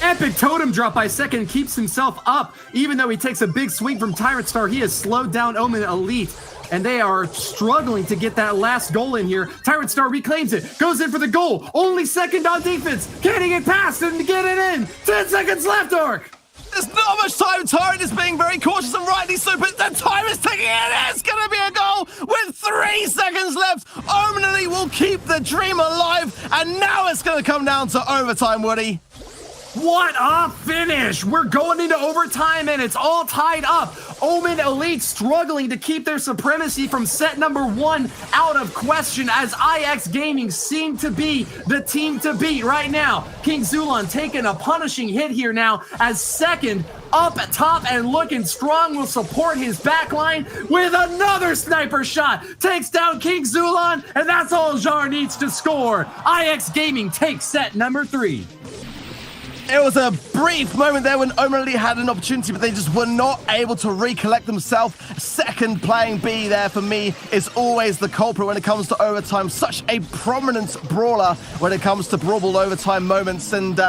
Epic totem drop by second keeps himself up. Even though he takes a big swing from Tyrant Star, he has slowed down Omen Elite, and they are struggling to get that last goal in here. Tyrant Star reclaims it, goes in for the goal. Only second on defense. Can he get past and get it in? 10 seconds left, Ark. There's not much time. Tyrant is being very cautious and rightly so, but the time is ticking in. It's going to be a goal with 3 seconds left. Omen Elite will keep the dream alive, and now it's going to come down to overtime, Woody. What a finish! We're going into overtime and it's all tied up. Omen Elite struggling to keep their supremacy from set number 1 out of question as IX Gaming seem to be the team to beat right now. King Zulan taking a punishing hit here now as second up top and looking strong will support his backline with another sniper shot. Takes down King Zulan, and that's all Jar needs to score. IX Gaming takes set number 3. It was a brief moment there when Omen Elite had an opportunity, but they just were not able to recollect themselves. Second playing B there for me is always the culprit when it comes to overtime. Such a prominent brawler when it comes to brawlable overtime moments, and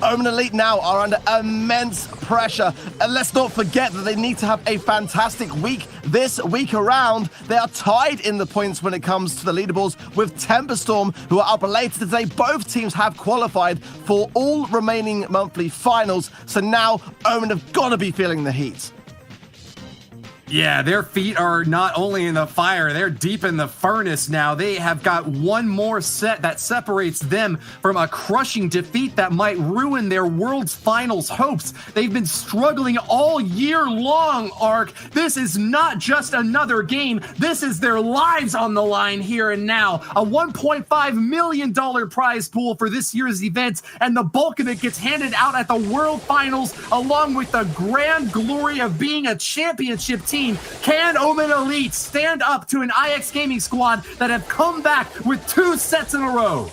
Omen Elite now are under immense pressure. And let's not forget that they need to have a fantastic week this week around. They are tied in the points when it comes to the leaderboards with Temperstorm, who are up later today. Both teams have qualified for all remaining monthly finals, so now Omen have got to be feeling the heat. Yeah, their feet are not only in the fire, they're deep in the furnace now. They have got one more set that separates them from a crushing defeat that might ruin their World's Finals hopes. They've been struggling all year long, Ark. This is not just another game. This is their lives on the line here and now. A $1.5 million prize pool for this year's event, and the bulk of it gets handed out at the World Finals, along with the grand glory of being a championship team. Can Omen Elite stand up to an IX Gaming squad that have come back with 2 sets in a row?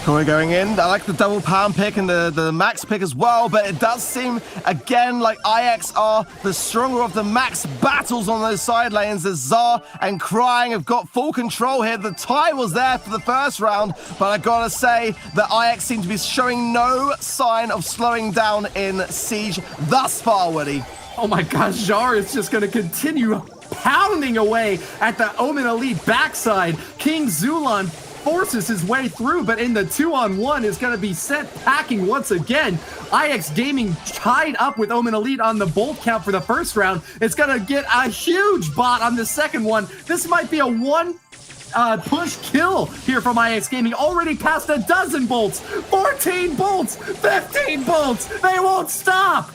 Corey going in. I like the double palm pick and the max pick as well, but it does seem, again, like IX are the stronger of the max battles on those side lanes as Zar and Crying have got full control here. The tie was there for the first round, but I gotta say that IX seem to be showing no sign of slowing down in Siege thus far, Woody. Oh my gosh, Jar is just going to continue pounding away at the Omen Elite backside. King Zulan forces his way through, but in the 2-on-1 is going to be sent packing once again. IX Gaming tied up with Omen Elite on the bolt count for the first round. It's going to get a huge bot on the second one. This might be a push kill here from IX Gaming. Already past a dozen bolts, 14 bolts, 15 bolts. They won't stop.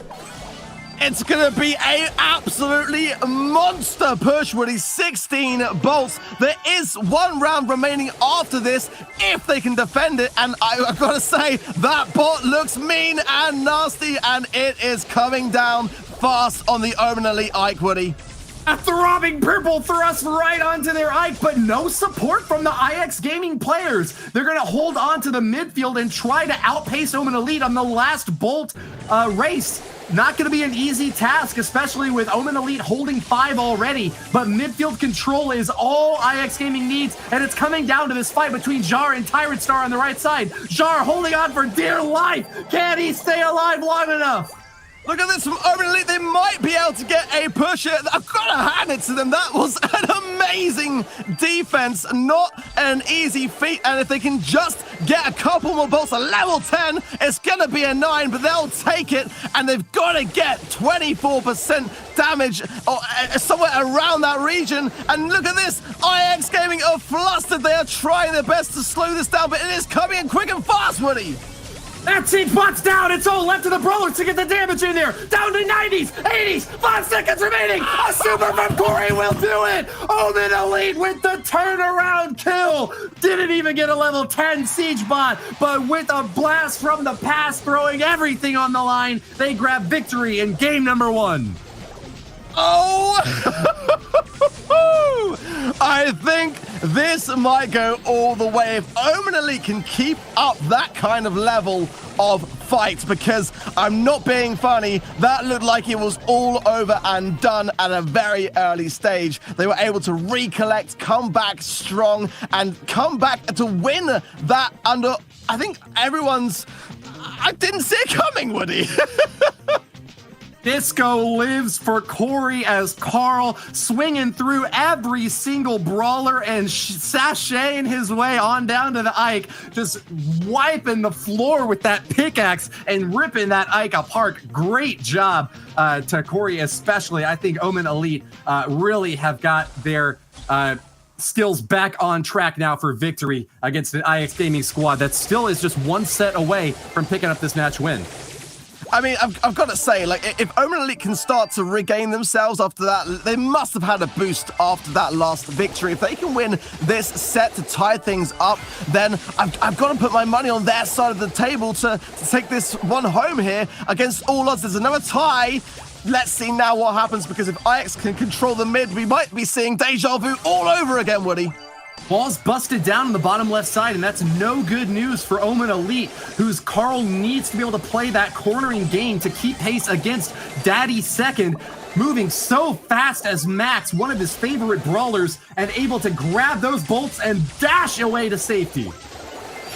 It's going to be an absolutely monster push, Woody. 16 bolts. There is 1 round remaining after this if they can defend it. And I've got to say, that bot looks mean and nasty, and it is coming down fast on the Omen Elite Ike, Woody. A throbbing purple thrust right onto their Ike, but no support from the IX Gaming players. They're going to hold on to the midfield and try to outpace Omen Elite on the last bolt race. Not going to be an easy task, especially with Omen Elite holding 5 already, but midfield control is all IX Gaming needs, and it's coming down to this fight between Jar and Tyrant Star on the right side. Jar holding on for dear life. Can he stay alive long enough? Look at this from Omen Elite. They might be able to get a push here. I've got to hand it to them. That was an amazing defense. Not an easy feat. And if they can just get a couple more bolts, a level 10, it's going to be a 9, but they'll take it. And they've got to get 24% damage or somewhere around that region. And look at this. IX Gaming are flustered. They are trying their best to slow this down, but it is coming in quick and fast, Woody. That siege bot's down. It's all left to the brawlers to get the damage in there. Down to 90s, 80s, 5 seconds remaining. A super from Corey will do it. Omen Elite with the turnaround kill. Didn't even get a level 10 siege bot, but with a blast from the past, throwing everything on the line, they grab victory in game number 1. Oh! I think this might go all the way if Omen Elite can keep up that kind of level of fight, because I'm not being funny, that looked like it was all over and done at a very early stage. They were able to recollect, come back strong, and come back to win that under, I think everyone's, I didn't see it coming, Woody. Disco lives for Corey as Carl swinging through every single brawler and sashaying his way on down to the Ike, just wiping the floor with that pickaxe and ripping that Ike apart. Great job to Corey especially. I think Omen Elite really have got their skills back on track now for victory against an IX Gaming squad that still is just one set away from picking up this match win. I mean, I've got to say, like, if Omen Elite can start to regain themselves after that, they must have had a boost after that last victory. If they can win this set to tie things up, then I've got to put my money on their side of the table to take this one home here against all odds. There's another tie. Let's see now what happens, because if IX can control the mid, we might be seeing deja vu all over again, Woody. Ball's busted down on the bottom left side, and that's no good news for Omen Elite, whose Carl needs to be able to play that cornering game to keep pace against Daddy Second, moving so fast as Max, one of his favorite brawlers, and able to grab those bolts and dash away to safety.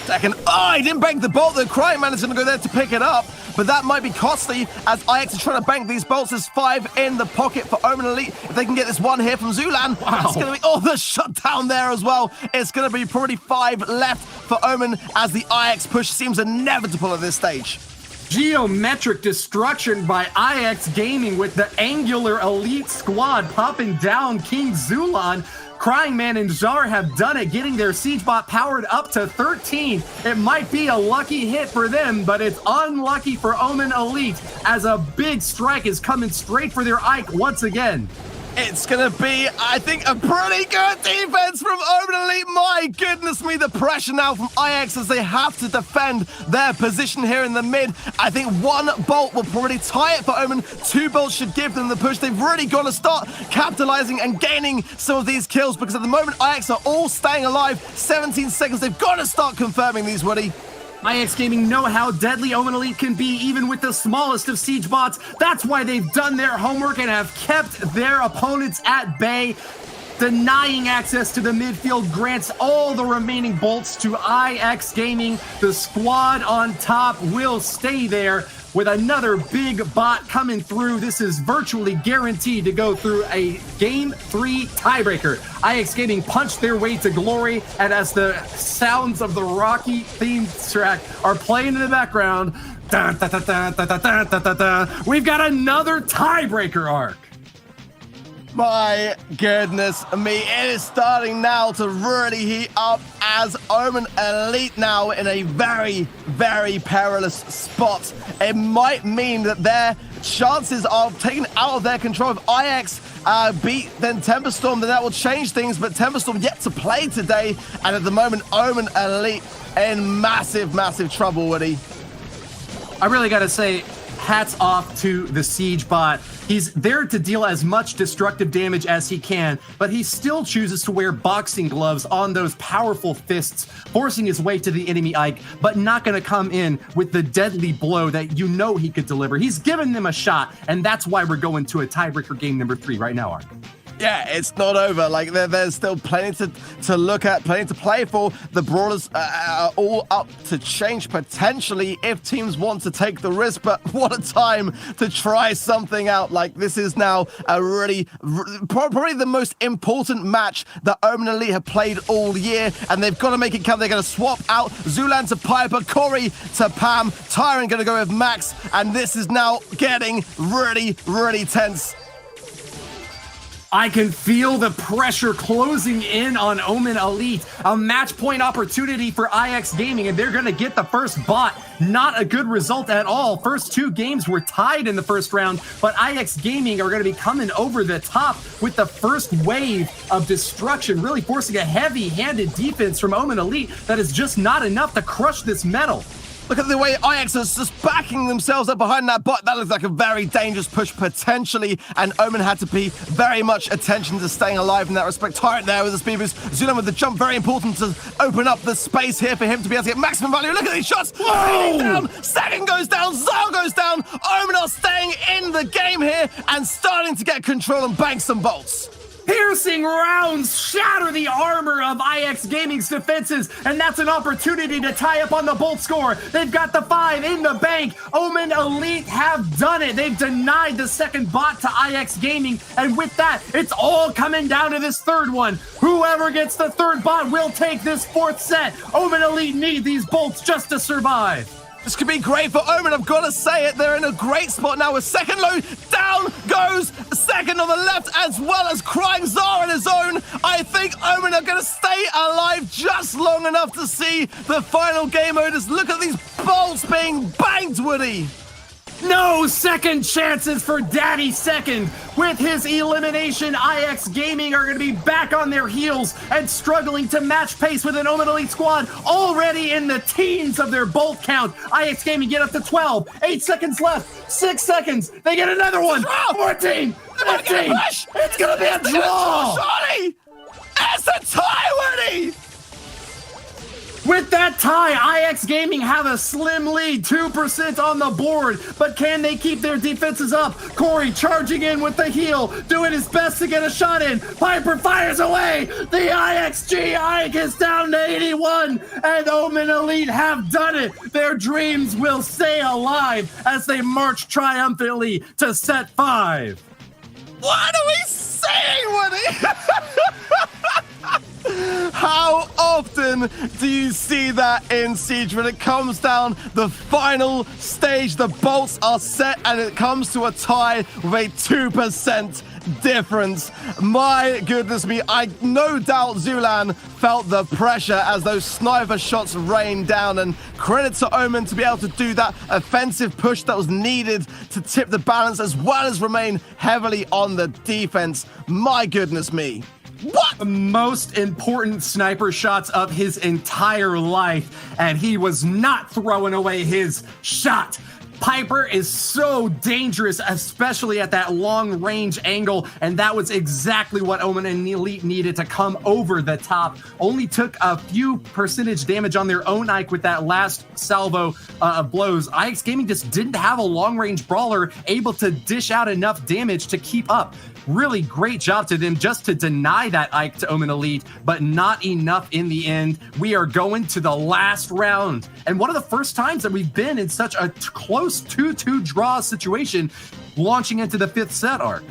Second, he didn't bank the bolt. The Crying Man is going to go there to pick it up, but that might be costly as IX are trying to bank these bolts. There's 5 in the pocket for Omen Elite. If they can get this one here from Zulan, it's going to be, the shutdown there as well. It's going to be probably 5 left for Omen as the IX push seems inevitable at this stage. Geometric destruction by IX Gaming with the Angular Elite squad popping down King Zulan. Crying Man and Jar have done it, getting their siege bot powered up to 13. It might be a lucky hit for them, but it's unlucky for Omen Elite as a big strike is coming straight for their Ike once again. It's going to be, I think, a pretty good defense from Omen Elite. My goodness me, the pressure now from IX as they have to defend their position here in the mid. I think 1 bolt will probably tie it for Omen. 2 bolts should give them the push. They've really got to start capitalizing and gaining some of these kills, because at the moment, IX are all staying alive. 17 seconds. They've got to start confirming these, Woody. IX Gaming know how deadly Omen Elite can be, even with the smallest of siege bots. That's why they've done their homework and have kept their opponents at bay. Denying access to the midfield grants all the remaining bolts to IX Gaming. The squad on top will stay there with another big bot coming through. This is virtually guaranteed to go through a Game 3 tiebreaker. IX Gaming punched their way to glory, and as the sounds of the Rocky theme track are playing in the background, we've got another tiebreaker arc. My goodness me, it is starting now to really heat up as Omen Elite now in a very, very perilous spot. It might mean that their chances of taking out of their control of IX beat then Temperstorm, then that will change things, but Temperstorm yet to play today, and at the moment, Omen Elite in massive, massive trouble, Woody. I really gotta say, hats off to the Siege bot. He's there to deal as much destructive damage as he can, but he still chooses to wear boxing gloves on those powerful fists, forcing his way to the enemy Ike, but not going to come in with the deadly blow that you know he could deliver. He's given them a shot, and that's why we're going to a tiebreaker game number 3 right now, Ark. Yeah, it's not over. Like, there's still plenty to look at, plenty to play for. The Brawlers are all up to change potentially if teams want to take the risk, but what a time to try something out. Like, this is now a really, probably the most important match that Omen Elite have played all year, and they've got to make it count. They're going to swap out Zulan to Piper, Corey to Pam, Tyrant going to go with Max, and this is now getting really, really tense. I can feel the pressure closing in on Omen Elite. A match point opportunity for IX Gaming, and they're going to get the first bot. Not a good result at all. First 2 games were tied in the first round, but IX Gaming are going to be coming over the top with the first wave of destruction, really forcing a heavy-handed defense from Omen Elite that is just not enough to crush this metal. Look at the way IX is just backing themselves up behind that bot. That looks like a very dangerous push potentially, and Omen had to pay very much attention to staying alive in that respect. Tyrant there with the speed boost. Zulan with the jump, very important to open up the space here for him to be able to get maximum value. Look at these shots. Down. Second goes down. Zal goes down. Omen are staying in the game here and starting to get control and bank some bolts. Piercing rounds shatter the armor of IX Gaming's defenses, and that's an opportunity to tie up on the bolt score. They've got the 5 in the bank. Omen Elite have done it. They've denied the second bot to IX Gaming, and with that, it's all coming down to this third one. Whoever gets the third bot will take this 4th set. Omen Elite need these bolts just to survive. This could be great for Omen, I've got to say it. They're in a great spot now with second low. Down goes second on the left, as well as Crying Zara in his own. I think Omen are going to stay alive just long enough to see the final game mode. Look at these bolts being banged, Woody. No second chances for Daddy Second. With his elimination, IX Gaming are going to be back on their heels and struggling to match pace with an Omen Elite squad already in the teens of their bolt count. IX Gaming get up to 12. 8 seconds left. 6 seconds. They get another one. 14. 15. It's going to be a draw. Surely. It's a tie, Woody. With that tie, IX Gaming have a slim lead, 2% on the board, but can they keep their defenses up? Corey charging in with the heel, doing his best to get a shot in. Piper fires away. The IXG Ike is down to 81, and Omen Elite have done it. Their dreams will stay alive as they march triumphantly to set 5. What are we saying, Woody? How often do you see that in Siege when it comes down the final stage, the bolts are set and it comes to a tie with a 2% difference? My goodness me, I no doubt Zulan felt the pressure as those sniper shots rained down, and credit to Omen to be able to do that offensive push that was needed to tip the balance as well as remain heavily on the defense. My goodness me. What? The most important sniper shots of his entire life, and he was not throwing away his shot. Piper is so dangerous, especially at that long range angle, and that was exactly what Omen and Elite needed to come over the top. Only took a few percentage damage on their own Ike with that last salvo of blows. IX Gaming just didn't have a long range brawler able to dish out enough damage to keep up. Really great job to them just to deny that Ike to Omen Elite, but not enough in the end. We are going to the last round, and one of the first times that we've been in such a close 2-2 draw situation launching into the 5th set, Ark.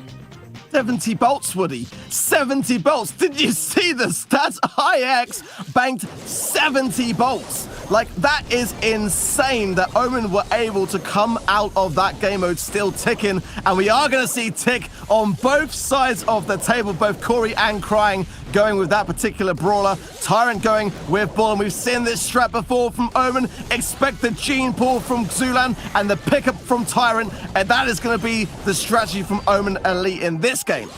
70 bolts, Woody. 70 bolts. Did you see the stats? IX banked 70 bolts. Like, that is insane that Omen were able to come out of that game mode still ticking. And we are going to see tick on both sides of the table, both Corey and Crying going with that particular brawler. Tyrant going with Bull, and we've seen this strat before from Omen. Expect the gene pull from Zulan and the pickup from Tyrant, and that is going to be the strategy from Omen Elite in this game.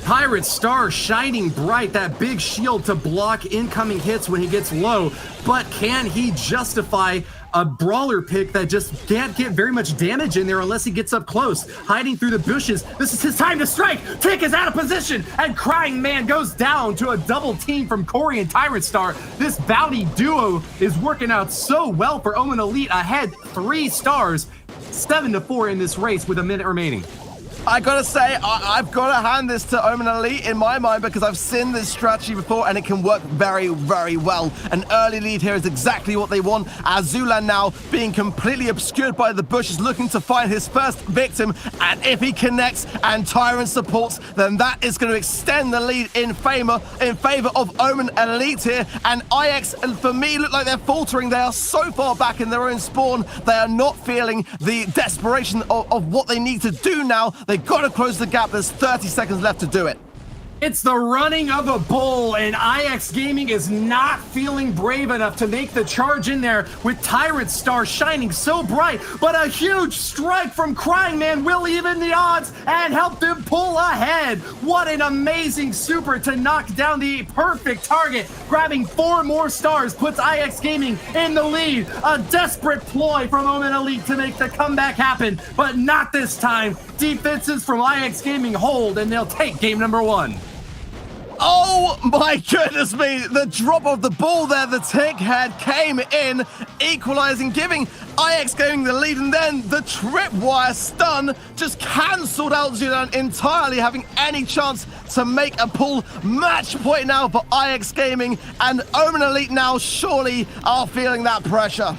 Pirate Star shining bright, that big shield to block incoming hits when he gets low, but can he justify a brawler pick that just can't get very much damage in there unless he gets up close. Hiding through the bushes. This is his time to strike. Tick is out of position, and Crying Man goes down to a double team from Corey and Tyrant Star. This bounty duo is working out so well for Omen Elite, ahead 3 stars, 7-4 in this race with a minute remaining. I gotta say, I've got to hand this to Omen Elite in my mind because I've seen this strategy before and it can work very, very well. An early lead here is exactly what they want. Azulan now being completely obscured by the bushes, looking to find his first victim. And if he connects and Tyrant supports, then that is going to extend the lead in favor of Omen Elite here. And IX, for me, look like they're faltering. They are so far back in their own spawn. They are not feeling the desperation of what they need to do now. They've got to close the gap. There's 30 seconds left to do it. It's the running of a bull, and IX Gaming is not feeling brave enough to make the charge in there with Tyrant Star shining so bright, but a huge strike from Crying Man will even the odds and help them pull ahead. What an amazing super to knock down the perfect target. Grabbing 4 more stars puts IX Gaming in the lead. A desperate ploy from Omen Elite to make the comeback happen, but not this time. Defenses from IX Gaming hold, and they'll take game number 1. Oh my goodness me, the drop of the ball there, the tick head came in, equalizing, giving IX Gaming the lead, and then the tripwire stun just cancelled out Zulan entirely, having any chance to make a pull. Match point now for IX Gaming, and Omen Elite now surely are feeling that pressure.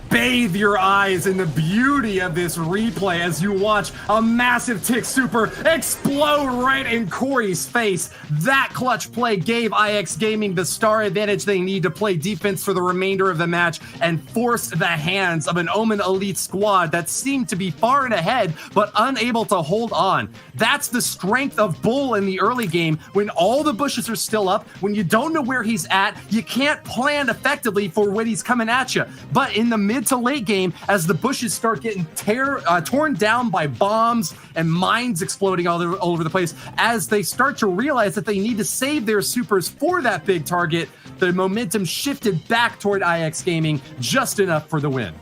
Bathe your eyes in the beauty of this replay as you watch a massive tick super explode right in Corey's face. That clutch play gave IX Gaming the star advantage they need to play defense for the remainder of the match and force the hands of an Omen Elite squad that seemed to be far and ahead but unable to hold on. That's the strength of Bull in the early game. When all the bushes are still up, when you don't know where he's at, you can't plan effectively for when he's coming at you. But in the mid to late game, as the bushes start getting torn down by bombs and mines exploding all over the place, as they start to realize that they need to save their supers for that big target, the momentum shifted back toward IX Gaming just enough for the win.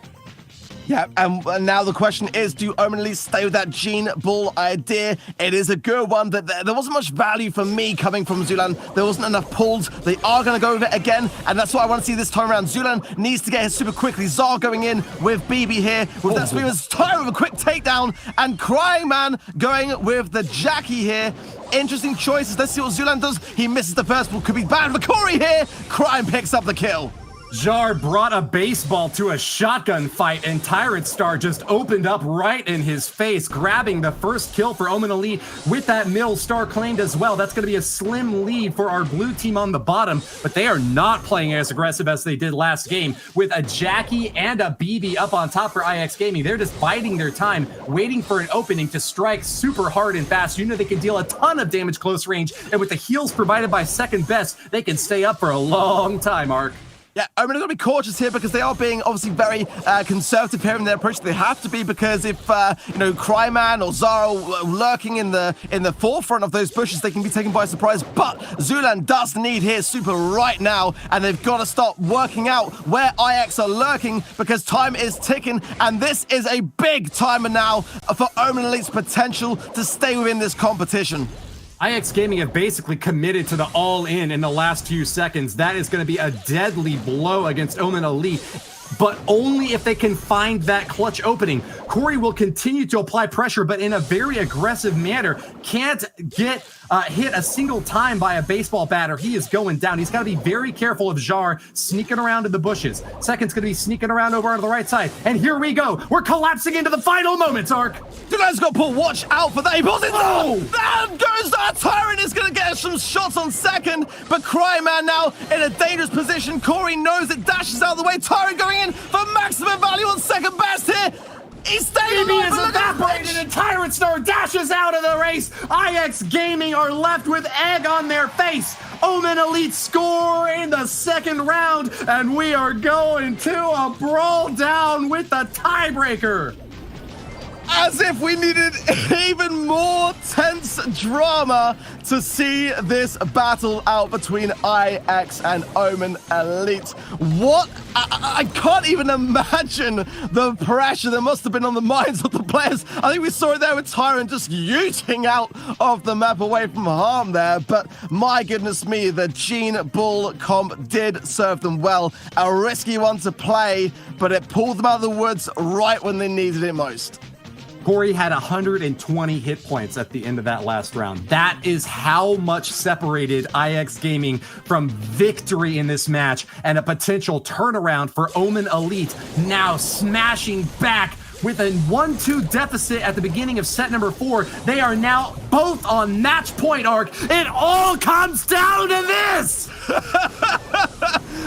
Yeah, and now the question is, do Omen Elite stay with that Gene Bull idea? It is a good one, but there wasn't much value for me coming from Zulan. There wasn't enough pulls. They are going to go with it again, and that's what I want to see this time around. Zulan needs to get his super quickly. Zar going in with BB here with that Screamer's time with a quick takedown, and Crying Man going with the Jackie here. Interesting choices. Let's see what Zulan does. He misses the first ball. Could be bad for Corey here. Crying picks up the kill. Jar brought a baseball to a shotgun fight, and Tyrant Star just opened up right in his face, grabbing the first kill for Omen Elite with that middle star claimed as well. That's going to be a slim lead for our blue team on the bottom, but they are not playing as aggressive as they did last game with a Jackie and a BB up on top for IX Gaming. They're just biding their time, waiting for an opening to strike super hard and fast. You know they can deal a ton of damage close range, and with the heals provided by Second Best, they can stay up for a long time, Ark. Yeah, Omen are going to be cautious here because they are being obviously very conservative here in their approach. They have to be, because if Cryman or Zara lurking in the forefront of those bushes, they can be taken by surprise. But Zulan does need his super right now, and they've got to start working out where IX are lurking because time is ticking, and this is a big timer now for Omen Elite's potential to stay within this competition. IX Gaming have basically committed to the all-in in the last few seconds. That is going to be a deadly blow against Omen Elite, but only if they can find that clutch opening. Corey will continue to apply pressure, but in a very aggressive manner. Can't get hit a single time by a baseball bat or he is going down. He's got to be very careful of Jar sneaking around in the bushes. Second's going to be sneaking around over on the right side. And here we go. We're collapsing into the final moments, Ark. Zulan's got Paul. Watch out for that. He pulls it. Oh! Down goes that. Tyrant is going to get some shots on second, but Cryman now in a dangerous position. Corey knows it, dashes out of the way. Tyrant going in for maximum value on Second Best here. He's staying BB alive. is evaporated and Tyrant Star dashes out of the race. IX Gaming are left with egg on their face. Omen Elite score in the second round, and we are going to a brawl down with the tiebreaker. As if we needed even more tense drama to see this battle out between IX and Omen Elite. What? I can't even imagine the pressure that must have been on the minds of the players. I think we saw it there with Tyrant just yeeting out of the map away from harm there. But my goodness me, the Gene Bull comp did serve them well. A risky one to play, but it pulled them out of the woods right when they needed it most. Corey had 120 hit points at the end of that last round. That is how much separated IX Gaming from victory in this match and a potential turnaround for Omen Elite, now smashing back with a 1-2 deficit at the beginning of set number 4. They are now both on match point arc. It all comes down to this!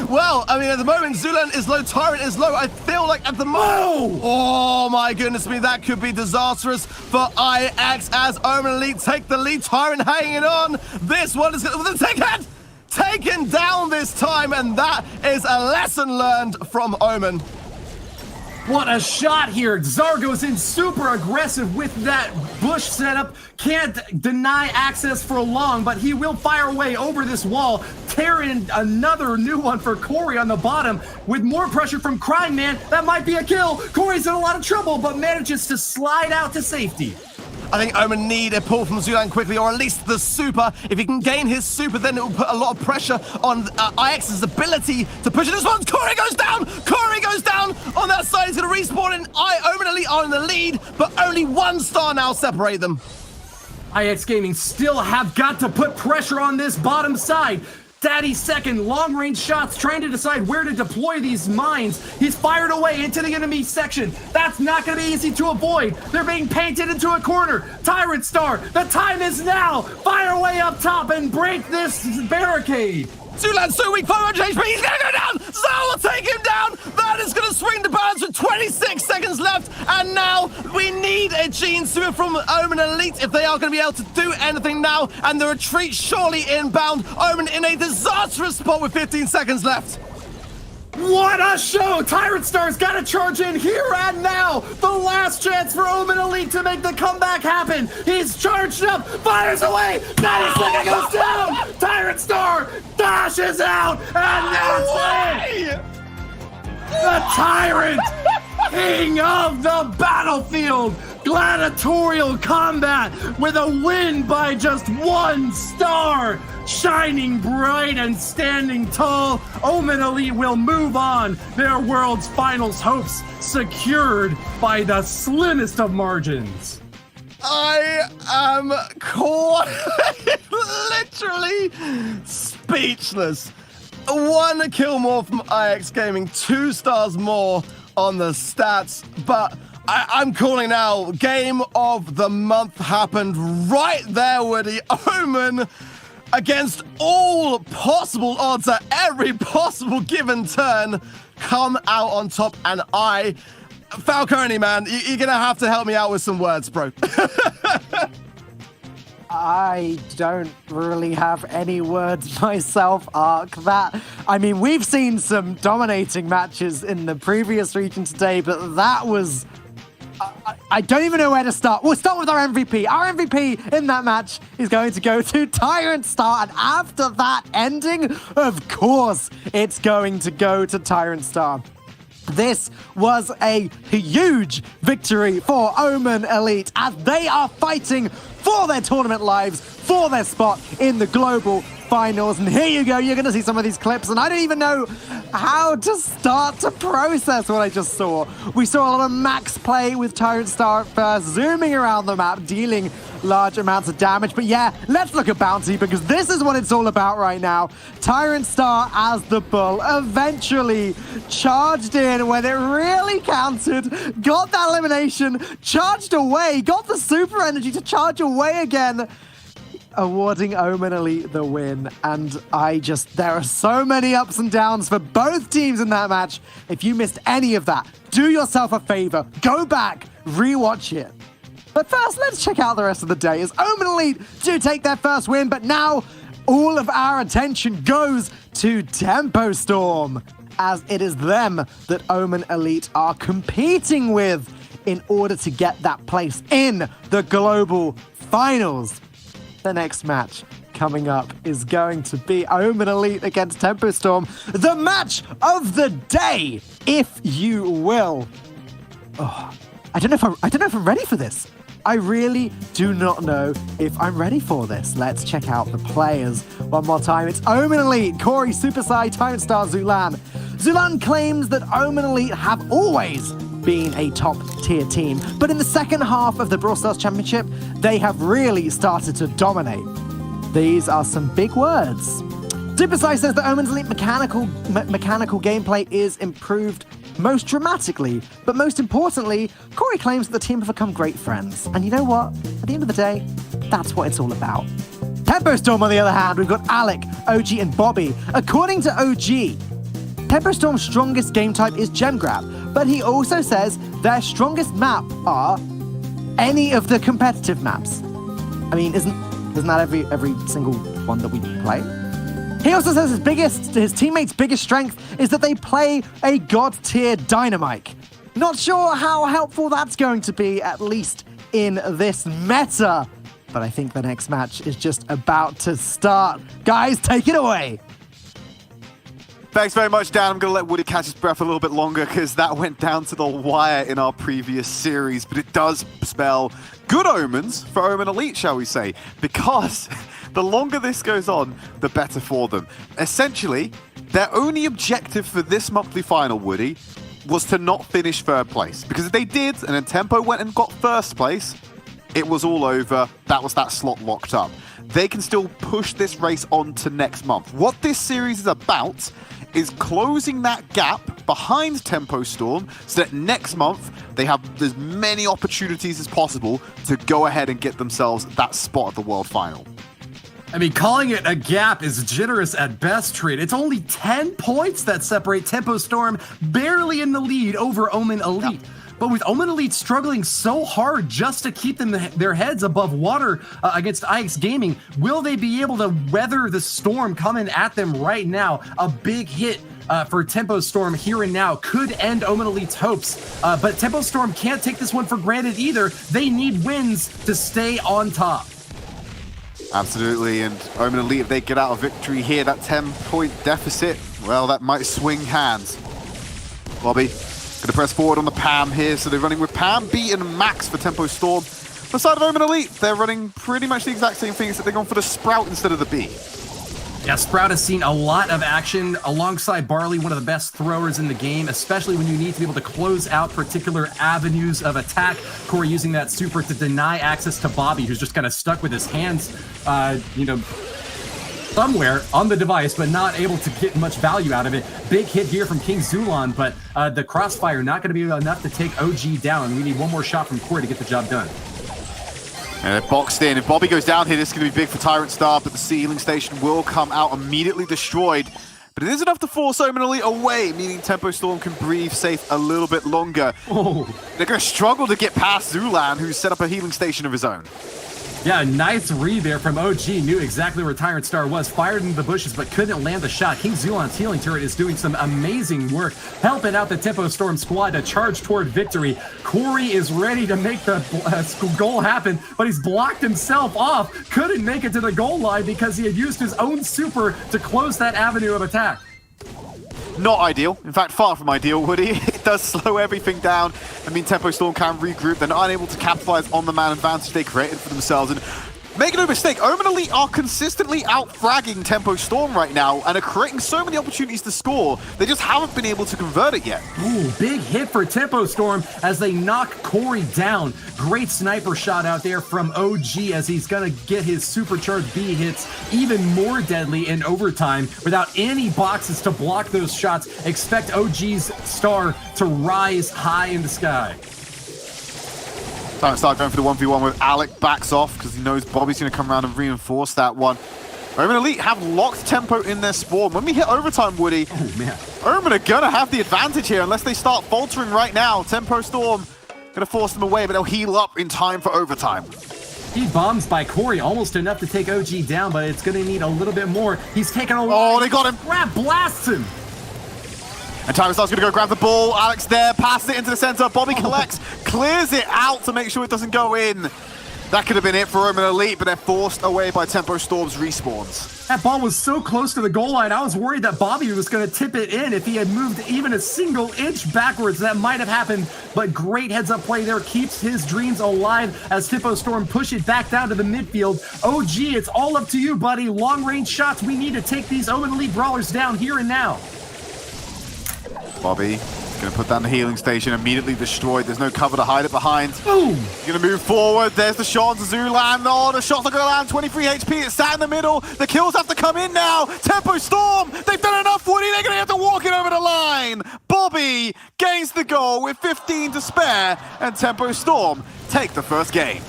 Well, I mean, at the moment, Zulan is low, Tyrant is low. I feel like at the moment... Oh, my goodness me, that could be disastrous for IX as Omen Elite take the lead. Tyrant hanging on. This one is going to... Taken down this time, and that is a lesson learned from Omen. What a shot here. Zargo's in super aggressive with that bush setup. Can't deny access for long, but he will fire away over this wall. Tearing another new one for Corey on the bottom with more pressure from Crime Man. That might be a kill. Corey's in a lot of trouble, but manages to slide out to safety. I think Omen need a pull from Zulan quickly, or at least the super. If he can gain his super, then it will put a lot of pressure on IX's ability to push it. This one, Corey goes down! Corey goes down on that side. He's going to respawn, and Omen Elite are in the lead, but only one star now separate them. IX Gaming still have got to put pressure on this bottom side. Daddy's second long-range shots trying to decide where to deploy these mines. He's fired away into the enemy section. That's not going to be easy to avoid. They're being painted into a corner. Tyrant Star, the time is now. Fire away up top and break this barricade. Zulan's so weak, 500 HP, he's gonna go down! Zal will take him down! That is gonna swing the balance with 26 seconds left, and now we need a Gene Super from Omen Elite if they are gonna be able to do anything now, and the retreat surely inbound. Omen in a disastrous spot with 15 seconds left. What a show! Tyrant Star's got to charge in here and now! The last chance for Omen Elite to make the comeback happen! He's charged up, fires away! 90 seconds goes down! Tyrant Star dashes out, and that's it! The Tyrant! King of the battlefield! Gladiatorial combat with a win by just 1 star! Shining bright and standing tall, Omen Elite will move on. Their world's finals hopes secured by the slimmest of margins. I am literally speechless. 1 kill more from IX Gaming, 2 stars more on the stats, but I'm calling now. Game of the month happened right there with the Omen. Against all possible odds at every possible given turn, come out on top, and Falcone, man, you're gonna have to help me out with some words, bro. I don't really have any words myself, Ark. I mean, we've seen some dominating matches in the previous region today, but that was... I don't even know where to start. We'll start with our MVP. Our MVP in that match is going to go to Tyrant Star. And after that ending, of course, it's going to go to Tyrant Star. This was a huge victory for Omen Elite as they are fighting for their tournament lives, for their spot in the global finals. And here you go, you're going to see some of these clips, and I don't even know how to start to process what I just saw. We saw a lot of max play with Tyrant Star at first, zooming around the map, dealing large amounts of damage. But yeah, let's look at Bounty, because this is what it's all about right now. Tyrant Star as the bull eventually charged in when it really counted, got that elimination, charged away, got the super energy to charge away again, awarding Omen Elite the win. And there are so many ups and downs for both teams in that match. If you missed any of that, do yourself a favor, go back, rewatch it. But first, let's check out the rest of the day as Omen Elite do take their first win, but now all of our attention goes to Tempo Storm, as it is them that Omen Elite are competing with in order to get that place in the global finals. The next match coming up is going to be Omen Elite against Tempo Storm. The match of the day, if you will. Oh, I don't know if I'm ready for this. I really do not know if I'm ready for this. Let's check out the players one more time. It's Omen Elite, Corey, Super Sai, Tyrant Star, Zulan. Zulan claims that Omen Elite have always been a top-tier team, but in the second half of the Brawl Stars Championship, they have really started to dominate. These are some big words. Super Sai says that Omen's Elite mechanical gameplay is improved most dramatically, but most importantly, Corey claims that the team have become great friends. And you know what? At the end of the day, that's what it's all about. Tempo Storm, on the other hand, we've got Alec, OG, and Bobby. According to OG, Tempo Storm's strongest game type is Gem Grab, but he also says their strongest map are any of the competitive maps. I mean, isn't that every single one that we play? He also says his teammates' biggest strength is that they play a god-tier Dynamite. Not sure how helpful that's going to be, at least in this meta. But I think the next match is just about to start. Guys, take it away. Thanks very much, Dan. I'm going to let Woody catch his breath a little bit longer because that went down to the wire in our previous series. But it does spell good omens for Omen Elite, shall we say, because the longer this goes on, the better for them. Essentially, their only objective for this monthly final, Woody, was to not finish third place. Because if they did, and then Tempo went and got first place, it was all over. That was that slot locked up. They can still push this race on to next month. What this series is about is closing that gap behind Tempo Storm so that next month they have as many opportunities as possible to go ahead and get themselves that spot at the World Final. I mean, calling it a gap is generous at best, Treat. It's only 10 points that separate Tempo Storm barely in the lead over Omen Elite. Yep. But with Omen Elite struggling so hard just to keep their heads above water against IX Gaming, will they be able to weather the storm coming at them right now? A big hit for Tempo Storm here and now could end Omen Elite's hopes. But Tempo Storm can't take this one for granted either. They need wins to stay on top. Absolutely, and Omen Elite, if they get out a victory here, that 10-point deficit, well, that might swing hands. Bobby, gonna press forward on the Pam here, so they're running with Pam, B, and Max for Tempo Storm. On the side of Omen Elite, they're running pretty much the exact same thing, except they're going for the Sprout instead of the B. Yeah, Sprout has seen a lot of action alongside Barley, one of the best throwers in the game, especially when you need to be able to close out particular avenues of attack. Corey using that super to deny access to Bobby, who's just kind of stuck with his hands, somewhere on the device, but not able to get much value out of it. Big hit here from King Zulan, but the crossfire not going to be enough to take OG down. We need one more shot from Corey to get the job done. And they're boxed in. If Bobby goes down here, this is going to be big for Tyrant Star, but the Sealing Station will come out immediately destroyed. But it is enough to force Omen Elite away, meaning Tempo Storm can breathe safe a little bit longer. Oh. They're going to struggle to get past Zulan, who's set up a healing station of his own. Yeah, nice read there from OG. Knew exactly where Tyrant Star was. Fired into the bushes, but couldn't land the shot. King Zulan's healing turret is doing some amazing work, helping out the Tempo Storm squad to charge toward victory. Corey is ready to make the goal happen, but he's blocked himself off. Couldn't make it to the goal line because he had used his own super to close that avenue of attack. Not ideal. In fact, far from ideal, Woody. It does slow everything down. I mean, Tempo Storm can regroup. They're not unable to capitalize on the man advantage they created for themselves. And make no mistake, Omen Elite are consistently out-fragging Tempo Storm right now and are creating so many opportunities to score. They just haven't been able to convert it yet. Ooh, big hit for Tempo Storm as they knock Corey down. Great sniper shot out there from OG as he's going to get his supercharged B hits even more deadly in overtime. Without any boxes to block those shots, expect OG's star to rise high in the sky. Tyrant Star going for the 1v1 with Alec, backs off because he knows Bobby's going to come around and reinforce that one. Omen Elite have locked Tempo in their spawn. When we hit overtime, Woody, oh man, Omen are going to have the advantage here unless they start faltering right now. Tempo Storm going to force them away, but they'll heal up in time for overtime. He bombs by Corey, almost enough to take OG down, but it's going to need a little bit more. He's taking a Oh, they got him. Grab blasts him. And Tyrant Star's going to go grab the ball. Alex there, passes it into the center. Bobby collects, clears it out to make sure it doesn't go in. That could have been it for Omen Elite, but they're forced away by Tempo Storm's respawns. That ball was so close to the goal line, I was worried that Bobby was going to tip it in. If he had moved even a single inch backwards, that might have happened. But great heads-up play there, keeps his dreams alive as Tempo Storm push it back down to the midfield. OG, it's all up to you, buddy. Long-range shots, we need to take these Omen Elite brawlers down here and now. Bobby going to put down the healing station, immediately destroyed. There's no cover to hide it behind. Boom! Going to move forward. There's the shot to Zulan. Oh, the shot's not going to land. 23 HP. It's sat in the middle. The kills have to come in now. Tempo Storm. They've done enough, Woody. They're going to have to walk it over the line. Bobby gains the goal with 15 to spare, and Tempo Storm take the first game.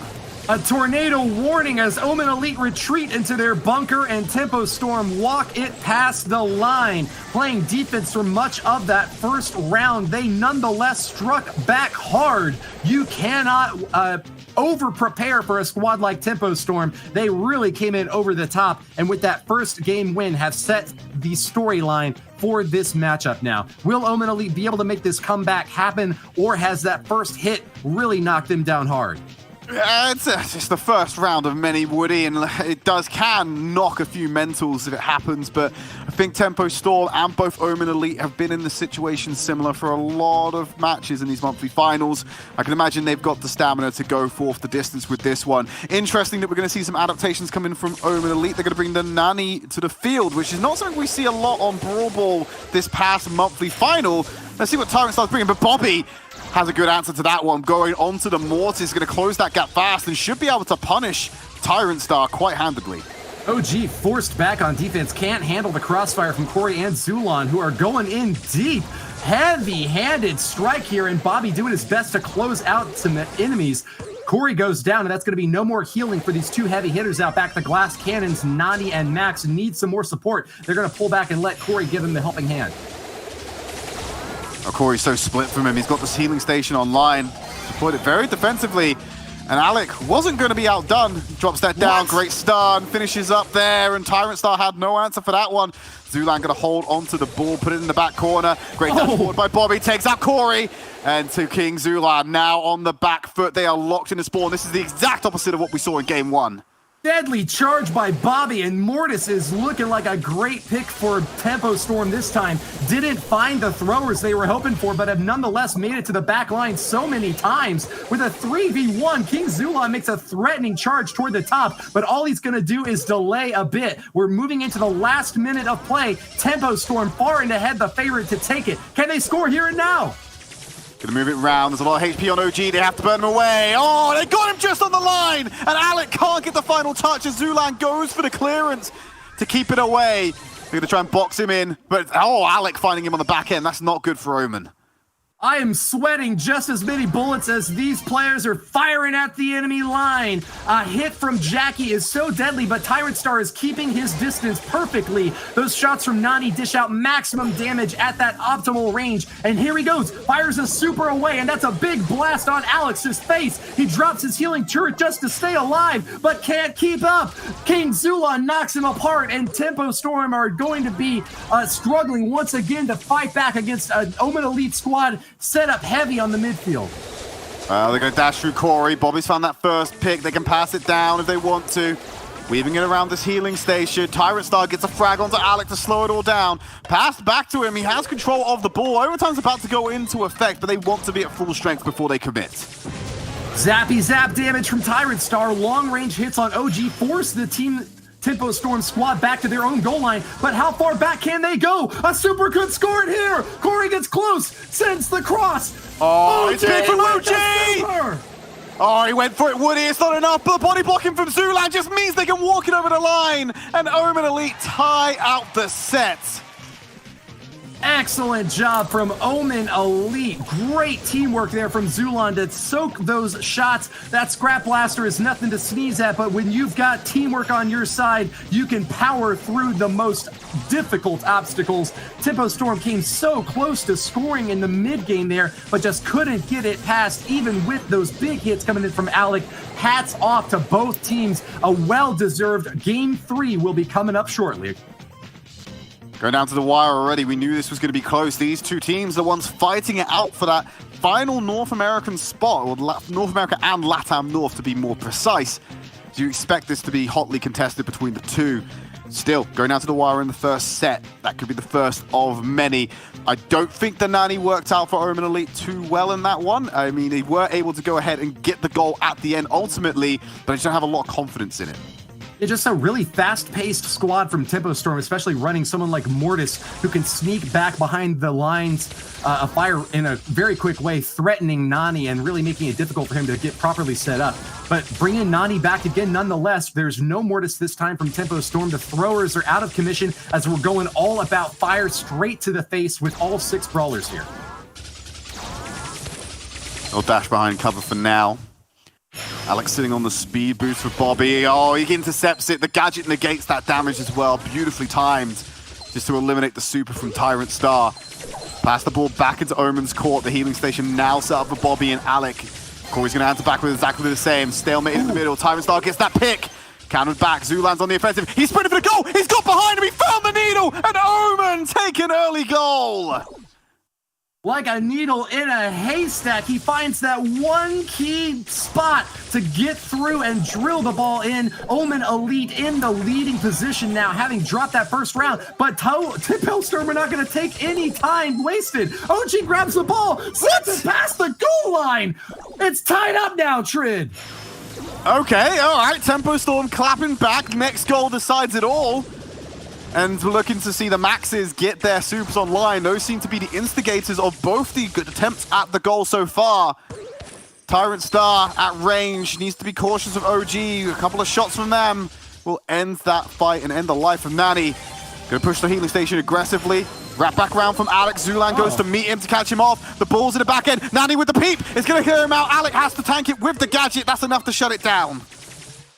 A tornado warning as Omen Elite retreat into their bunker and Tempo Storm walk it past the line. Playing defense for much of that first round, they nonetheless struck back hard. You cannot over-prepare for a squad like Tempo Storm. They really came in over the top, and with that first game win have set the storyline for this matchup now. Will Omen Elite be able to make this comeback happen, or has that first hit really knocked them down hard? It's just the first round of many, Woody, and it can knock a few mentals if it happens, but I think Tempo Storm and both Omen Elite have been in the situation similar for a lot of matches in these monthly finals. I can imagine they've got the stamina to go forth the distance with this one. Interesting that we're going to see some adaptations come in from Omen Elite. They're going to bring the Nani to the field, which is not something we see a lot on Brawl Ball this past monthly final. Let's see what Tyrant starts bringing, but Bobby has a good answer to that one. Going onto the Mortis, going to close that gap fast and should be able to punish Tyrant Star quite handedly. OG forced back on defense, can't handle the crossfire from Corey and Zulon, who are going in deep. Heavy-handed strike here, and Bobby doing his best to close out some enemies. Corey goes down, and that's going to be no more healing for these two heavy hitters out back. The glass cannons, Nani and Max, need some more support. They're going to pull back and let Corey give him the helping hand. Oh, Corey's so split from him. He's got this healing station online. Deployed it very defensively. And Alec wasn't going to be outdone. Drops that down. What? Great stun. Finishes up there. And Tyrant Star had no answer for that one. Zulan going to hold onto the ball. Put it in the back corner. Great dash forward by Bobby. Takes out Corey. And to King Zulan now on the back foot. They are locked in the spawn. This is the exact opposite of what we saw in game one. Deadly charge by Bobby, and Mortis is looking like a great pick for Tempo Storm this time. Didn't find the throwers they were hoping for, but have nonetheless made it to the back line so many times. With a 3v1, King Zulon makes a threatening charge toward the top, but all he's going to do is delay a bit. We're moving into the last minute of play. Tempo Storm far and ahead, the favorite to take it. Can they score here and now? Gonna move it round. There's a lot of HP on OG. They have to burn him away. Oh, they got him just on the line. And Alec can't get the final touch as Zulan goes for the clearance to keep it away. They're gonna try and box him in. But, oh, Alec finding him on the back end. That's not good for Omen. I am sweating just as many bullets as these players are firing at the enemy line. A hit from Jackie is so deadly, but Tyrant Star is keeping his distance perfectly. Those shots from Nani dish out maximum damage at that optimal range. And here he goes, fires a super away, and that's a big blast on Alex's face. He drops his healing turret just to stay alive, but can't keep up. King Zula knocks him apart, and Tempo Storm are going to be struggling once again to fight back against an Omen Elite squad set up heavy on the midfield. They're going to dash through Corey. Bobby's found that first pick. They can pass it down if they want to. Weaving it around this healing station. Tyrant Star gets a frag onto Alec to slow it all down. Passed back to him. He has control of the ball. Overtime's about to go into effect, but they want to be at full strength before they commit. Zappy zap damage from Tyrant Star. Long range hits on OG force the team Tempo Storm squad back to their own goal line, but how far back can they go? A super good score in here! Corey gets close, sends the cross! Oh, it's big from OG! Oh, he went for it, Woody, it's not enough, but the body blocking from Zulan just means they can walk it over the line, and Omen Elite tie out the set. Excellent job from Omen Elite. Great teamwork there from Zulon to soak those shots. That Scrap Blaster is nothing to sneeze at, but when you've got teamwork on your side, you can power through the most difficult obstacles. Tempo Storm came so close to scoring in the mid-game there, but just couldn't get it past, even with those big hits coming in from Alec. Hats off to both teams. A well-deserved Game 3 will be coming up shortly. Going down to the wire already, we knew this was going to be close. These two teams, the ones fighting it out for that final North American spot, or North America and LATAM North to be more precise. Do you expect this to be hotly contested between the two? Still, going down to the wire in the first set. That could be the first of many. I don't think the Nani worked out for Omen Elite too well in that one. I mean, they were able to go ahead and get the goal at the end ultimately, but I just don't have a lot of confidence in it. It's just a really fast-paced squad from Tempo Storm, especially running someone like Mortis, who can sneak back behind the lines of fire in a very quick way, threatening Nani and really making it difficult for him to get properly set up. But bringing Nani back again nonetheless. There's no Mortis this time from Tempo Storm. The throwers are out of commission as we're going all about fire straight to the face with all 6 brawlers here. They'll dash behind cover for now. Alex sitting on the speed boost for Bobby. Oh, he intercepts it. The gadget negates that damage as well. Beautifully timed just to eliminate the super from Tyrant Star. Pass the ball back into Omen's court. The healing station now set up for Bobby and Alec. Corey's going to answer back with exactly the same. Stalemate in the middle. Tyrant Star gets that pick. Countered back. Zulan's on the offensive. He's sprinting for the goal. He's got behind him. He found the needle. And Omen take an early goal. Like a needle in a haystack, he finds that one key spot to get through and drill the ball in. Omen Elite in the leading position now, having dropped that first round. But Tempo Storm are not going to take any time wasted. OG grabs the ball, slips it past the goal line. It's tied up now, Trid. Okay, all right. Tempo Storm clapping back. Next goal decides it all. And we're looking to see the Maxes get their supers online. Those seem to be the instigators of both the good attempts at the goal so far. Tyrant Star at range, needs to be cautious of OG. A couple of shots from them will end that fight and end the life of Nani. Gonna push the healing station aggressively. Wrap back around from Alex. Zulan goes to meet him to catch him off. The ball's in the back end. Nani with the peep is gonna clear him out. Alec has to tank it with the gadget. That's enough to shut it down.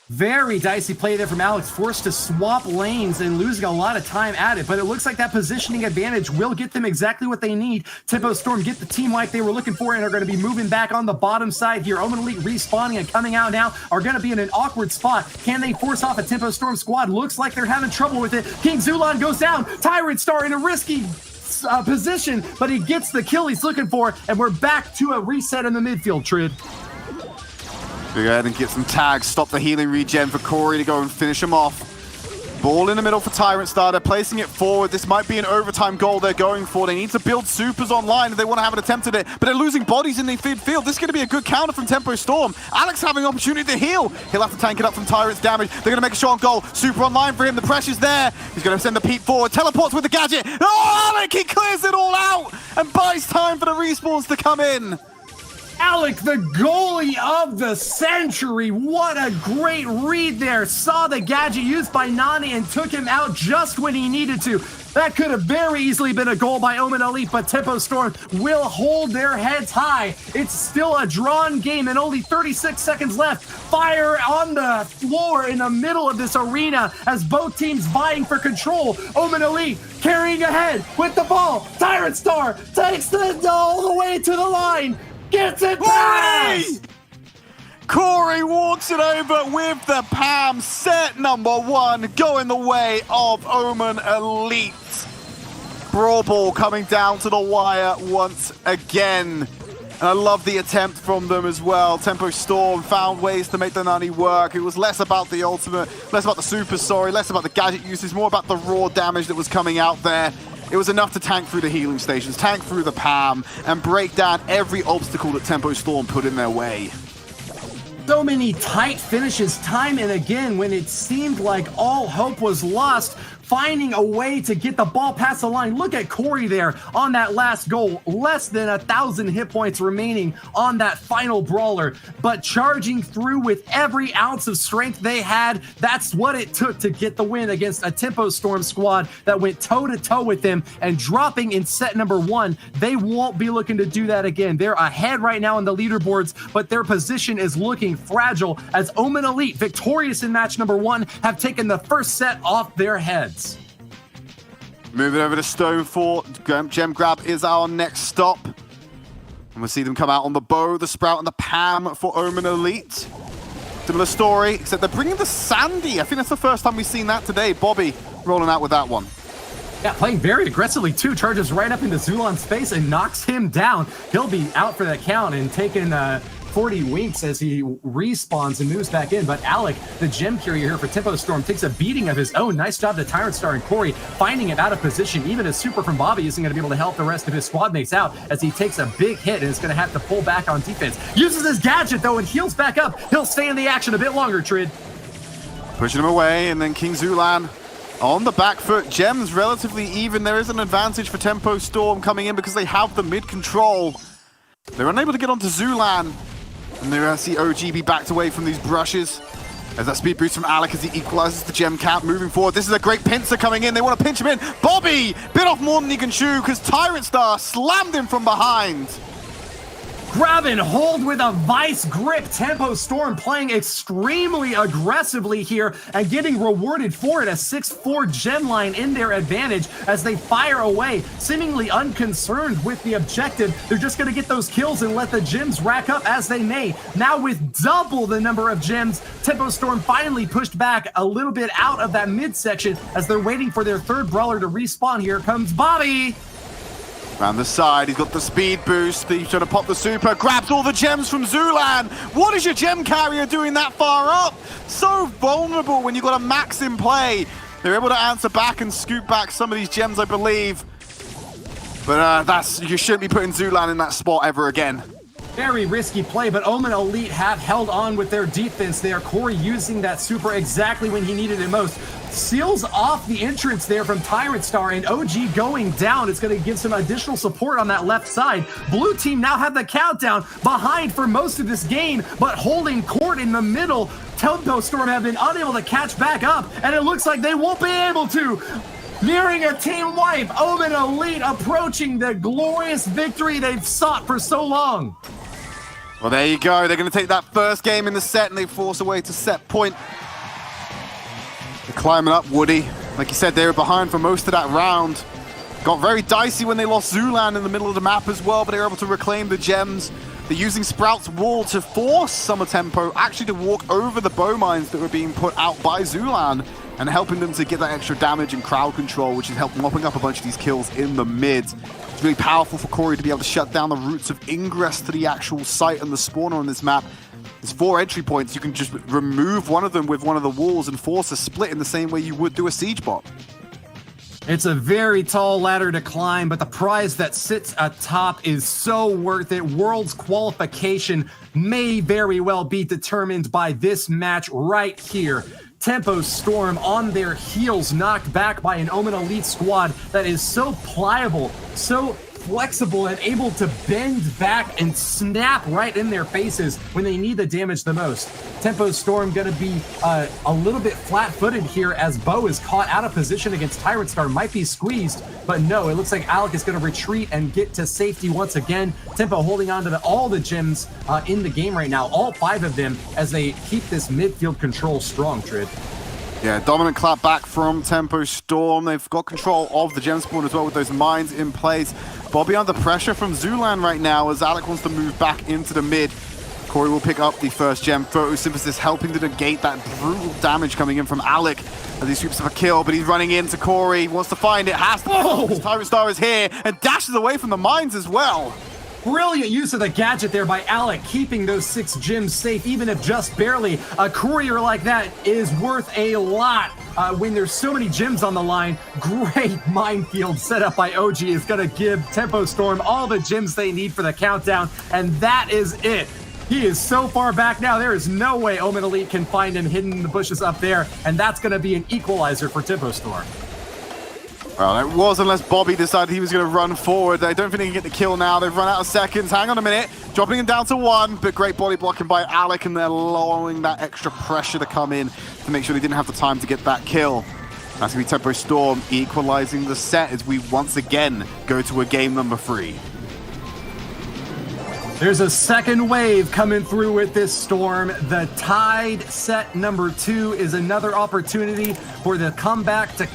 Very dicey play there from Alex, forced to swap lanes and losing a lot of time at it, but it looks like that positioning advantage will get them exactly what they need. Tempo Storm get the team like they were looking for and are going to be moving back on the bottom side here. Omen Elite respawning and coming out now are going to be in an awkward spot. Can they force off a Tempo Storm squad? Looks like they're having trouble with it. King Zulan goes down. Tyrant Star in a risky position, but he gets the kill he's looking for, and we're back to a reset in the midfield, Trid. Go ahead and get some tags. Stop the healing regen for Corey to go and finish him off. Ball in the middle for Tyrant Star. They're placing it forward. This might be an overtime goal they're going for. They need to build supers online if they want to have an attempt at it, but they're losing bodies in the field. This is going to be a good counter from Tempo Storm. Alex having an opportunity to heal. He'll have to tank it up from Tyrant's damage. They're going to make a shot on goal. Super online for him. The pressure's there. He's going to send the peep forward. Teleports with the gadget. Oh, Alec, he clears it all out and buys time for the respawns to come in. Alec, the goalie of the century. What a great read there. Saw the gadget used by Nani and took him out just when he needed to. That could have very easily been a goal by Omen Elite, but Tempo Storm will hold their heads high. It's still a drawn game and only 36 seconds left. Fire on the floor in the middle of this arena as both teams vying for control. Omen Elite carrying ahead with the ball. Tyrant Star takes it all the way to the line. Gets it past! Corey walks it over with the Pam. Set number 1 going the way of Omen Elite. Brawl ball coming down to the wire once again. And I love the attempt from them as well. Tempo Storm found ways to make the Nani work. It was less about the ultimate, less about the super, less about the gadget uses, more about the raw damage that was coming out there. It was enough to tank through the healing stations, tank through the Pam, and break down every obstacle that Tempo Storm put in their way. So many tight finishes time and again when it seemed like all hope was lost. Finding a way to get the ball past the line. Look at Corey there on that last goal. Less than 1,000 hit points remaining on that final brawler. But charging through with every ounce of strength they had, that's what it took to get the win against a Tempo Storm squad that went toe-to-toe with them. And dropping in set number 1, they won't be looking to do that again. They're ahead right now in the leaderboards, but their position is looking fragile as Omen Elite, victorious in match number 1, have taken the first set off their heads. Moving over to Stone Fort. Gem Grab is our next stop. And we'll see them come out on the bow, the sprout, and the Pam for Omen Elite. Similar story, except they're bringing the Sandy. I think that's the first time we've seen that today. Bobby rolling out with that one. Yeah, playing very aggressively too. Charges right up into Zulan's face and knocks him down. He'll be out for the count and taking 40 winks as he respawns and moves back in. But Alec, the gem carrier here for Tempo Storm, takes a beating of his own. Nice job to Tyrant Star and Corey finding him out of position. Even a super from Bobby isn't going to be able to help the rest of his squad mates out as he takes a big hit and is going to have to pull back on defense. Uses his gadget though and heals back up. He'll stay in the action a bit longer, Trid. Pushing him away, and then King Zulan on the back foot. Gems relatively even. There is an advantage for Tempo Storm coming in because they have the mid control. They're unable to get onto Zulan. And they're going to see OG be backed away from these brushes. As that speed boost from Alec as he equalizes the gem count moving forward. This is a great pincer coming in. They want to pinch him in. Bobby bit off more than he can chew because Tyrant Star slammed him from behind. Grab and hold with a vice grip. Tempo Storm playing extremely aggressively here and getting rewarded for it. A 6-4 gem line in their advantage as they fire away, seemingly unconcerned with the objective. They're just going to get those kills and let the gems rack up as they may. Now with double the number of gems, Tempo Storm finally pushed back a little bit out of that midsection as they're waiting for their third brawler to respawn. Here comes Bobby. Around the side, he's got the speed boost. He's trying to pop the super, grabs all the gems from Zulan. What is your gem carrier doing that far up? So vulnerable when you've got a max in play. They're able to answer back and scoop back some of these gems, I believe. But you shouldn't be putting Zulan in that spot ever again. Very risky play, but Omen Elite have held on with their defense there. Corey using that super exactly when he needed it most. Seals off the entrance there from Tyrant Star, and OG going down. It's going to give some additional support on that left side. Blue team now have the countdown behind for most of this game, but holding court in the middle. Tempo Storm have been unable to catch back up, and it looks like they won't be able to. Nearing a team wipe, Omen Elite approaching the glorious victory they've sought for so long. Well, there you go. They're going to take that first game in the set, and they force away to set point. They're climbing up, Woody. Like you said, they were behind for most of that round. Got very dicey when they lost Zulan in the middle of the map as well, but they were able to reclaim the gems. They're using Sprout's wall to force Summer Tempo actually to walk over the bow mines that were being put out by Zulan and helping them to get that extra damage and crowd control, which is helping mopping up a bunch of these kills in the mid. It's really powerful for Corey to be able to shut down the routes of ingress to the actual site and the spawner on this map. There's 4 entry points. You can just remove one of them with one of the walls and force a split in the same way you would do a siege bot. It's a very tall ladder to climb, but the prize that sits atop is so worth it. World's qualification may very well be determined by this match right here. Tempo Storm on their heels, knocked back by an Omen Elite squad that is so pliable, so flexible, and able to bend back and snap right in their faces when they need the damage the most. Tempo Storm gonna be a little bit flat-footed here as Bo is caught out of position against Tyrant Star. Might be squeezed, but no, it looks like Alec is gonna retreat and get to safety once again. Tempo holding on to all the gems in the game right now, all 5 of them, as they keep this midfield control strong, Trid. Yeah, dominant clap back from Tempo Storm. They've got control of the gem spawn as well with those mines in place. Bobby under pressure from Zulan right now as Alec wants to move back into the mid. Corey will pick up the first gem. Photosynthesis helping to negate that brutal damage coming in from Alec as he sweeps up a kill, but he's running into Corey. Wants to find it, has to. Oh! Tyrant Star is here and dashes away from the mines as well. Brilliant use of the gadget there by Alec, keeping those 6 gems safe, even if just barely. A courier like that is worth a lot when there's so many gems on the line. Great minefield set up by OG is going to give Tempo Storm all the gems they need for the countdown, and that is it. He is so far back now, there is no way Omen Elite can find him hidden in the bushes up there, and that's going to be an equalizer for Tempo Storm. Well, it was unless Bobby decided he was going to run forward. I don't think they can get the kill now. They've run out of seconds. Hang on a minute. Dropping him down to 1, but great body blocking by Alec, and they're allowing that extra pressure to come in to make sure they didn't have the time to get that kill. That's going to be Tempo Storm equalizing the set as we once again go to a game number 3. There's a second wave coming through with this Storm. The tied set number 2 is another opportunity for the comeback to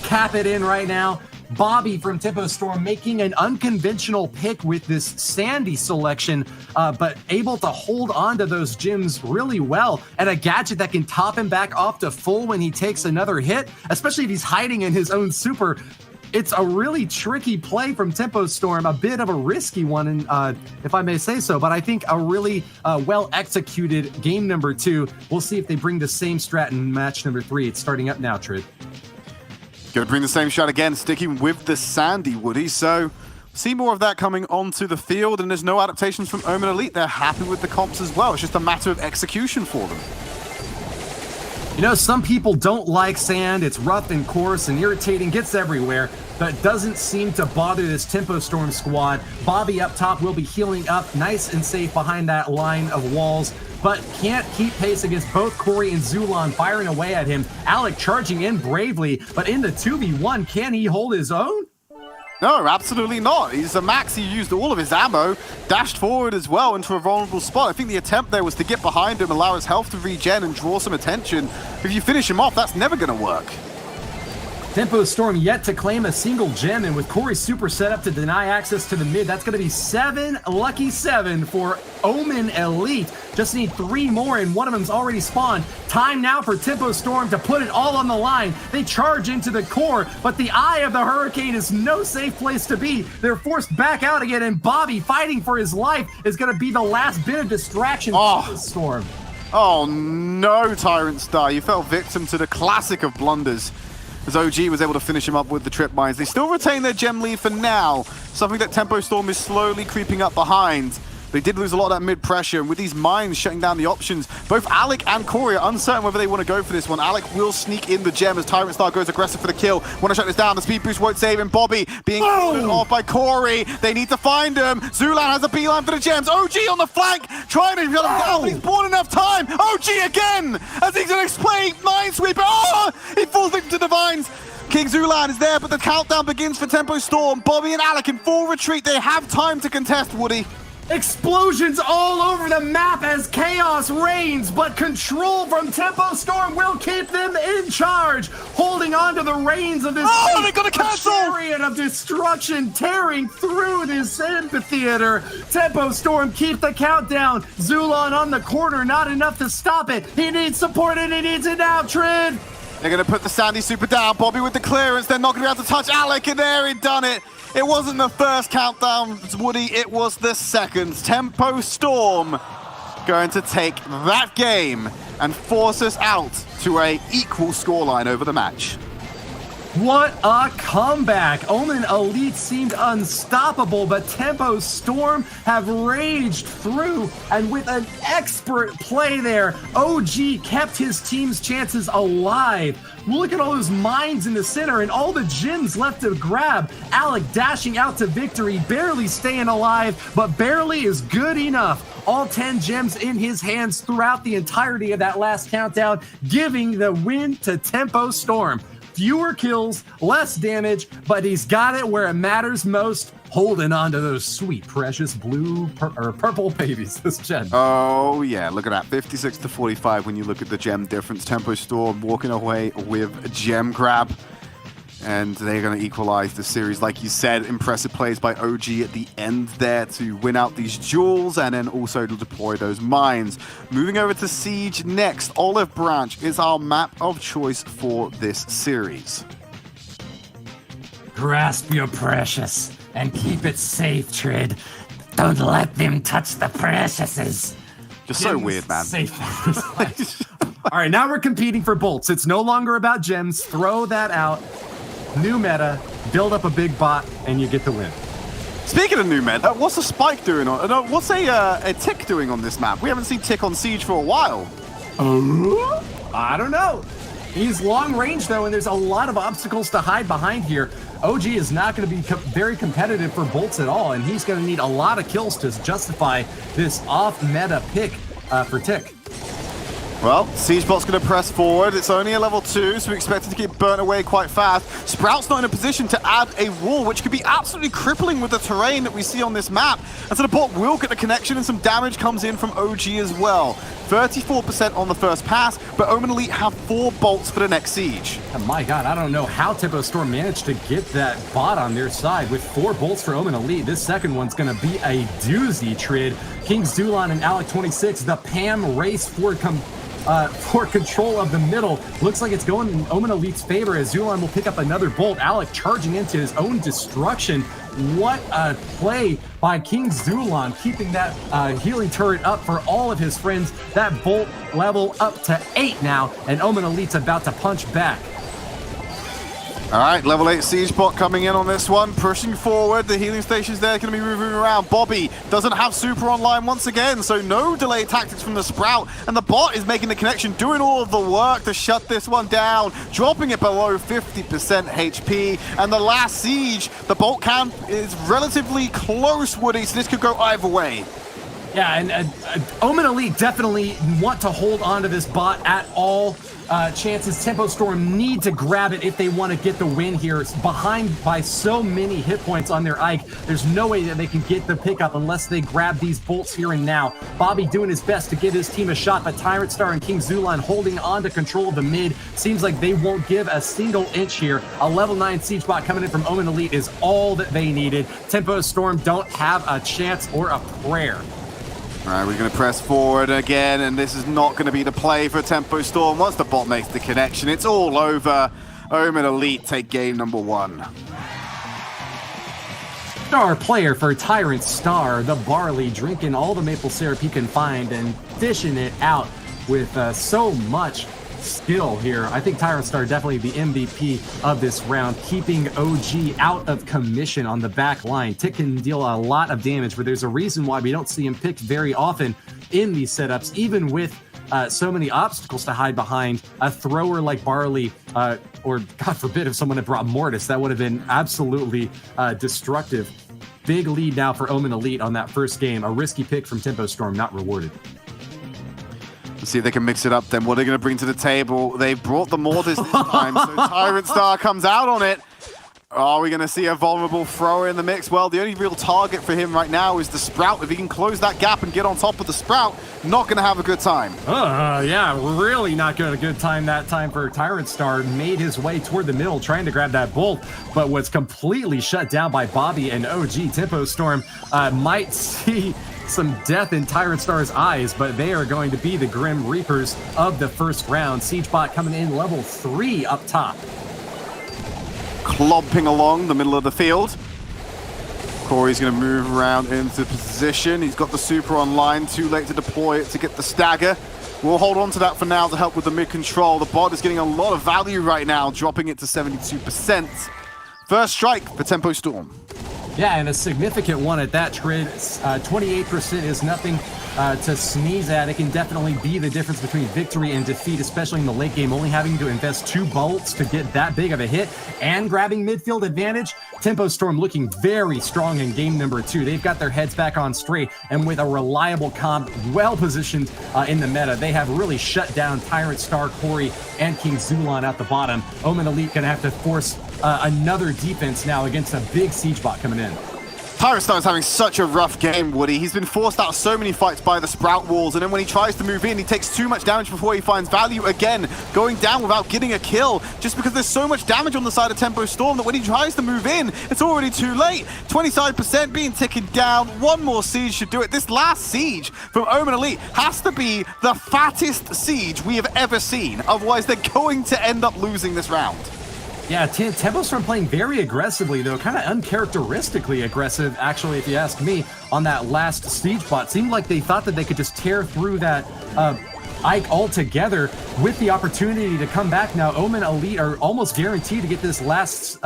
cap it in right now. Bobby from Tempo Storm making an unconventional pick with this Sandy selection, but able to hold on to those gems really well, and a gadget that can top him back off to full when he takes another hit, especially if he's hiding in his own super. It's a really tricky play from Tempo Storm, a bit of a risky one, and if I may say so, but I think a really well-executed game number 2. We'll see if they bring the same strat in match number 3. It's starting up now, Trid. Gonna bring the same shot again, sticking with the Sandy, Woody. So, see more of that coming onto the field, and there's no adaptations from Omen Elite. They're happy with the comps as well. It's just a matter of execution for them. You know, some people don't like sand. It's rough and coarse and irritating, gets everywhere, but doesn't seem to bother this Tempo Storm squad. Bobby up top will be healing up nice and safe behind that line of walls, but can't keep pace against both Corey and Zulan firing away at him. Alec charging in bravely, but in the 2v1, can he hold his own? No, absolutely not. He's a max. He used all of his ammo, dashed forward as well into a vulnerable spot. I think the attempt there was to get behind him, allow his health to regen and draw some attention. If you finish him off, that's never going to work. Tempo Storm yet to claim a single gem, and with Corey super set up to deny access to the mid, that's going to be 7, lucky 7 for Omen Elite. Just need 3 more, and one of them's already spawned. Time now for Tempo Storm to put it all on the line. They charge into the core, but the eye of the hurricane is no safe place to be. They're forced back out again, and Bobby, fighting for his life, is going to be the last bit of distraction for the Storm. Oh no, Tyrant Star. You fell victim to the classic of blunders, as OG was able to finish him up with the trip mines. They still retain their gem lead for now, something that Tempo Storm is slowly creeping up behind. They did lose a lot of that mid-pressure, and with these mines shutting down the options, both Alec and Corey are uncertain whether they want to go for this one. Alec will sneak in the gem as Tyrant Star goes aggressive for the kill. Want to shut this down, the speed boost won't save him. Bobby being pulled off by Corey. They need to find him. Zulan has a beeline for the gems. OG on the flank, trying to shut him down. He's bought enough time. OG again, as he's going to explain Minesweeper. Oh, he falls victim to the vines. King Zulan is there, but the countdown begins for Tempo Storm. Bobby and Alec in full retreat. They have time to contest, Woody. Explosions all over the map as chaos reigns, but control from Tempo Storm will keep them in charge, holding on to the reins of this they got a cancel! chariot of destruction tearing through this amphitheater. Tempo Storm keep the countdown. Zulan on the corner, not enough to stop it. He needs support and he needs it now, Trid. They're going to put the Sandy super down. Bobby with the clearance. They're not going to be able to touch Alec, and there he done it. It wasn't the first countdown, Woody, it was the second. Tempo Storm going to take that game and force us out to an equal scoreline over the match. What a comeback! Omen Elite seemed unstoppable, but Tempo Storm have raged through, and with an expert play there, OG kept his team's chances alive. Look at all those mines in the center and all the gems left to grab. Alec dashing out to victory, barely staying alive, but barely is good enough. All 10 gems in his hands throughout the entirety of that last countdown, giving the win to Tempo Storm. Fewer kills, less damage, but he's got it where it matters most, holding on to those sweet, precious blue or purple babies this gen. Oh, yeah, look at that. 56 to 45 when you look at the gem difference. Tempo Storm walking away with a gem grab. And they're going to equalize the series. Like you said, impressive plays by OG at the end there to win out these duels and then also to deploy those mines. Moving over to Siege next. Olive Branch is our map of choice for this series. Grasp your precious and keep it safe, Trid. Don't let them touch the preciouses. Just so weird, man. Safe. All right, now we're competing for bolts. It's no longer about gems. Throw that out. New meta, build up a big bot, and you get the win. Speaking of new meta, what's a Spike doing on? No, what's a Tick doing on this map? We haven't seen Tick on Siege for a while. I don't know. He's long range though, and there's a lot of obstacles to hide behind here. OG is not going to be very competitive for bolts at all, and he's going to need a lot of kills to justify this off-meta pick for Tick. Well, Siegebot's going to press forward. It's only a level 2, so we expect it to get burnt away quite fast. Sprout's not in a position to add a wall, which could be absolutely crippling with the terrain that we see on this map. And so the bot will get the connection, and some damage comes in from OG as well. 34% on the first pass, but Omen Elite have 4 bolts for the next siege. Oh my god, I don't know how Tempo Storm managed to get that bot on their side. With 4 bolts for Omen Elite, this second one's going to be a doozy, Trid. King Zulan and Alec 26, the Pam race for for control of the middle. Looks like it's going in Omen Elite's favor as Zulan will pick up another bolt. Alec charging into his own destruction. What a play by King Zulan, keeping that healing turret up for all of his friends. That bolt level up to 8 now, and Omen Elite's about to punch back. All right, level 8 siege bot coming in on this one, pushing forward. The healing station's there, going to be moving around. Bobby doesn't have super online once again, so no delay tactics from the Sprout. And the bot is making the connection, doing all of the work to shut this one down, dropping it below 50% HP. And the last siege, the bolt camp is relatively close, Woody, so this could go either way. Yeah, and Omen Elite definitely want to hold on to this bot at all chances. Tempo Storm need to grab it if they want to get the win here. It's behind by so many hit points on their Ike. There's no way that they can get the pickup unless they grab these bolts here and now. Bobby doing his best to give his team a shot, but Tyrant Star and King Zulan holding on to control of the mid. Seems like they won't give a single inch here. A level 9 siege bot coming in from Omen Elite is all that they needed. Tempo Storm don't have a chance or a prayer. All right, we're going to press forward again, and this is not going to be the play for Tempo Storm. Once the bot makes the connection, it's all over. Omen Elite take game number 1. Star player for Tyrant Star, the Barley, drinking all the maple syrup he can find and dishing it out with so much skill here. I think Tyrant Star definitely the MVP of this round, keeping OG out of commission on the back line. Tick can deal a lot of damage, but there's a reason why we don't see him picked very often in these setups, even with so many obstacles to hide behind. A thrower like Barley, or God forbid if someone had brought Mortis, that would have been absolutely destructive. Big lead now for Omen Elite on that first game. A risky pick from Tempo Storm, not rewarded. Let's see if they can mix it up then. What are they going to bring to the table? They've brought the Mortis this time, so Tyrant Star comes out on it. Are we going to see a vulnerable thrower in the mix? Well, the only real target for him right now is the Sprout. If he can close that gap and get on top of the Sprout, not going to have a good time. Yeah, really not good. A good time that time for Tyrant Star. Made his way toward the middle, trying to grab that bolt, but was completely shut down by Bobby and OG. Tempo Storm might see some death in Tyrant Star's eyes, but they are going to be the Grim Reapers of the first round. Siegebot coming in level 3 up top. Clomping along the middle of the field. Corey's going to move around into position. He's got the super online, too late to deploy it to get the stagger. We'll hold on to that for now to help with the mid control. The bot is getting a lot of value right now, dropping it to 72%. First strike for Tempo Storm. Yeah, and a significant one at that, Trid. 28% is nothing to sneeze at. It can definitely be the difference between victory and defeat, especially in the late game. Only having to invest 2 bolts to get that big of a hit and grabbing midfield advantage. Tempo Storm looking very strong in game number 2. They've got their heads back on straight, and with a reliable comp well positioned in the meta, they have really shut down Tyrant Star, Corey, and King Zulan at the bottom. Omen Elite gonna have to force another defense now against a big siege bot coming in. Tyrant Star is having such a rough game, Woody. He's been forced out so many fights by the Sprout walls, and then when he tries to move in, he takes too much damage before he finds value again, going down without getting a kill, just because there's so much damage on the side of Tempo Storm that when he tries to move in, it's already too late. 25% being taken down. One more siege should do it. This last siege from Omen Elite has to be the fattest siege we have ever seen. Otherwise, they're going to end up losing this round. Yeah, Tempo Storm playing very aggressively, though, kind of uncharacteristically aggressive, actually, if you ask me, on that last siege bot. Seemed like they thought that they could just tear through that Ike altogether with the opportunity to come back now. Omen Elite are almost guaranteed to get this last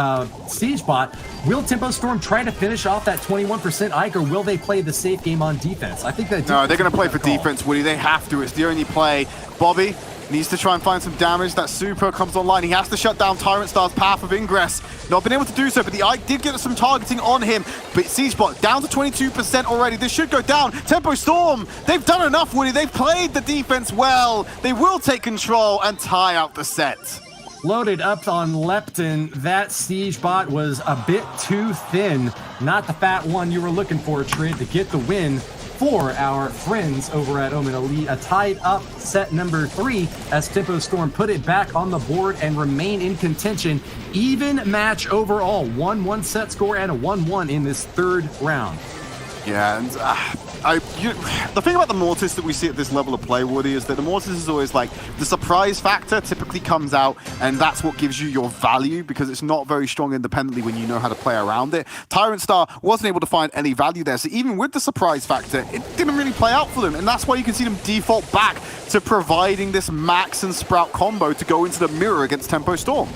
siege bot. Will Tempo Storm try to finish off that 21% Ike, or will they play the safe game on defense? I think that no, they're going to play for defense, Woody. They have to. It's the only play. Bobby needs to try and find some damage. That super comes online. He has to shut down Tyrant Star's path of ingress. Not been able to do so, but the Ike did get some targeting on him. But Siegebot down to 22% already. This should go down. Tempo Storm, they've done enough, Woody. They've played the defense well. They will take control and tie out the set. Loaded up on Lepton. That siege bot was a bit too thin. Not the fat one you were looking for, Trid, to get the win for our friends over at Omen Elite. A tied up set number 3 as Tempo Storm put it back on the board and remain in contention. Even match overall. 1-1 set score and a 1-1 in this third round. Yeah, and The thing about the Mortis that we see at this level of play, Woody, is that the Mortis is always like the surprise factor typically comes out, and that's what gives you your value because it's not very strong independently when you know how to play around it. Tyrant Star wasn't able to find any value there, so even with the surprise factor, it didn't really play out for them, and that's why you can see them default back to providing this Max and Sprout combo to go into the mirror against Tempo Storm.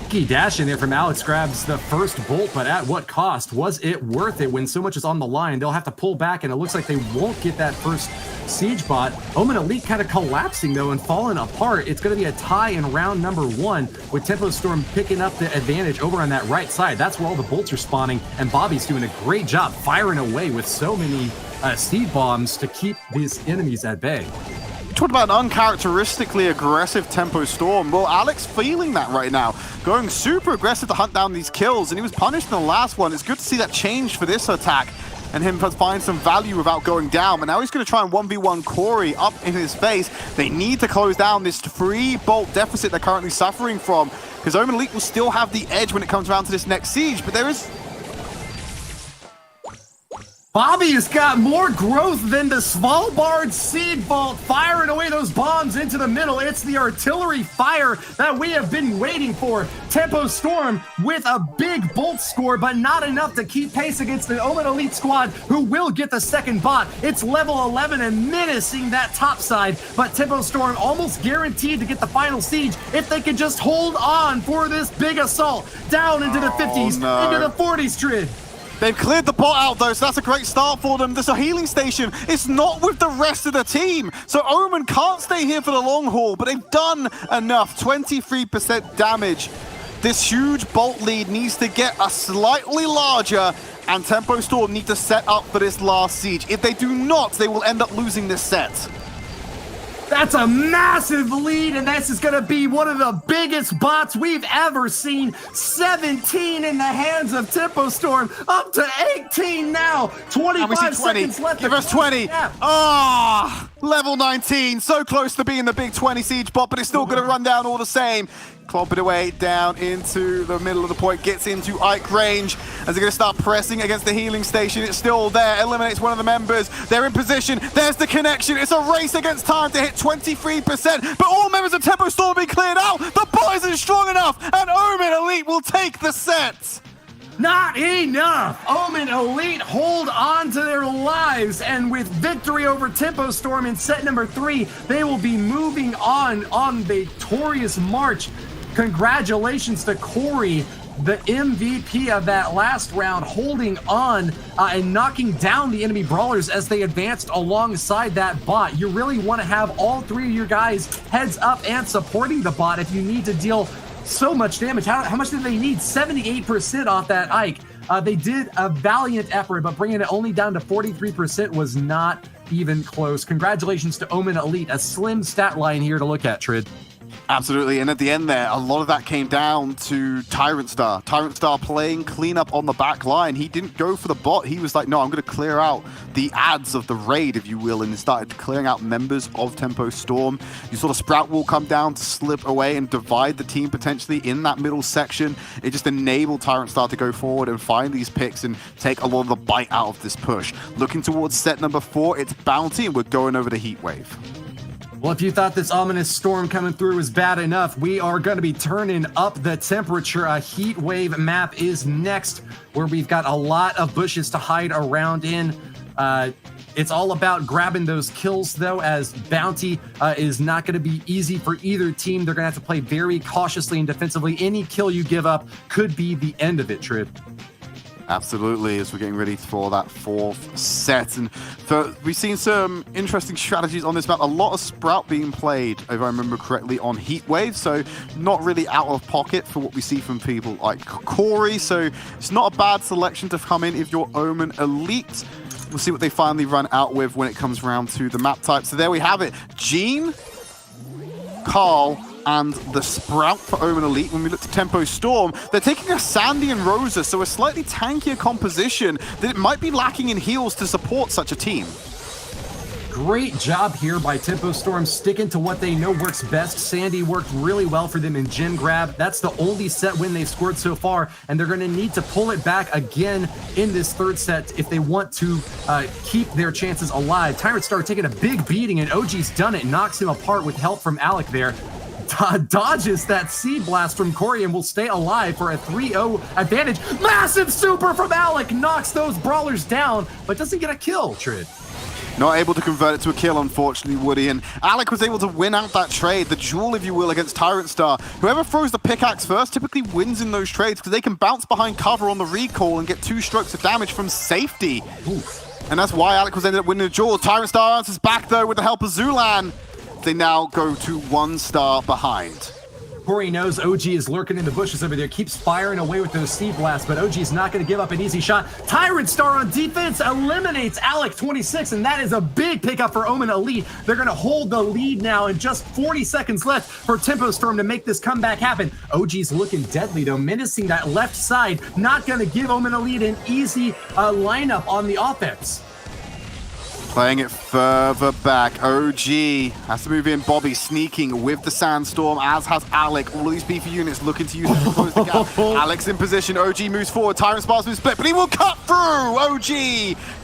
Key dash in there from Alex grabs the first bolt, but at what cost? Was it worth it when so much is on the line? They'll have to pull back, and it looks like they won't get that first siege bot. Omen Elite kind of collapsing, though, and falling apart. It's going to be a tie in round number 1, with Tempo Storm picking up the advantage over on that right side. That's where all the bolts are spawning, and Bobby's doing a great job firing away with so many seed bombs to keep these enemies at bay. Talked about an uncharacteristically aggressive Tempo Storm. Well, Alex feeling that right now. Going super aggressive to hunt down these kills, and he was punished in the last one. It's good to see that change for this attack and him find some value without going down. But now he's going to try and 1v1 Corey up in his face. They need to close down this 3-bolt deficit they're currently suffering from, because Omen Elite will still have the edge when it comes around to this next siege, but there is... Bobby has got more growth than the Svalbard Seed Vault, firing away those bombs into the middle. It's the artillery fire that we have been waiting for. Tempo Storm with a big bolt score, but not enough to keep pace against the Omen Elite squad, who will get the second bot. It's level 11 and menacing that top side, but Tempo Storm almost guaranteed to get the final siege if they could just hold on for this big assault down into the 50s, into the 40s, Trid. They've cleared the bot out, though, so that's a great start for them. There's a healing station. It's not with the rest of the team. So Omen can't stay here for the long haul, but they've done enough. 23% damage. This huge bolt lead needs to get a slightly larger, and Tempo Storm need to set up for this last siege. If they do not, they will end up losing this set. That's a massive lead, and this is going to be one of the biggest bots we've ever seen. 17 in the hands of Tempo Storm, up to 18 now. 25 seconds left. Give us 20. Ah, level 19. So close to being the big 20 siege bot, but it's still going to run down all the same. Clomp it away down into the middle of the point, gets into Ike range as they're going to start pressing against the healing station. It's still there, eliminates one of the members. They're in position, there's the connection. It's a race against time to hit 23%, but all members of Tempo Storm will be cleared out. The bot isn't strong enough, and Omen Elite will take the set. Not enough! Omen Elite hold on to their lives, and with victory over Tempo Storm in set number 3, they will be moving on victorious march. Congratulations to Corey, the MVP of that last round, holding on and knocking down the enemy brawlers as they advanced alongside that bot. You really want to have all 3 of your guys heads up and supporting the bot if you need to deal so much damage. How much did they need? 78% off that Ike. They did a valiant effort, but bringing it only down to 43% was not even close. Congratulations to Omen Elite. A slim stat line here to look at, Trid. Absolutely, and at the end there, a lot of that came down to Tyrant Star. Tyrant Star playing cleanup on the back line. He didn't go for the bot. He was like, no, I'm going to clear out the ads of the raid, if you will, and started clearing out members of Tempo Storm. You saw the Sprout Wall come down to slip away and divide the team potentially in that middle section. It just enabled Tyrant Star to go forward and find these picks and take a lot of the bite out of this push. Looking towards set number 4, it's Bounty, and we're going over the Heat Wave. Well, if you thought this ominous storm coming through was bad enough, we are going to be turning up the temperature. A heat wave map is next, where we've got a lot of bushes to hide around in. It's all about grabbing those kills, though, as Bounty is not going to be easy for either team. They're going to have to play very cautiously and defensively. Any kill you give up could be the end of it, Trip. Absolutely, as we're getting ready for that 4th set. And we've seen some interesting strategies on this map. A lot of Sprout being played, if I remember correctly, on Heatwave, so not really out of pocket for what we see from people like Corey. So it's not a bad selection to come in if you're Omen Elite. We'll see what they finally run out with when it comes around to the map type. So there we have it. Gene, Carl, and the Sprout for Omen Elite. When we look to Tempo Storm, they're taking a Sandy and Rosa, so a slightly tankier composition that it might be lacking in heals to support such a team. great job here by Tempo Storm, sticking to what they know works best. Sandy worked really well for them in Gem Grab. That's the only set win they've scored so far, and they're going to need to pull it back again in this third set if they want to keep their chances alive. Tyrant Star taking a big beating, and OG's done it, knocks him apart with help from Alec there. Dodges that Seed Blast from Corey and will stay alive for a 3-0 advantage. Massive super from Alec, knocks those brawlers down, but doesn't get a kill, Trid. Not able to convert it to a kill, unfortunately, Woody. And Alec was able to win out that trade, the duel, if you will, against Tyrant Star. Whoever throws the pickaxe first typically wins in those trades because they can bounce behind cover on the recall and get 2 strokes of damage from safety. Oof. And that's why Alec was ended up winning the duel. Tyrant Star answers back, though, with the help of Zulan. They now go to 1 star behind. Corey knows OG is lurking in the bushes over there, keeps firing away with those Seed Blasts, but OG is not going to give up an easy shot. Tyrant Star on defense eliminates Alec 26, and that is a big pickup for Omen Elite. They're going to hold the lead now, and just 40 seconds left for Tempo Storm to make this comeback happen. OG's looking deadly, though, menacing that left side, not going to give Omen Elite an easy lineup on the offense. Playing it further back. OG has to move in. Bobby sneaking with the Sandstorm, as has Alec. All of these beefy units looking to use it to close the gap. Alec's in position. OG moves forward. Tyrant Spar's been split, but he will cut through OG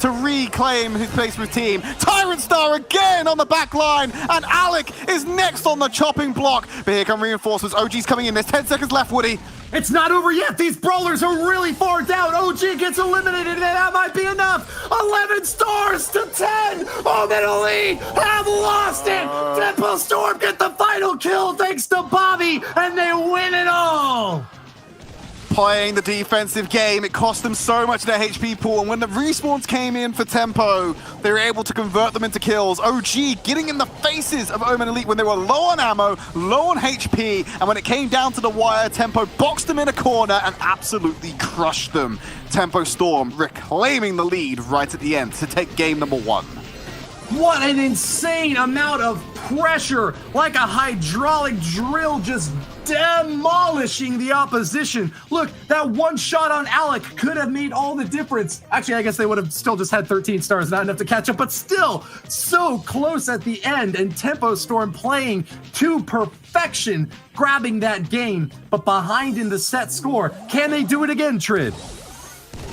to reclaim his place with team. Tyrant Star again on the back line, and Alec is next on the chopping block. But here come reinforcements. OG's coming in. There's 10 seconds left, Woody. It's not over yet. These brawlers are really far down. OG gets eliminated, and that might be enough. 11 stars to 10. Omen Elite have lost it. Tempo Storm get the final kill thanks to Bobby, and they win it all. Playing the defensive game, it cost them so much in their HP pool, and when the respawns came in for Tempo, they were able to convert them into kills. OG getting in the faces of Omen Elite when they were low on ammo, low on HP, and when it came down to the wire, Tempo boxed them in a corner and absolutely crushed them. Tempo Storm reclaiming the lead right at the end to take game number 1. What an insane amount of pressure, like a hydraulic drill just demolishing the opposition. Look, that one shot on Alec could have made all the difference. Actually, I guess they would have still just had 13 stars, not enough to catch up, but still so close at the end, and Tempo Storm playing to perfection, grabbing that game, but behind in the set score. Can they do it again, Trid?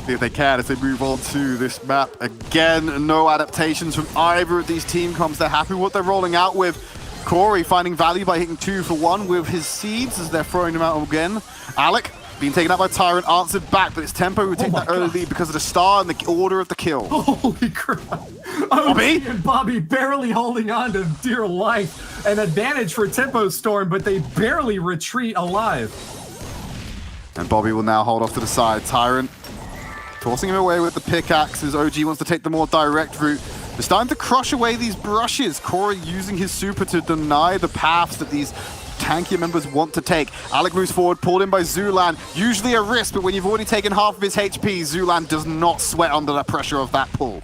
See if they can as they move on to this map. Again, no adaptations from either of these team comps. They're happy with what they're rolling out with. Corey finding value by hitting 2 for 1 with his seeds as they're throwing them out again. Alec being taken out by Tyrant, answered back, but it's Tempo who take that early lead because of the star and the order of the kill. Holy crap. Bobby? And Bobby barely holding on to dear life. An advantage for Tempo Storm, but they barely retreat alive. And Bobby will now hold off to the side. Tyrant tossing him away with the pickaxes. OG wants to take the more direct route. They're starting to crush away these brushes. Corey using his super to deny the paths that these tankier members want to take. Alec moves forward, pulled in by Zulan. Usually a risk, but when you've already taken half of his HP, Zulan does not sweat under the pressure of that pull.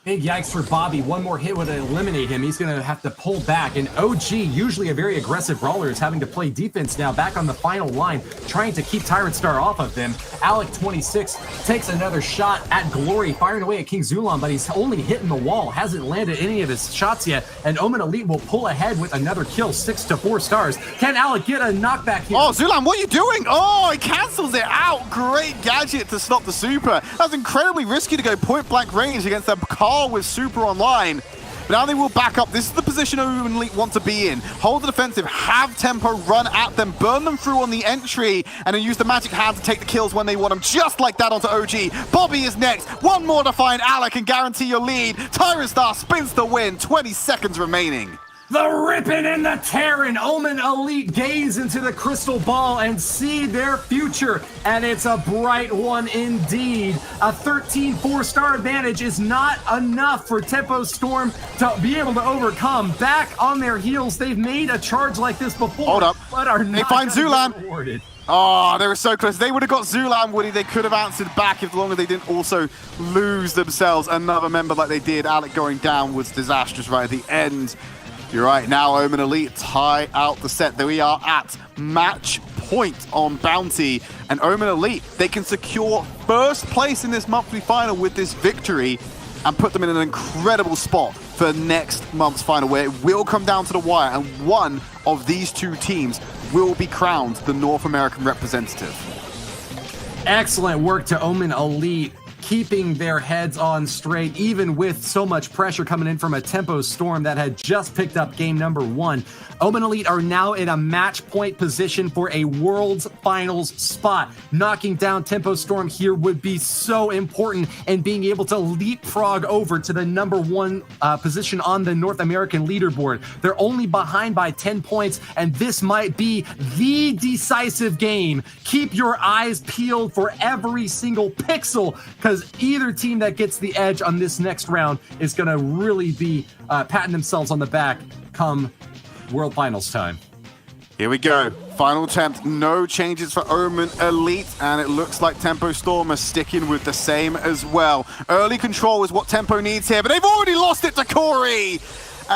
Big yikes for Bobby. One more hit would eliminate him. He's going to have to pull back. And OG, usually a very aggressive brawler, is having to play defense now, back on the final line, trying to keep Tyrant Star off of them. Alec 26 takes another shot at Glory, firing away at King Zulan, but he's only hitting the wall, hasn't landed any of his shots yet. And Omen Elite will pull ahead with another kill, 6 to 4 stars. Can Alec get a knockback here? Oh, Zulan, what are you doing? Oh, he cancels it out. Great gadget to stop the super. That was incredibly risky to go point blank range against a Carl with super online. But now they will back up. This is the position Omen Elite want to be in. Hold the defensive, have Tempo run at them, burn them through on the entry, and then use the magic hand to take the kills when they want them, just like that onto OG. Bobby is next. One more to find Alec and guarantee your lead. Tyrant Star spins the win. 20 seconds remaining. The ripping and the tearing. Omen Elite gaze into the crystal ball and see their future, and it's a bright one indeed. A 13 4-star advantage is not enough for Tempo Storm to be able to overcome. Back on their heels, they've made a charge like this before. Hold up. But are not they find Zulan. rewarded. Oh, they were so close. They would have got Zulan, Woody. They could have answered back if long as they didn't also lose themselves another member like they did. Alec going down was disastrous right at the end. You're right, now Omen Elite tie out the set. There we are at match point on Bounty. And Omen Elite, they can secure first place in this monthly final with this victory and put them in an incredible spot for next month's final, where it will come down to the wire, and one of these two teams will be crowned the North American representative. Excellent work to Omen Elite, keeping their heads on straight, even with so much pressure coming in from a Tempo Storm that had just picked up game number 1. Omen Elite are now in a match point position for a World's Finals spot. Knocking down Tempo Storm here would be so important, and being able to leapfrog over to the number 1 position on the North American leaderboard. They're only behind by 10 points, and this might be the decisive game. Keep your eyes peeled for every single pixel, because either team that gets the edge on this next round is going to really be patting themselves on the back come World Finals time. Here we go. Final attempt. No changes for Omen Elite, and it looks like Tempo Storm are sticking with the same as well. Early control is what Tempo needs here, but they've already lost it to Corey.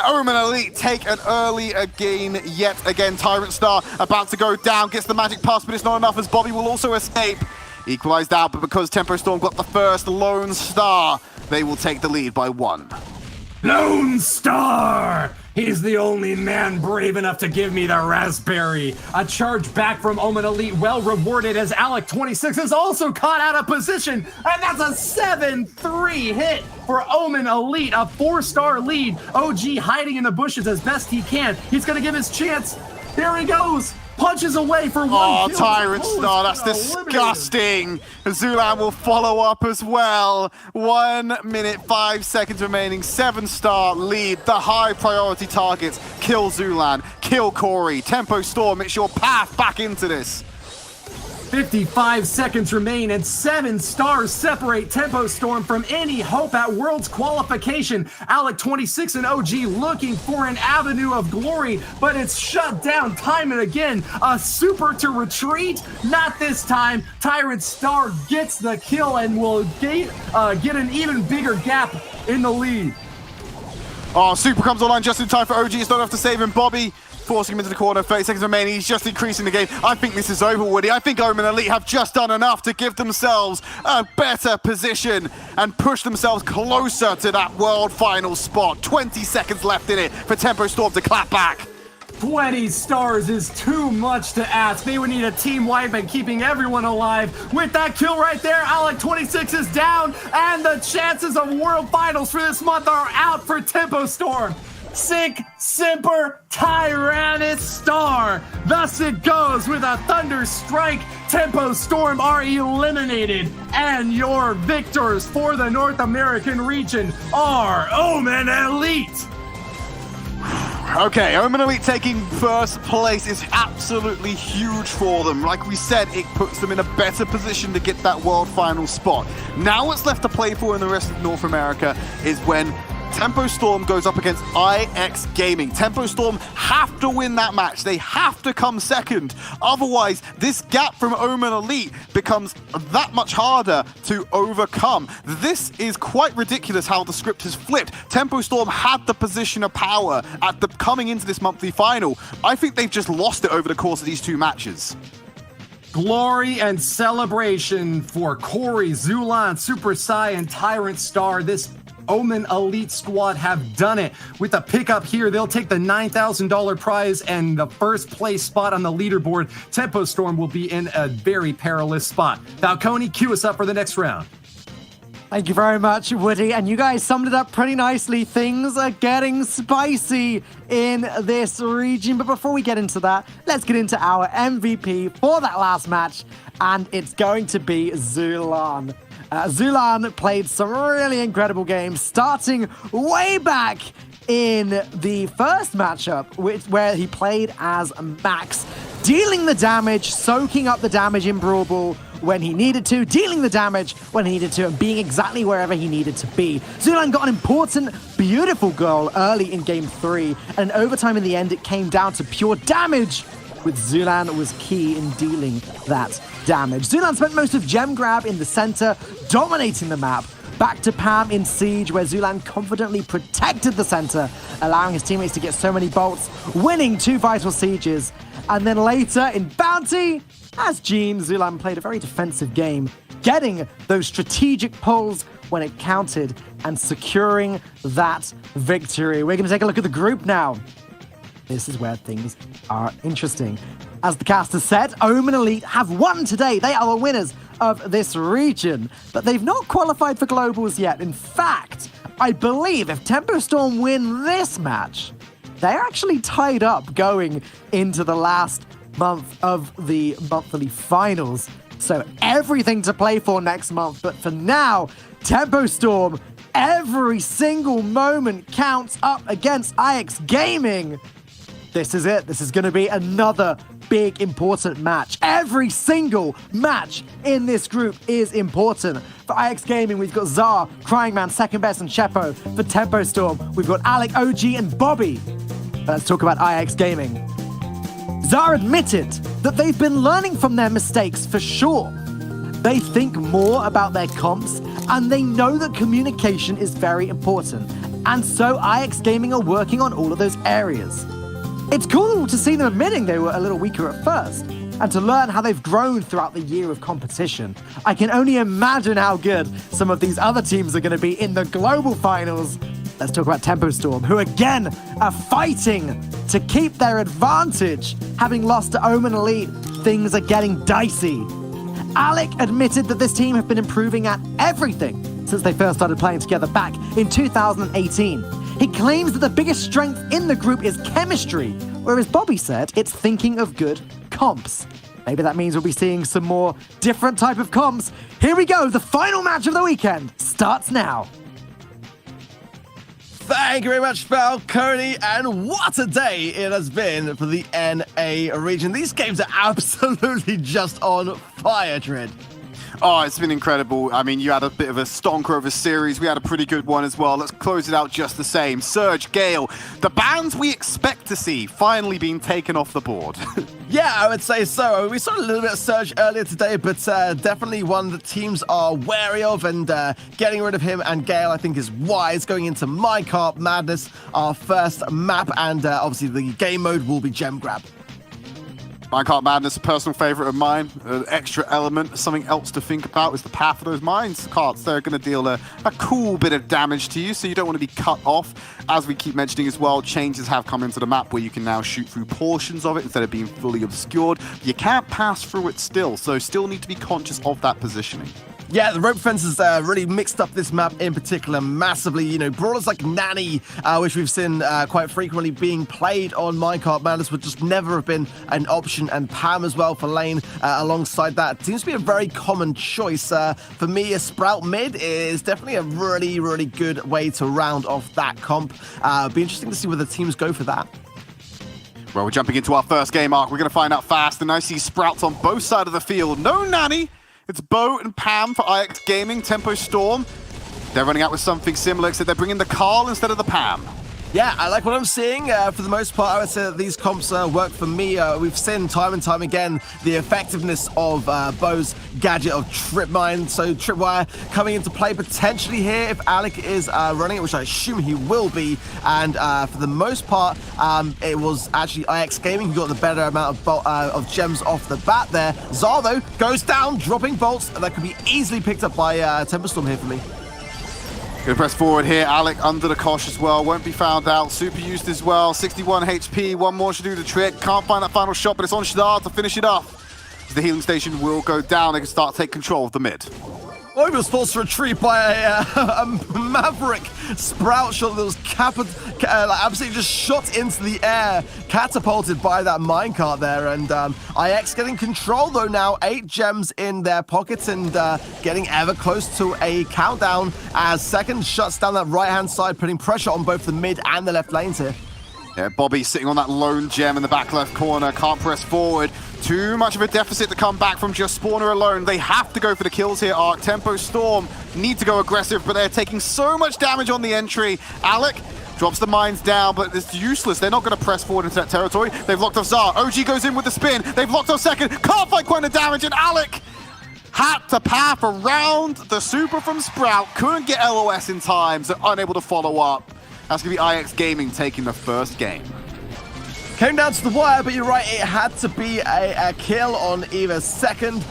Omen Elite take an early gain yet again. Tyrant Star about to go down, gets the magic pass, but it's not enough as Bobby will also escape. Equalized out, but because Tempo Storm got the first Lone Star, they will take the lead by 1. Lone Star! He's the only man brave enough to give me the raspberry. A charge back from Omen Elite, well rewarded, as Alec26 is also caught out of position, and that's a 7-3 hit for Omen Elite, a 4-star lead. OG hiding in the bushes as best he can. He's gonna give his chance. There he goes. Punches away for 1 Oh, kill. Tyrant Star, that's disgusting. Zulan will follow up as well. 1 minute, 5 seconds remaining. 7-star lead. The high priority targets. Kill Zulan, kill Corey. Tempo Storm, it's your path back into this. 55 seconds remain, and 7 stars separate Tempo Storm from any hope at Worlds qualification. Alec26 and OG looking for an avenue of glory, but it's shut down time and again. A super to retreat? Not this time. Tyrant Star gets the kill and will get an even bigger gap in the lead. Oh, super comes online just in time for OG. It's not enough to save him. Bobby forcing him into the corner. 30 seconds remaining. He's just increasing the game. I think this is over, Woody. I think Omen Elite have just done enough to give themselves a better position and push themselves closer to that World Final spot. 20 seconds left in it for Tempo Storm to clap back. 20 stars is too much to ask. They would need a team wipe and keeping everyone alive. With that kill right there, Alec26 is down, and the chances of World Finals for this month are out for Tempo Storm. Sick, Simper, Tyrannus Star. Thus it goes with a Thunder Strike. Tempo Storm are eliminated, and your victors for the North American region are Omen Elite. Okay, Omen Elite taking first place is absolutely huge for them. Like we said, it puts them in a better position to get that World Final spot. Now what's left to play for in the rest of North America is when Tempo Storm goes up against IX Gaming. Tempo Storm have to win that match. They have to come second. Otherwise, this gap from Omen Elite becomes that much harder to overcome. This is quite ridiculous how the script has flipped. Tempo Storm had the position of power at the coming into this monthly final. I think they've just lost it over the course of these 2 matches. Glory and celebration for Corey, Zulan, Super Sai, and Tyrant Star. This Omen Elite squad have done it. With a pickup here, they'll take the $9,000 prize and the first place spot on the leaderboard. Tempo Storm will be in a very perilous spot. Falcone, cue us up for the next round. Thank you very much, Woody. And you guys summed it up pretty nicely. Things are getting spicy in this region. But before we get into that, let's get into our MVP for that last match. And it's going to be Zulan. Zulan played some really incredible games, starting way back in the first matchup, where he played as Max, dealing the damage, soaking up the damage in Brawl Ball when he needed to, dealing the damage when he needed to, and being exactly wherever he needed to be. Zulan got an important, beautiful goal early in Game 3, and in overtime in the end, it came down to pure damage, with Zulan was key in dealing that damage. Zulan spent most of Gem Grab in the center, dominating the map. Back to Pam in Siege, where Zulan confidently protected the center, allowing his teammates to get so many bolts, winning 2 vital sieges. And then later in Bounty, as Gene, Zulan played a very defensive game, getting those strategic pulls when it counted and securing that victory. We're going to take a look at the group now. This is where things are interesting. As the caster said, Omen Elite have won today. They are the winners of this region, but they've not qualified for globals yet. In fact, I believe if Tempo Storm win this match, they're actually tied up going into the last month of the monthly finals. So everything to play for next month. But for now, Tempo Storm, every single moment counts up against IX Gaming. This is it. This is going to be another big, important match. Every single match in this group is important. For IX Gaming, we've got Zar, Crying Man, Second Best, and Chepo. For Tempo Storm, we've got Alec, OG, and Bobby. But let's talk about IX Gaming. Zar admitted that they've been learning from their mistakes for sure. They think more about their comps, and they know that communication is very important. And so IX Gaming are working on all of those areas. It's cool to see them admitting they were a little weaker at first, and to learn how they've grown throughout the year of competition. I can only imagine how good some of these other teams are going to be in the global finals. Let's talk about Tempo Storm, who again are fighting to keep their advantage. Having lost to Omen Elite, things are getting dicey. Alec admitted that this team have been improving at everything since they first started playing together back in 2018. He claims that the biggest strength in the group is chemistry, whereas Bobby said it's thinking of good comps. Maybe that means we'll be seeing some more different type of comps. Here we go, the final match of the weekend starts now. Thank you very much, Falcone, and what a day it has been for the NA region. These games are absolutely just on fire, Trid. Oh, it's been incredible. I mean, you had a bit of a stonker of a series. We had a pretty good one as well. Let's close it out just the same. Surge, Gale, the bans we expect to see finally being taken off the board. Yeah, I would say so. We saw a little bit of Surge earlier today, but definitely one that teams are wary of, and getting rid of him and Gale, I think, is wise. Going into Minecart Madness, our first map, and obviously the game mode will be Gem Grab. Minecart Madness, a personal favorite of mine. An extra element, something else to think about is the path of those mines carts. They're going to deal a cool bit of damage to you, so you don't want to be cut off. As we keep mentioning as well, changes have come into the map where you can now shoot through portions of it instead of being fully obscured. You can't pass through it still, so still need to be conscious of that positioning. Yeah, the rope fences really mixed up this map in particular massively. You know, brawlers like Nanny, which we've seen quite frequently being played on Minecart Madness, would just never have been an option. And Pam as well for lane alongside that. It seems to be a very common choice. For me, a Sprout mid is definitely a really, really good way to round off that comp. Be interesting to see where the teams go for that. Well, we're jumping into our first game arc. We're going to find out fast, and I see Sprouts on both sides of the field. No Nanny. It's Bo and Pam for IX Gaming, Tempo Storm. They're running out with something similar, except they're bringing the Carl instead of the Pam. Yeah, I like what I'm seeing. For the most part, I would say that these comps work for me. We've seen time and time again the effectiveness of Bo's gadget of Trip Mine. So Tripwire coming into play potentially here if Alec is running it, which I assume he will be. And for the most part, it was actually IX Gaming who got the better amount of gems off the bat there. Zar, though, goes down, dropping bolts. That could be easily picked up by Temper Storm here for me. Gonna press forward here. Alec under the Kosh as well. Won't be found out. Super used as well. 61 HP. One more should do the trick. Can't find that final shot, but it's on Shadar to finish it off. The healing station will go down. They can start to take control of the mid. He was forced to retreat by a Maverick Sprout shot that was absolutely just shot into the air, catapulted by that minecart there. And IX getting control though now, 8 gems in their pockets and getting ever close to a countdown as Second shuts down that right-hand side, putting pressure on both the mid and the left lanes here. Yeah, Bobby sitting on that lone gem in the back left corner, can't press forward. Too much of a deficit to come back from just Spawner alone. They have to go for the kills here, Arc. Tempo Storm need to go aggressive, but they're taking so much damage on the entry. Alec drops the mines down, but it's useless. They're not going to press forward into that territory. They've locked off Zar. OG goes in with the spin. They've locked off Second. Can't fight quite the damage, and Alec had to path around the super from Sprout. Couldn't get LOS in time, so unable to follow up. That's going to be IX Gaming taking the first game. Came down to the wire, but you're right, it had to be a kill on either Second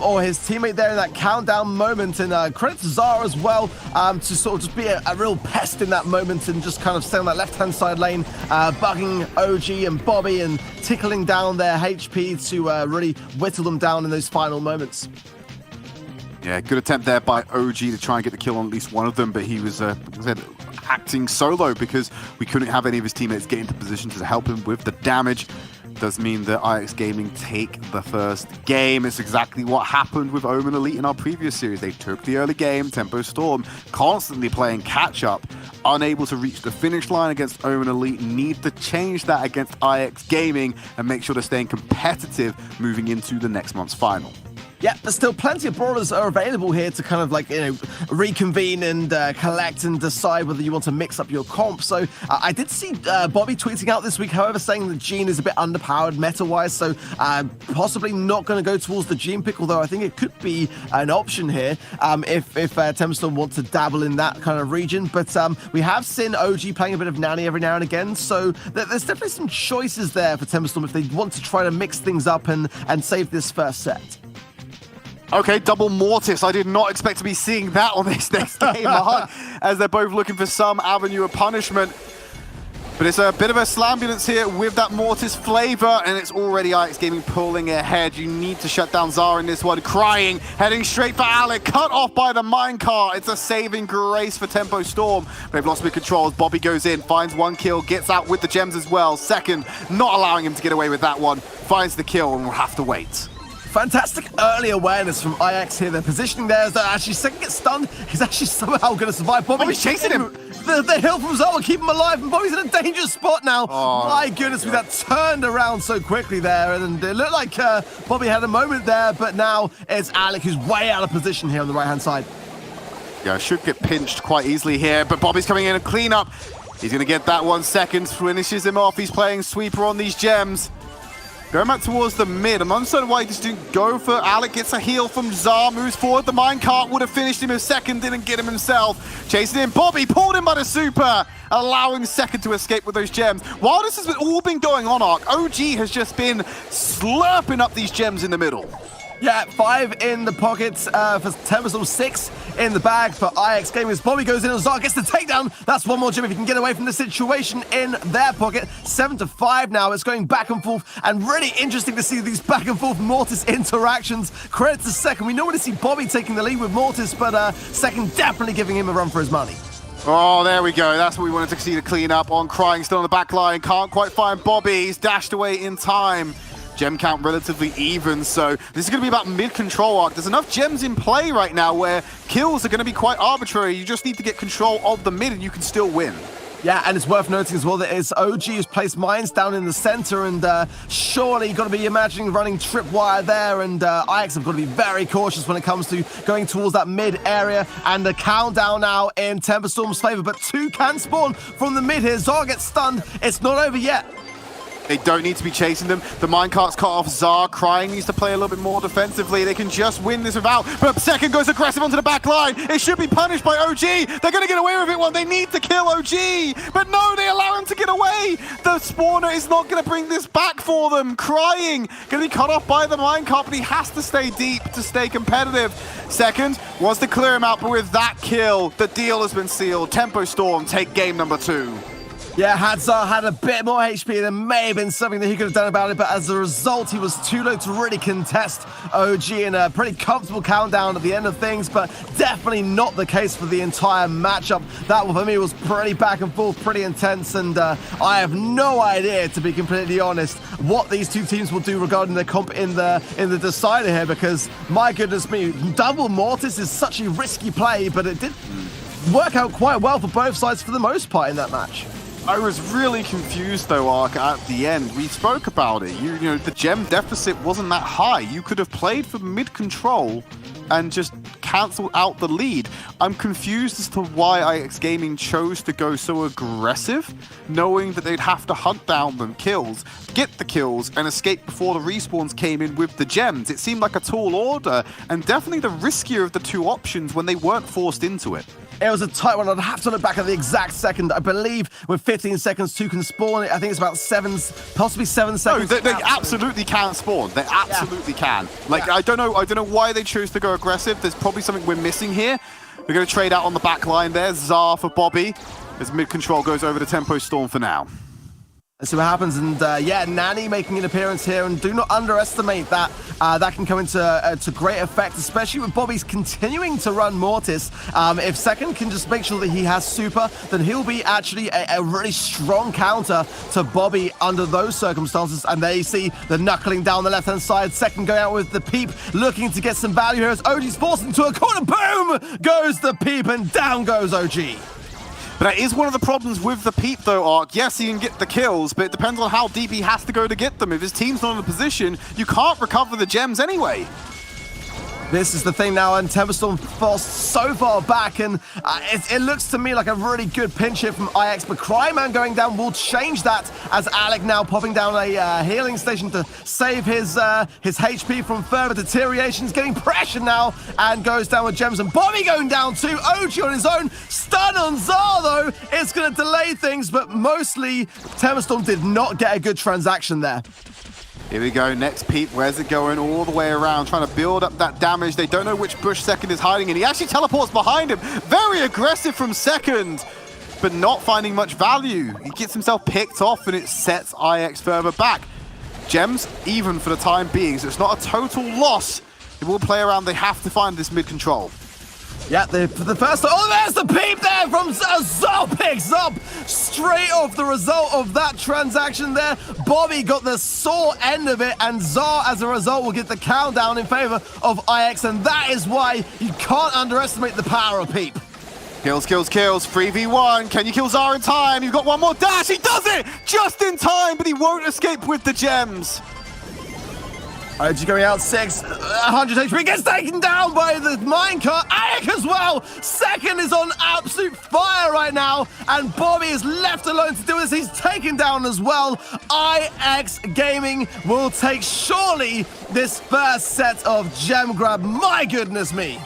or his teammate there in that countdown moment. And credit to Zara as well to sort of just be a real pest in that moment and just kind of stay on that left-hand side lane, bugging OG and Bobby and tickling down their HP to really whittle them down in those final moments. Yeah, good attempt there by OG to try and get the kill on at least one of them, but he was acting solo because we couldn't have any of his teammates get into position to help him with the damage. Does mean that IX Gaming take the first game. It's exactly what happened with Omen Elite in our previous series. They took the early game, Tempo Storm, constantly playing catch-up, unable to reach the finish line against Omen Elite, need to change that against IX Gaming and make sure they're staying competitive moving into the next month's final. Yeah, there's still plenty of brawlers are available here to kind of like, reconvene and collect and decide whether you want to mix up your comp. So I did see Bobby tweeting out this week, however, saying that Gene is a bit underpowered meta-wise, so possibly not going to go towards the Gene pick, although I think it could be an option here if Tempestorm want to dabble in that kind of region. But we have seen OG playing a bit of Nanny every now and again, so there's definitely some choices there for Tempestorm if they want to try to mix things up and save this first set. Okay, double Mortis. I did not expect to be seeing that on this next game, Mark, as they're both looking for some avenue of punishment. But it's a bit of a slambulance here with that Mortis flavor, and it's already IX Gaming pulling ahead. You need to shut down Zara in this one. Crying, heading straight for Alec, cut off by the minecart. It's a saving grace for Tempo Storm. They've lost mid controls. Bobby goes in, finds one kill, gets out with the gems as well. Second, not allowing him to get away with that one. Finds the kill, and we'll have to wait. Fantastic early awareness from IX here. Their positioning there is that actually second gets stunned. He's actually somehow going to survive. Bobby's chasing him. The hill from Zara will keep him alive, and Bobby's in a dangerous spot now. Oh, my goodness, we got turned around so quickly there, and it looked like Bobby had a moment there, but now it's Alec who's way out of position here on the right-hand side. Yeah, should get pinched quite easily here, but Bobby's coming in and clean up. He's going to get that 1 second, finishes him off. He's playing sweeper on these gems. Going back towards the mid. I'm uncertain why he just didn't go for Alec. Gets a heal from Zar. Moves forward. The minecart would have finished him if Second didn't get him himself. Chasing in. Bobby pulled him by the super. Allowing Second to escape with those gems. While this has all been going on, Ark, OG has just been slurping up these gems in the middle. Yeah, 5 in the pockets for Tempestorm, 6 in the bag for IX Gaming as Bobby goes in and Zara gets the takedown. That's one more gem if he can get away from the situation in their pocket. 7-5 now. It's going back and forth, and really interesting to see these back and forth Mortis interactions. Credit to Second. We normally see Bobby taking the lead with Mortis, but Second definitely giving him a run for his money. Oh, there we go. That's what we wanted to see, the clean up on Crying. Still on the back line. Can't quite find Bobby. He's dashed away in time. Gem count relatively even, so this is going to be about mid-control, Arc. There's enough gems in play right now where kills are going to be quite arbitrary. You just need to get control of the mid and you can still win. Yeah, and it's worth noting as well that it's OG who's placed mines down in the center, and surely you've got to be imagining running tripwire there, and IX have got to be very cautious when it comes to going towards that mid area, and the countdown now in Tempestorm's favor, but 2 can spawn from the mid here. Zara gets stunned. It's not over yet. They don't need to be chasing them. The minecart's cut off. Zar Crying needs to play a little bit more defensively. They can just win this without. But Second goes aggressive onto the back line. It should be punished by OG. They're going to get away with it one. They need to kill OG. But no, they allow him to get away. The spawner is not going to bring this back for them. Crying. Going to be cut off by the minecart, but he has to stay deep to stay competitive. Second wants to clear him out, but with that kill, the deal has been sealed. Tempo Storm take game number 2. Yeah, had Zara had a bit more HP, there may have been something that he could have done about it, but as a result, he was too low to really contest OG in a pretty comfortable countdown at the end of things, but definitely not the case for the entire matchup. That one for me was pretty back and forth, pretty intense, and I have no idea, to be completely honest, what these two teams will do regarding their comp in the decider here, because my goodness me, double Mortis is such a risky play, but it did work out quite well for both sides for the most part in that match. I was really confused though, Ark, at the end. We spoke about it. You know, the gem deficit wasn't that high. You could have played for mid-control and just cancel out the lead. I'm confused as to why IX Gaming chose to go so aggressive, knowing that they'd have to hunt down them kills, get the kills, and escape before the respawns came in with the gems. It seemed like a tall order, and definitely the riskier of the two options when they weren't forced into it. It was a tight one. I'd have to look back at the exact second. I believe with 15 seconds, 2 can spawn. I think it's about 7, possibly 7 seconds. No, they absolutely can spawn. They absolutely can. Like, I don't know why they chose to go aggressive. There's probably something we're missing here. We're going to trade out on the back line there. Zar for Bobby as mid-control goes over to Tempo Storm for now. Let's see what happens, and yeah, Nani making an appearance here, and do not underestimate that. That can come into great effect, especially with Bobby's continuing to run Mortis. If Second can just make sure that he has Super, then he'll be actually a really strong counter to Bobby under those circumstances. And there you see the knuckling down the left-hand side. Second going out with the Peep, looking to get some value here as OG's forced into a corner. Boom! Goes the Peep, and down goes OG. But that is one of the problems with the Peep, though, Ark. Yes, he can get the kills, but it depends on how deep he has to go to get them. If his team's not in a position, you can't recover the gems anyway. This is the thing now, and Temperstorm forced so far back, and it looks to me like a really good pinch hit from IX, but Cryman going down will change that, as Alec now popping down a healing station to save his HP from further deterioration. He's getting pressure now, and goes down with gems, and Bobby going down too. OG on his own, stun on Zar though, it's going to delay things, but mostly Temperstorm did not get a good transaction there. Here we go, next Peep, where's it going? All the way around, trying to build up that damage. They don't know which bush Second is hiding in. He actually teleports behind him. Very aggressive from Second, but not finding much value. He gets himself picked off, and it sets IX further back. Gems, even for the time being, so it's not a total loss. They will play around. They have to find this mid-control. Yeah, the first... Oh, there's the Peep there from Zar picks up straight off the result of that transaction there. Bobby got the sore end of it, and Zar, as a result, will get the countdown in favor of IX, and that is why you can't underestimate the power of Peep. Kills, kills, kills. 3v1. Can you kill Zar in time? You've got one more dash. He does it just in time, but he won't escape with the gems. OG going out 6, 100 HP, gets taken down by the minecart. Alec as well. Second is on absolute fire right now, and Bobby is left alone to do this. He's taken down as well. IX Gaming will take surely this first set of gem grab. My goodness me.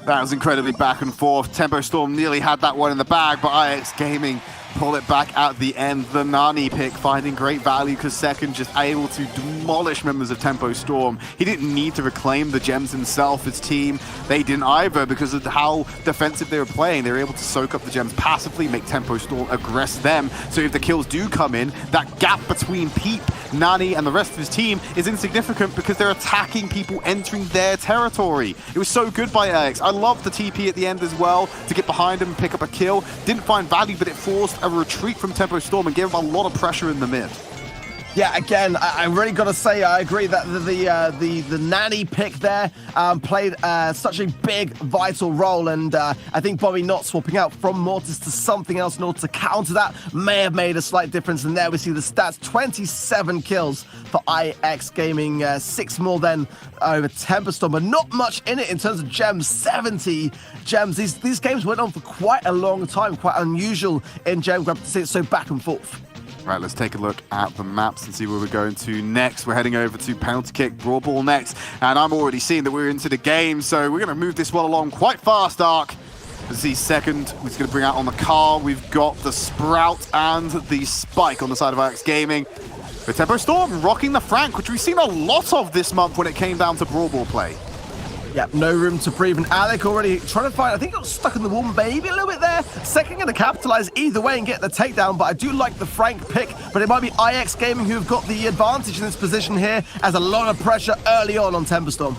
That was incredibly back and forth. Tempo Storm nearly had that one in the bag, but IX Gaming pull it back at the end. The Nani pick finding great value because Second just able to demolish members of Tempo Storm. He didn't need to reclaim the gems himself. His team, they didn't either because of how defensive they were playing. They were able to soak up the gems passively, make Tempo Storm aggress them. So if the kills do come in, that gap between Peep, Nani, and the rest of his team is insignificant because they're attacking people entering their territory. It was so good by Alex. I love the TP at the end as well to get behind him and pick up a kill. Didn't find value, but it forced a retreat from Tempo Storm and gave him a lot of pressure in the mid. Yeah, again, I really got to say, I agree that the Nani pick there played such a big, vital role, and I think Bobby not swapping out from Mortis to something else in order to counter that may have made a slight difference. And there we see the stats, 27 kills for IX Gaming, 6 more than over Temperstorm, but not much in it in terms of gems, 70 gems. These games went on for quite a long time, quite unusual in gem grab to see it so back and forth. Right, let's take a look at the maps and see where we're going to next. We're heading over to penalty kick, brawl ball next, and I'm already seeing that we're into the game, so we're going to move this one along quite fast, Ark. Let's see, Second, he's going to bring out on the car. We've got the Sprout and the Spike on the side of IX Gaming. The Tempo Storm rocking the Frank, which we've seen a lot of this month when it came down to brawl ball play. Yeah, no room to breathe, and Alec already trying to find, I think he got stuck in the wall maybe a little bit there. Second going to capitalize either way and get the takedown, but I do like the Frank pick, but it might be IX Gaming who have got the advantage in this position here, as a lot of pressure early on Temperstorm.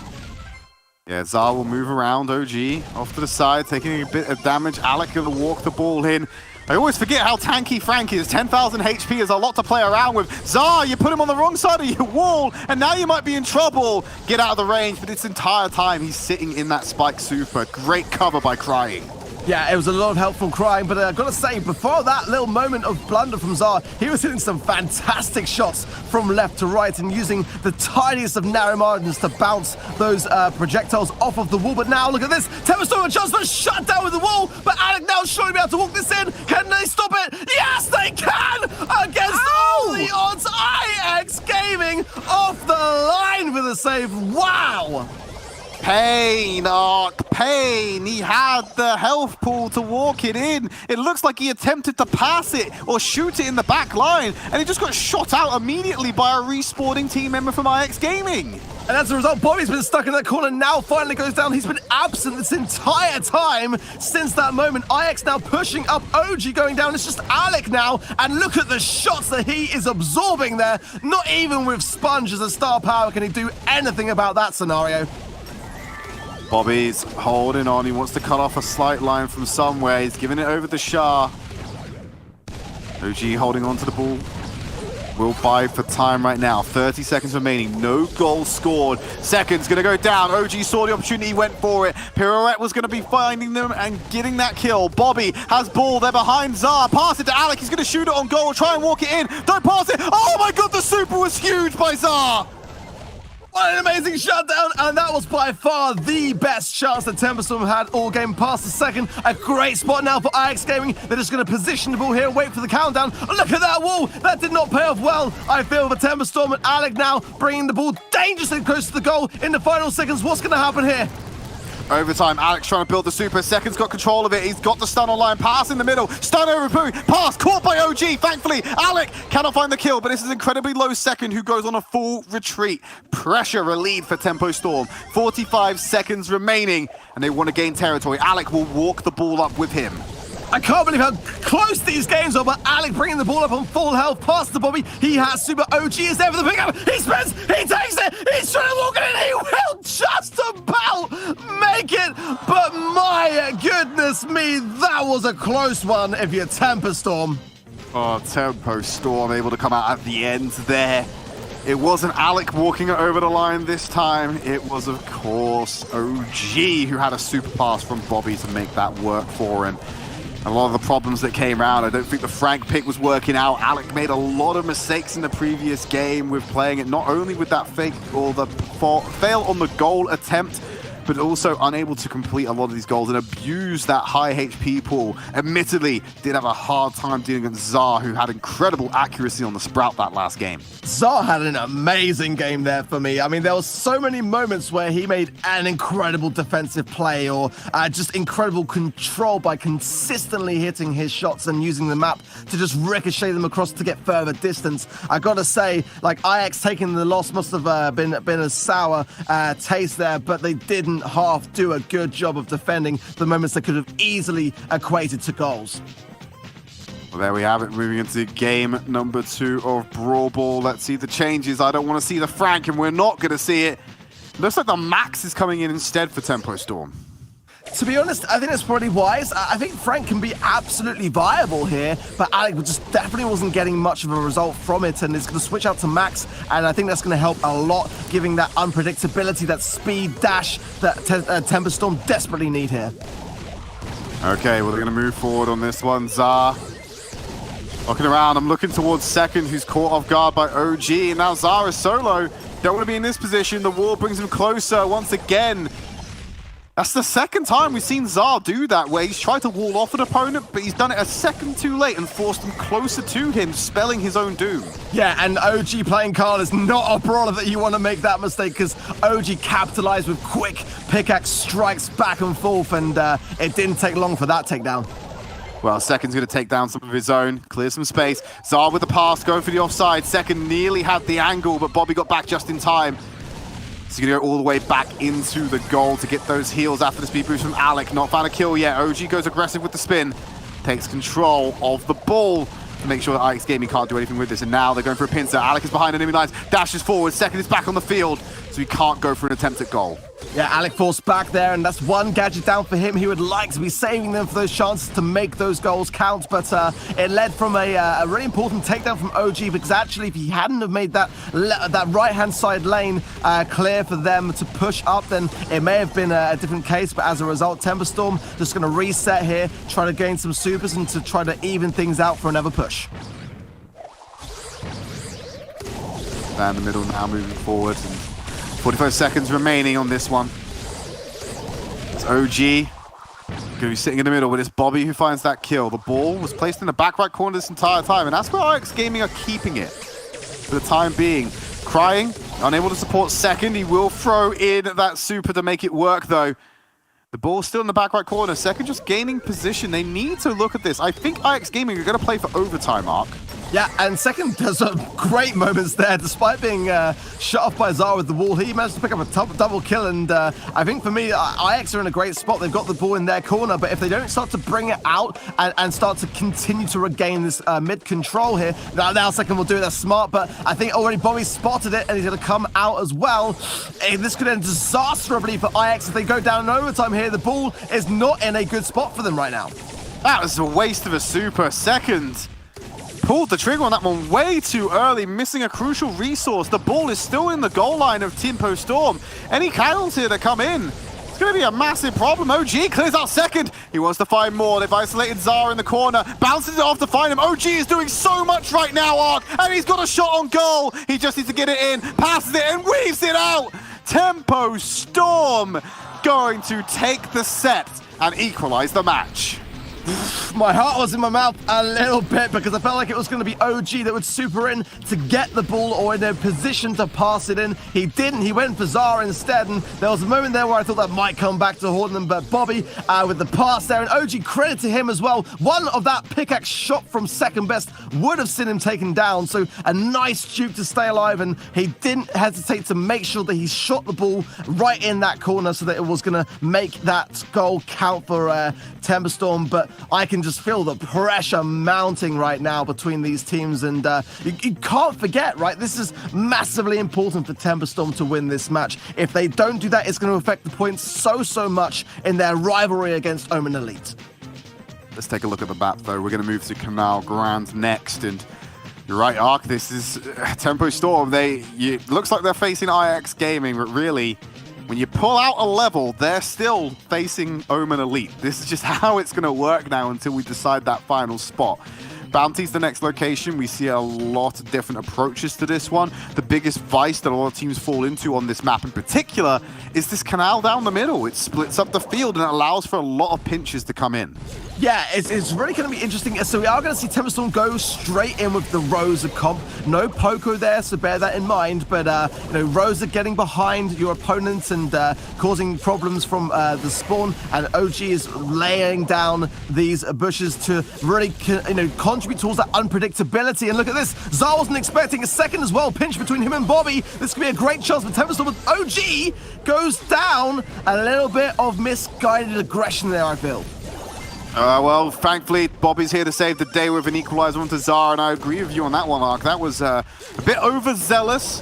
Yeah, Zar will move around, OG off to the side, taking a bit of damage. Alec going to walk the ball in. I always forget how tanky Frank is. 10,000 HP is a lot to play around with. Zar, you put him on the wrong side of your wall, and now you might be in trouble. Get out of the range, but this entire time he's sitting in that Spike Super. Great cover by Crying. Yeah, it was a lot of help from Crying, but I've got to say, before that little moment of blunder from Zar, he was hitting some fantastic shots from left to right and using the tiniest of narrow margins to bounce those projectiles off of the wall. But now, look at this. Temperstorm and Johnson shut down with the wall, but Alec now surely be able to walk this in. Can they stop it? Yes, they can! Against all the odds, IX Gaming off the line for the save. Wow! Pain, Arc, Pain. He had the health pool to walk it in. It looks like he attempted to pass it or shoot it in the back line, and he just got shot out immediately by a respawning team member from IX Gaming. And as a result, Bobby's been stuck in that corner, now finally goes down. He's been absent this entire time since that moment. IX now pushing up, OG going down. It's just Alec now, and look at the shots that he is absorbing there. Not even with Sponge as a star power can he do anything about that scenario. Bobby's holding on. He wants to cut off a slight line from somewhere. He's giving it over to Shah. OG holding on to the ball. Will buy for time right now. 30 seconds remaining. No goals scored. Second's going to go down. OG saw the opportunity, went for it. Pirouette was going to be finding them and getting that kill. Bobby has ball. They're behind Zar. Pass it to Alec. He's going to shoot it on goal. Try and walk it in. Don't pass it. Oh my god, the super was huge by Zar. What an amazing shutdown, and that was by far the best chance that Tempestorm had all game past the second. A great spot now for IX Gaming. They're just going to position the ball here, wait for the countdown. Look at that wall. That did not pay off well, I feel, for Tempestorm, and Alec now bringing the ball dangerously close to the goal in the final seconds. What's going to happen here? Overtime, Alex trying to build the super. Second's got control of it. He's got the stun online. Pass in the middle. Stun over Poo. Pass caught by OG. Thankfully, Alec cannot find the kill, but this is incredibly low second who goes on a full retreat. Pressure relieved for Tempo Storm. 45 seconds remaining, and they want to gain territory. Alec will walk the ball up with him. I can't believe how close these games are, but Alec bringing the ball up on full health past the Bobby. He has super. OG is there for the pickup. He spins, he takes it, he's trying to walk it in. He will just about make it, but my goodness me, that was a close one if you're Temper Storm. Oh, Tempo Storm able to come out at the end there. It wasn't Alec walking it over the line this time. It was, of course, OG who had a super pass from Bobby to make that work for him. A lot of the problems that came around, I don't think the Frank pick was working out. Alec made a lot of mistakes in the previous game with playing it, not only with that fake or the fail on the goal attempt, but also unable to complete a lot of these goals and abuse that high HP pool. Admittedly, did have a hard time dealing with Zar, who had incredible accuracy on the Sprout that last game. Zar had an amazing game there for me. I mean, there were so many moments where he made an incredible defensive play or just incredible control by consistently hitting his shots and using the map to just ricochet them across to get further distance. I gotta say, like, IX taking the loss must have been a sour taste there, but they didn't half do a good job of defending the moments that could have easily equated to goals. Well, there we have it, moving into game number 2 of Brawl Ball. Let's see the changes. I don't want to see the Frank, and we're not going to see it. Looks like the Max is coming in instead for Tempo Storm. To be honest, I think that's probably wise. I think Frank can be absolutely viable here, but Alec just definitely wasn't getting much of a result from it, and it's going to switch out to Max, and I think that's going to help a lot, giving that unpredictability, that speed dash that Temper Storm desperately need here. Okay, well, they're going to move forward on this one. Zar looking around. I'm looking towards second, who's caught off guard by OG, and now Zar is solo. Don't want to be in this position. The wall brings him closer once again. That's the second time we've seen Zar do that, where he's tried to wall off an opponent, but he's done it a second too late and forced him closer to him, spelling his own doom. Yeah, and OG playing Carl is not a brawler that you want to make that mistake, because OG capitalized with quick pickaxe strikes back and forth, and it didn't take long for that takedown. Well, Second's going to take down some of his own, clear some space. Zar with the pass, going for the offside. Second nearly had the angle, but Bobby got back just in time. He's going to go all the way back into the goal to get those heals after the speed boost from Alec. Not found a kill yet. OG goes aggressive with the spin. Takes control of the ball to make sure that IX Gaming can't do anything with this. And now they're going for a pincer. Alec is behind enemy lines. Dashes forward. Second is back on the field. So he can't go for an attempt at goal. Yeah, Alec forced back there, and that's one gadget down for him. He would like to be saving them for those chances to make those goals count, but it led from a really important takedown from OG, because actually if he hadn't have made that right-hand side lane clear for them to push up, then it may have been a different case, but as a result, Temper Storm just going to reset here, try to gain some supers and to try to even things out for another push. Down the middle now, moving forward. And 45 seconds remaining on this one. It's OG going to be sitting in the middle, but it's Bobby who finds that kill. The ball was placed in the back right corner this entire time, and that's where IX Gaming are keeping it for the time being. Crying Unable to support second. He will throw in that super to make it work, though. The ball's still in the back right corner. Second just gaining position. They need to look at this. I think IX Gaming are going to play for overtime, Arc. Yeah, and second does some great moments there. Despite being shut off by Zara with the wall, he managed to pick up a double kill. And I think for me, IX are in a great spot. They've got the ball in their corner, but if they don't start to bring it out and start to continue to regain this mid control here, now second will do it. That's smart, but I think already Bobby spotted it, and he's going to come out as well. This could end disastrously for IX if they go down in overtime here. The ball is not in a good spot for them right now. That was a waste of a super. Second pulled the trigger on that one way too early, missing a crucial resource. The ball is still in the goal line of Tempo Storm. Any cannons here that come in, it's going to be a massive problem. OG clears out second. He wants to find more. They've isolated Zara in the corner, bounces it off to find him. OG is doing so much right now, Arc, and he's got a shot on goal. He just needs to get it in, passes it, and weaves it out. Tempo Storm going to take the set and equalize the match. My heart was in my mouth a little bit because I felt like it was going to be OG that would super in to get the ball or in a position to pass it in. He didn't. He went for Zara instead, and there was a moment there where I thought that might come back to haunt them, but Bobby with the pass there, and OG, credit to him as well. One of that pickaxe shot from second best would have seen him taken down, so a nice juke to stay alive, and he didn't hesitate to make sure that he shot the ball right in that corner so that it was going to make that goal count for Tempo Storm. But I can just feel the pressure mounting right now between these teams, and you can't forget, right? This is massively important for Tempo Storm to win this match. If they don't do that, it's going to affect the points so much in their rivalry against Omen Elite. Let's take a look at the map, though. We're going to move to Canal Grand next, and you're right, Arc. This is Tempo Storm. Looks like they're facing IX Gaming, but really, when you pull out a level, they're still facing Omen Elite. This is just how it's going to work now until we decide that final spot. Bounty's the next location. We see a lot of different approaches to this one. The biggest vice that a lot of teams fall into on this map in particular is this canal down the middle. It splits up the field and it allows for a lot of pinches to come in. Yeah, it's really going to be interesting. So we are going to see Tempo Storm go straight in with the Rosa comp. No Poco there, so bear that in mind. But, Rosa getting behind your opponents and causing problems from the spawn. And OG is laying down these bushes to really, contribute towards that unpredictability. And look at this. Zar wasn't expecting a second as well. Pinch between him and Bobby. This could be a great chance for Tempo Storm. But OG goes down. A little bit of misguided aggression there, I feel. Well, thankfully, Bobby's here to save the day with an equalizer onto Zara, and I agree with you on that one, Arc. That was a bit overzealous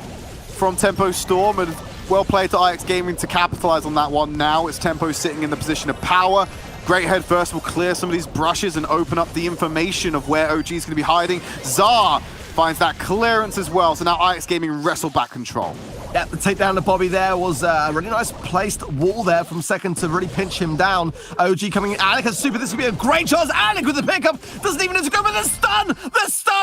from Tempo Storm, and well played to IX Gaming to capitalize on that one. Now it's Tempo sitting in the position of power. Great head first will clear some of these brushes and open up the information of where OG is going to be hiding. Zara finds that clearance as well, so now IX Gaming wrestle back control. Yeah, the takedown to Bobby there was a really nice placed wall there from second to really pinch him down. OG coming in. Alec has super. This would be a great chance. Alec with the pickup. Doesn't even need to go, but the stun!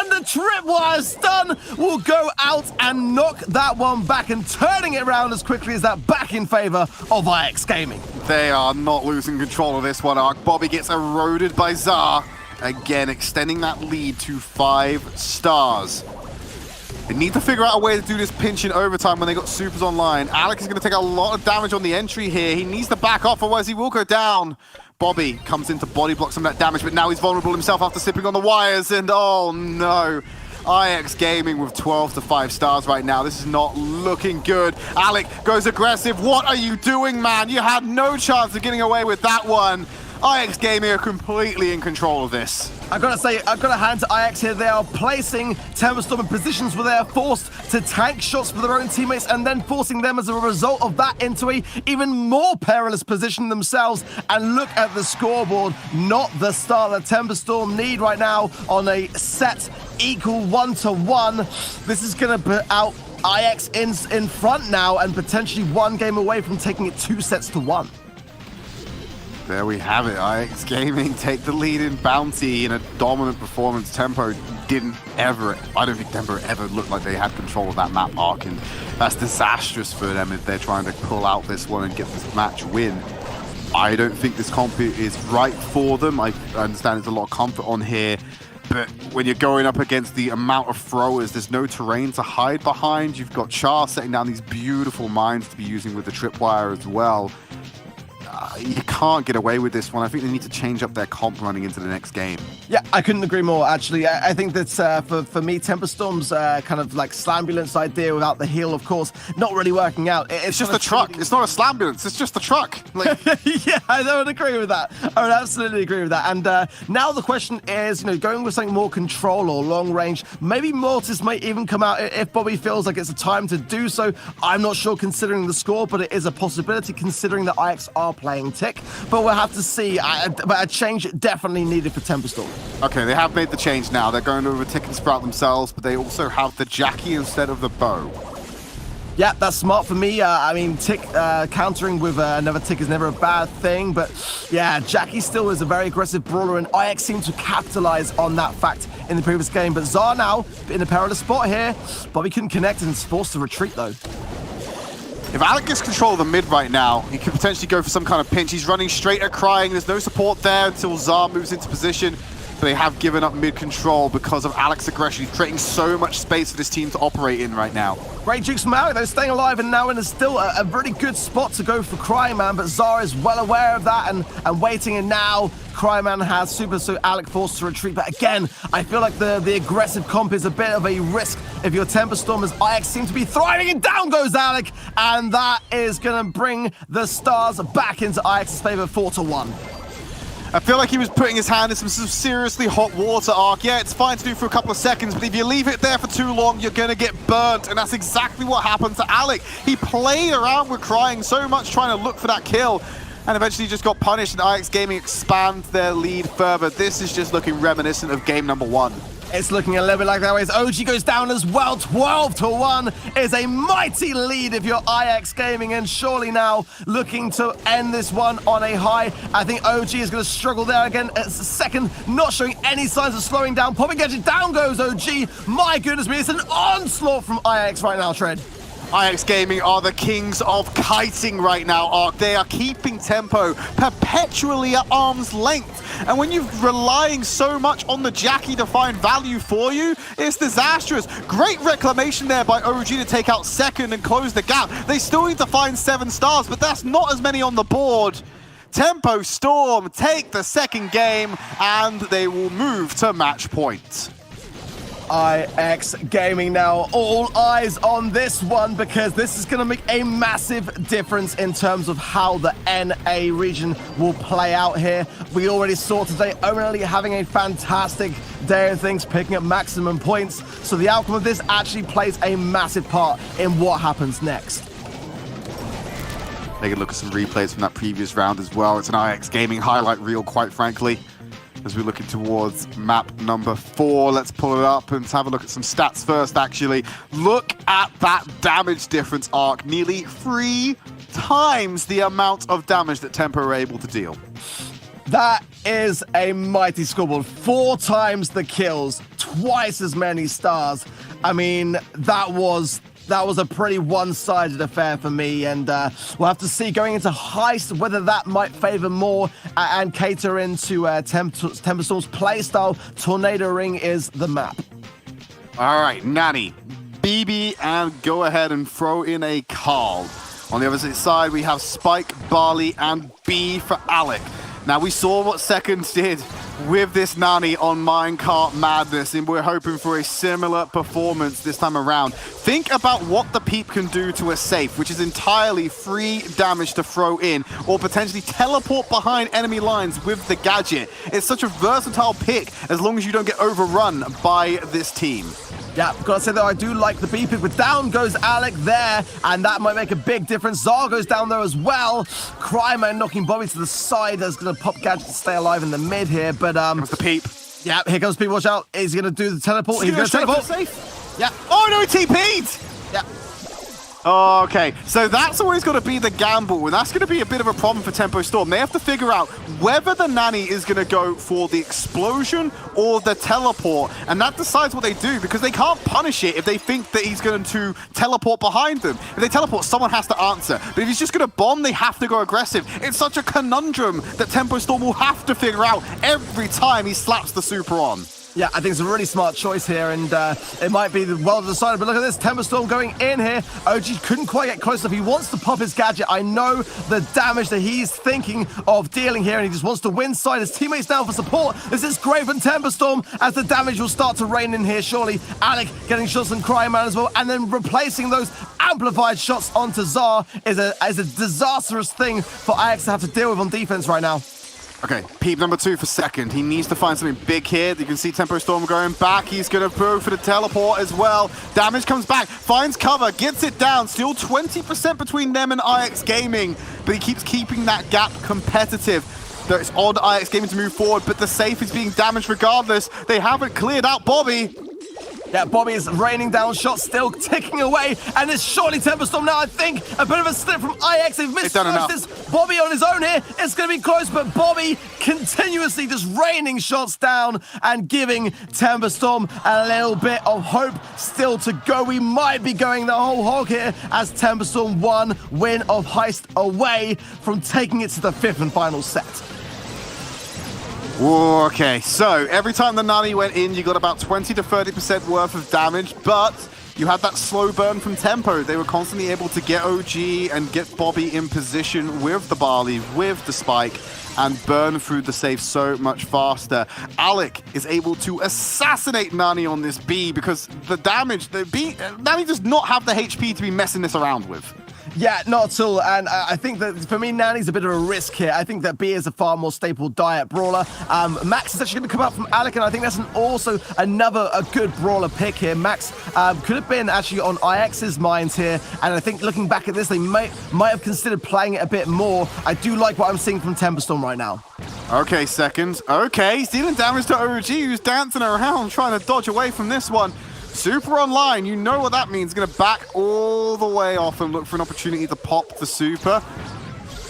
The tripwire stun will go out and knock that one back, and turning it around as quickly as that back in favor of IX Gaming. They are not losing control of this one, Arc. Bobby gets eroded by Zar. Again, extending that lead to 5 stars. They need to figure out a way to do this pinch in overtime when they got supers online. Alec is going to take a lot of damage on the entry here. He needs to back off, otherwise he will go down. Bobby comes in to body block some of that damage, but now he's vulnerable himself after sipping on the wires, and oh no. IX Gaming with 12 to 5 stars right now. This is not looking good. Alec goes aggressive. What are you doing, man? You had no chance of getting away with that one. IX Gaming are completely in control of this. I've got to hand to IX here. They are placing Tempo Storm in positions where they are forced to tank shots for their own teammates and then forcing them as a result of that into a even more perilous position themselves. And look at the scoreboard. Not the start that Tempo Storm need right now on a set equal 1-1. This is going to put out IX in front now and potentially one game away from taking it 2 sets to 1. There we have it. IX Gaming take the lead in Bounty in a dominant performance. Tempo didn't ever, I don't think Tempo ever looked like they had control of that map, Arc, and that's disastrous for them if they're trying to pull out this one and get this match win. I don't think this comp is right for them. I understand there's a lot of comfort on here But when you're going up against the amount of throwers, there's no terrain to hide behind. You've got Char setting down these beautiful mines to be using with the tripwire as well. You can't get away with this one. I think they need to change up their comp running into the next game. Yeah, I couldn't agree more, actually. I think that for me, Temper Storm's kind of like slambulance idea without the heal, of course, not really working out. It's just a truck. It's not a slambulance. It's just a truck. Like... Yeah, I would agree with that. I would absolutely agree with that. And now the question is, going with something more control or long range, maybe Mortis might even come out if Bobby feels like it's a time to do so. I'm not sure considering the score, but it is a possibility considering that IX are playing Tick. But we'll have to see. But a change definitely needed for Temper Storm. Okay, they have made the change now. They're going over Tick and Sprout themselves, but they also have the Jackie instead of the bow. Yeah, that's smart for me. I mean, Tick countering with another Tick is never a bad thing, but yeah, Jackie still is a very aggressive brawler, and IX seemed to capitalize on that fact in the previous game. But Zar now in a perilous spot here. Bobby couldn't connect and is forced to retreat though. If Alec gets control of the mid right now, he could potentially go for some kind of pinch. He's running straight at Crying. There's no support there until Zar moves into position. But they have given up mid control because of Alec's aggression. He's creating so much space for this team to operate in right now. Great jukes from Alec, though, staying alive and now in still a really good spot to go for Cryman, but Zara is well aware of that and waiting, and now Cryman has super, so Alec forced to retreat. But again, I feel like the aggressive comp is a bit of a risk if your Temper Storm, as IX seem to be thriving, and down goes Alec, and that is going to bring the stars back into IX's favor 4-1. I feel like he was putting his hand in some seriously hot water, Arc. Yeah, it's fine to do for a couple of seconds, but if you leave it there for too long, you're going to get burnt, and that's exactly what happened to Alec. He played around with Crying so much trying to look for that kill, and eventually just got punished, and IX Gaming expand their lead further. This is just looking reminiscent of game number 1. It's looking a little bit like that way as OG goes down as well. 12-1 is a mighty lead if you're IX Gaming, and surely now looking to end this one on a high. I think OG is going to struggle there again at second, not showing any signs of slowing down. Popping gadget, down goes OG. My goodness me, it's an onslaught from IX right now, Tread. IX Gaming are the kings of kiting right now, Arc. They are keeping tempo perpetually at arm's length. And when you're relying so much on the Jackie to find value for you, it's disastrous. Great reclamation there by OG to take out second and close the gap. They still need to find 7 stars, but that's not as many on the board. Tempo Storm take the second game, and they will move to match point. IX Gaming now, all eyes on this one, because this is going to make a massive difference in terms of how the NA region will play out here. We already saw today Only having a fantastic day of things, picking up maximum points. So the outcome of this actually plays a massive part in what happens next. They can look at some replays from that previous round as well. It's an IX Gaming highlight reel, quite frankly. As we're looking towards map number 4, let's pull it up and have a look at some stats first, actually. Look at that damage difference, Arc. Nearly 3 times the amount of damage that Tempo are able to deal. That is a mighty scoreboard. 4 times the kills, twice as many stars. I mean, that was a pretty one-sided affair for me, and we'll have to see going into Heist whether that might favor more and cater into Temper Storm's playstyle. Tornado Ring is the map. All right, Nanny, BB, and go ahead and throw in a Carl. On the other side, we have Spike, Barley, and B for Alec. Now, we saw what Seconds did with this Nani on Minecart Madness, and we're hoping for a similar performance this time around. Think about what the Peep can do to a safe, which is entirely free damage to throw in, or potentially teleport behind enemy lines with the gadget. It's such a versatile pick as long as you don't get overrun by this team. Yeah, gotta say though, I do like the B pick, but down goes Alec there, and that might make a big difference. Zar goes down there as well. Cryman knocking Bobby to the side. That's gonna pop gadget to stay alive in the mid here, but Comes the Peep. yeah, here comes Peep, watch out. He's gonna do the teleport. He's gonna teleport. Safe. Yeah. Oh no, TP'd! Yeah. Oh, okay, so that's always got to be the gamble, and that's going to be a bit of a problem for Tempo Storm. They have to figure out whether the Nanny is going to go for the explosion or the teleport, and that decides what they do, because they can't punish it if they think that he's going to teleport behind them. If they teleport, someone has to answer, but if he's just going to bomb, they have to go aggressive. It's such a conundrum that Tempo Storm will have to figure out every time he slaps the super on. Yeah, I think it's a really smart choice here, and it might be well decided. But look at this, Temper Storm going in here. OG couldn't quite get close enough. He wants to pop his gadget. I know the damage that he's thinking of dealing here, and he just wants to win side. His teammates down for support. This is great from Temper Storm as the damage will start to rain in here, surely. Alec getting shots on Cryman as well, and then replacing those amplified shots onto Zar is a disastrous thing for Ajax to have to deal with on defense right now. Okay, peep number 2 for second. He needs to find something big here. You can see Tempo Storm going back. He's going to go for the teleport as well. Damage comes back, finds cover, gets it down. Still 20% between them and IX Gaming, but he keeps keeping that gap competitive. So it's on IX Gaming to move forward, but the safe is being damaged regardless. They haven't cleared out Bobby. Yeah, Bobby is raining down shots, still ticking away, and it's surely Temper Storm now, I think. A bit of a slip from IX. They've missed this. Bobby on his own here. It's going to be close, but Bobby continuously just raining shots down and giving Temper Storm a little bit of hope still to go. We might be going the whole hog here as Temper Storm 1 win of Heist away from taking it to the 5th and final set. Okay, so every time the Nani went in, you got about 20 to 30% worth of damage, but you had that slow burn from Tempo. They were constantly able to get OG and get Bobby in position with the Barley, with the Spike, and burn through the safe so much faster. Alec is able to assassinate Nani on this B because the damage, Nani does not have the HP to be messing this around with. Yeah, not at all. And I think that for me, Nani's a bit of a risk here. I think that B is a far more staple diet brawler. Max is actually going to come up from Alec, and I think that's also a good brawler pick here. Max could have been actually on IX's minds here, and I think looking back at this, they might have considered playing it a bit more. I do like what I'm seeing from Temperstorm right now. Okay, second. Okay, he's dealing damage to OG, who's dancing around, trying to dodge away from this one. Super online, you know what that means. Gonna back all the way off and look for an opportunity to pop the super.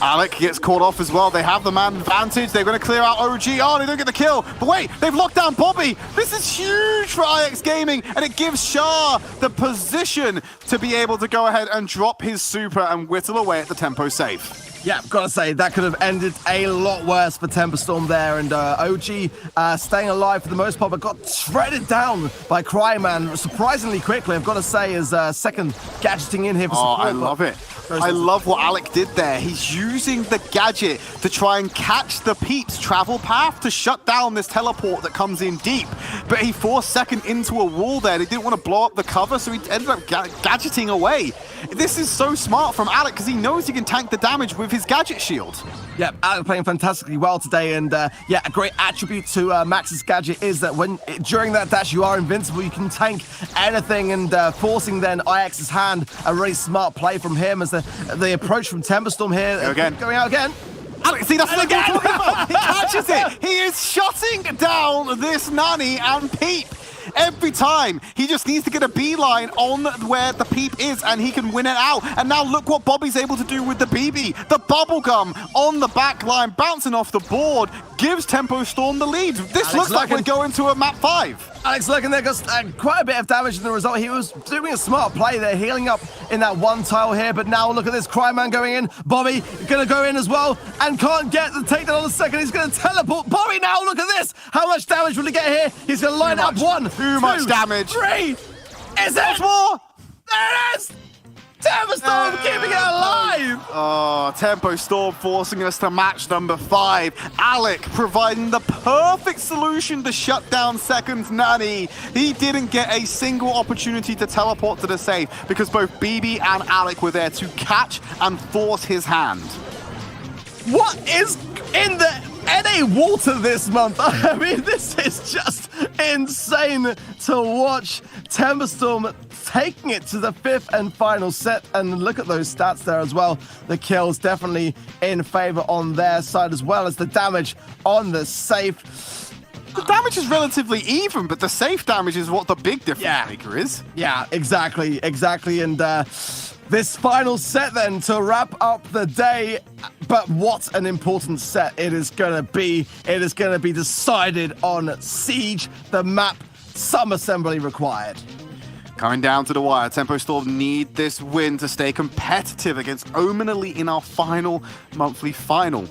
Alec gets caught off as well. They have the man advantage. They're gonna clear out OG. Oh, they don't get the kill. But wait, they've locked down Bobby. This is huge for IX Gaming, and it gives Shah the position to be able to go ahead and drop his super and whittle away at the tempo safe. Yeah, gotta say, that could have ended a lot worse for Temperstorm there, and OG staying alive for the most part, but got shredded down by Cryman surprisingly quickly, I've got to say, as second gadgeting in here for support. Oh, I love it. I love what Alec did there. He's using the gadget to try and catch the Peeps' travel path to shut down this teleport that comes in deep. But he forced second into a wall there. They didn't want to blow up the cover, so he ended up gadgeting away. This is so smart from Alec because he knows he can tank the damage with his gadget shield. Yeah, Alec playing fantastically well today, and yeah, a great attribute to Max's gadget is that during that dash you are invincible, you can tank anything, and forcing then IX's hand, a really smart play from him as the approach from Temperstorm here. Going out again. Alex, see, that's what I'm talking about. He catches it. He is shutting down this Nani and Peep. Every time, he just needs to get a beeline on where the Peep is and he can win it out. And now look what Bobby's able to do with the BB. The bubblegum on the back line, bouncing off the board, gives Tempo Storm the lead. This looks like we're going to a map 5. Alex looking there got quite a bit of damage in the result. He was doing a smart play there, healing up in that one tile here. But now look at this, Cryman going in. Bobby going to go in as well and can't get the takedown on the second. He's going to teleport. Bobby now, look at this. How much damage will he get here? He's going to line up 1, Too much damage. 3. Is it more? There it is. Temperstorm keeping it alive! Oh, Tempo Storm forcing us to match number 5. Alec providing the perfect solution to shut down second Nani. He didn't get a single opportunity to teleport to the safe because both BB and Alec were there to catch and force his hand. What is in the NA water this month? I mean, this is just insane to watch. Temperstorm taking it to the 5th and final set, and look at those stats there as well. The kills definitely in favor on their side, as well as the damage on the safe. The damage is relatively even, but the safe damage is what the big difference maker is. Yeah, exactly. And this final set then to wrap up the day. But what an important set it is going to be. It is going to be decided on Siege, the map, some assembly required. Coming down to the wire, Tempo Storm need this win to stay competitive against Omen Elite in our final monthly final.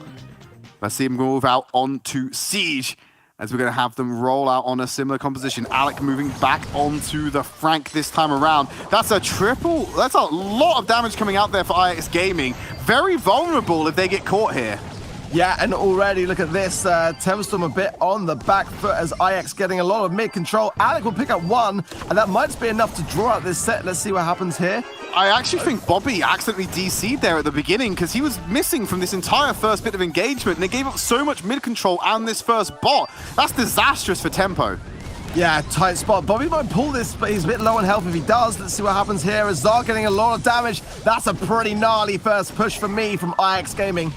Let's see him move out onto Siege as we're going to have them roll out on a similar composition. Alec moving back onto the Frank this time around. That's a triple. That's a lot of damage coming out there for IX Gaming. Very vulnerable if they get caught here. Yeah, and already, look at this. Temmuz a bit on the back foot as IX getting a lot of mid-control. Alec will pick up one, and that might just be enough to draw out this set. Let's see what happens here. I actually think Bobby accidentally DC'd there at the beginning because he was missing from this entire first bit of engagement, and they gave up so much mid-control and this first bot. That's disastrous for tempo. Yeah, tight spot. Bobby might pull this, but he's a bit low on health if he does. Let's see what happens here. Azar getting a lot of damage. That's a pretty gnarly first push for me from IX Gaming.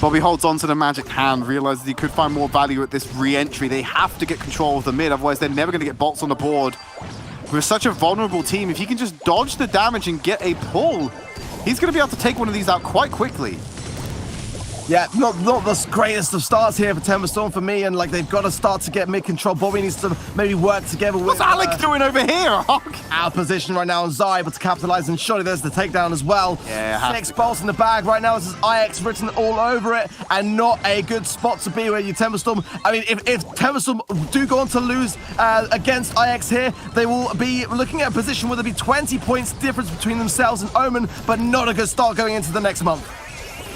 Bobby holds on to the magic hand, realizes he could find more value at this re-entry. They have to get control of the mid, otherwise they're never going to get bolts on the board. We're such a vulnerable team. If he can just dodge the damage and get a pull, he's going to be able to take one of these out quite quickly. Yeah, not the greatest of starts here for Temmuz for me, and like they've got to start to get mid-control. Bobby needs to maybe work together with... What's Alec doing over here? Out of position right now, and Zai able to capitalize, and surely there's the takedown as well. Yeah, 6 bolts in the bag right now. This is IX written all over it, and not a good spot to be where you Temmuz. I mean, if Temmuz do go on to lose against IX here, they will be looking at a position where there'll be 20 points difference between themselves and Omen, but not a good start going into the next month.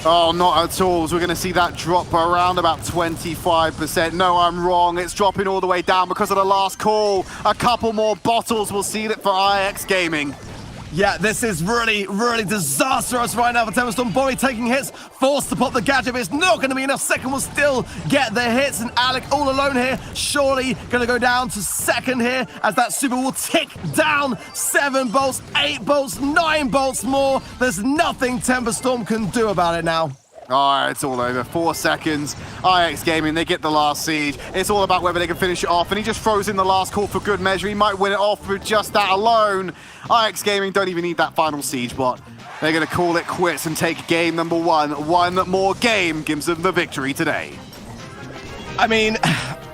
Oh, not at all. So we're going to see that drop around about 25%. No, I'm wrong. It's dropping all the way down because of the last call. A couple more bottles will seal it for IX Gaming. Yeah, this is really, really disastrous right now for Temmuz. Bobby taking hits, forced to pop the gadget, but it's not going to be enough. Second will still get the hits, and Alec all alone here. Surely going to go down to second here as that super will tick down. 7 bolts, 8 bolts, 9 bolts more. There's nothing Temmuz can do about it now. All right, it's all over. 4 seconds. IX Gaming, they get the last siege. It's all about whether they can finish it off, and he just throws in the last call for good measure. He might win it off with just that alone. IX Gaming don't even need that final siege bot. They're going to call it quits and take game number 1. One more game gives them the victory today. I mean,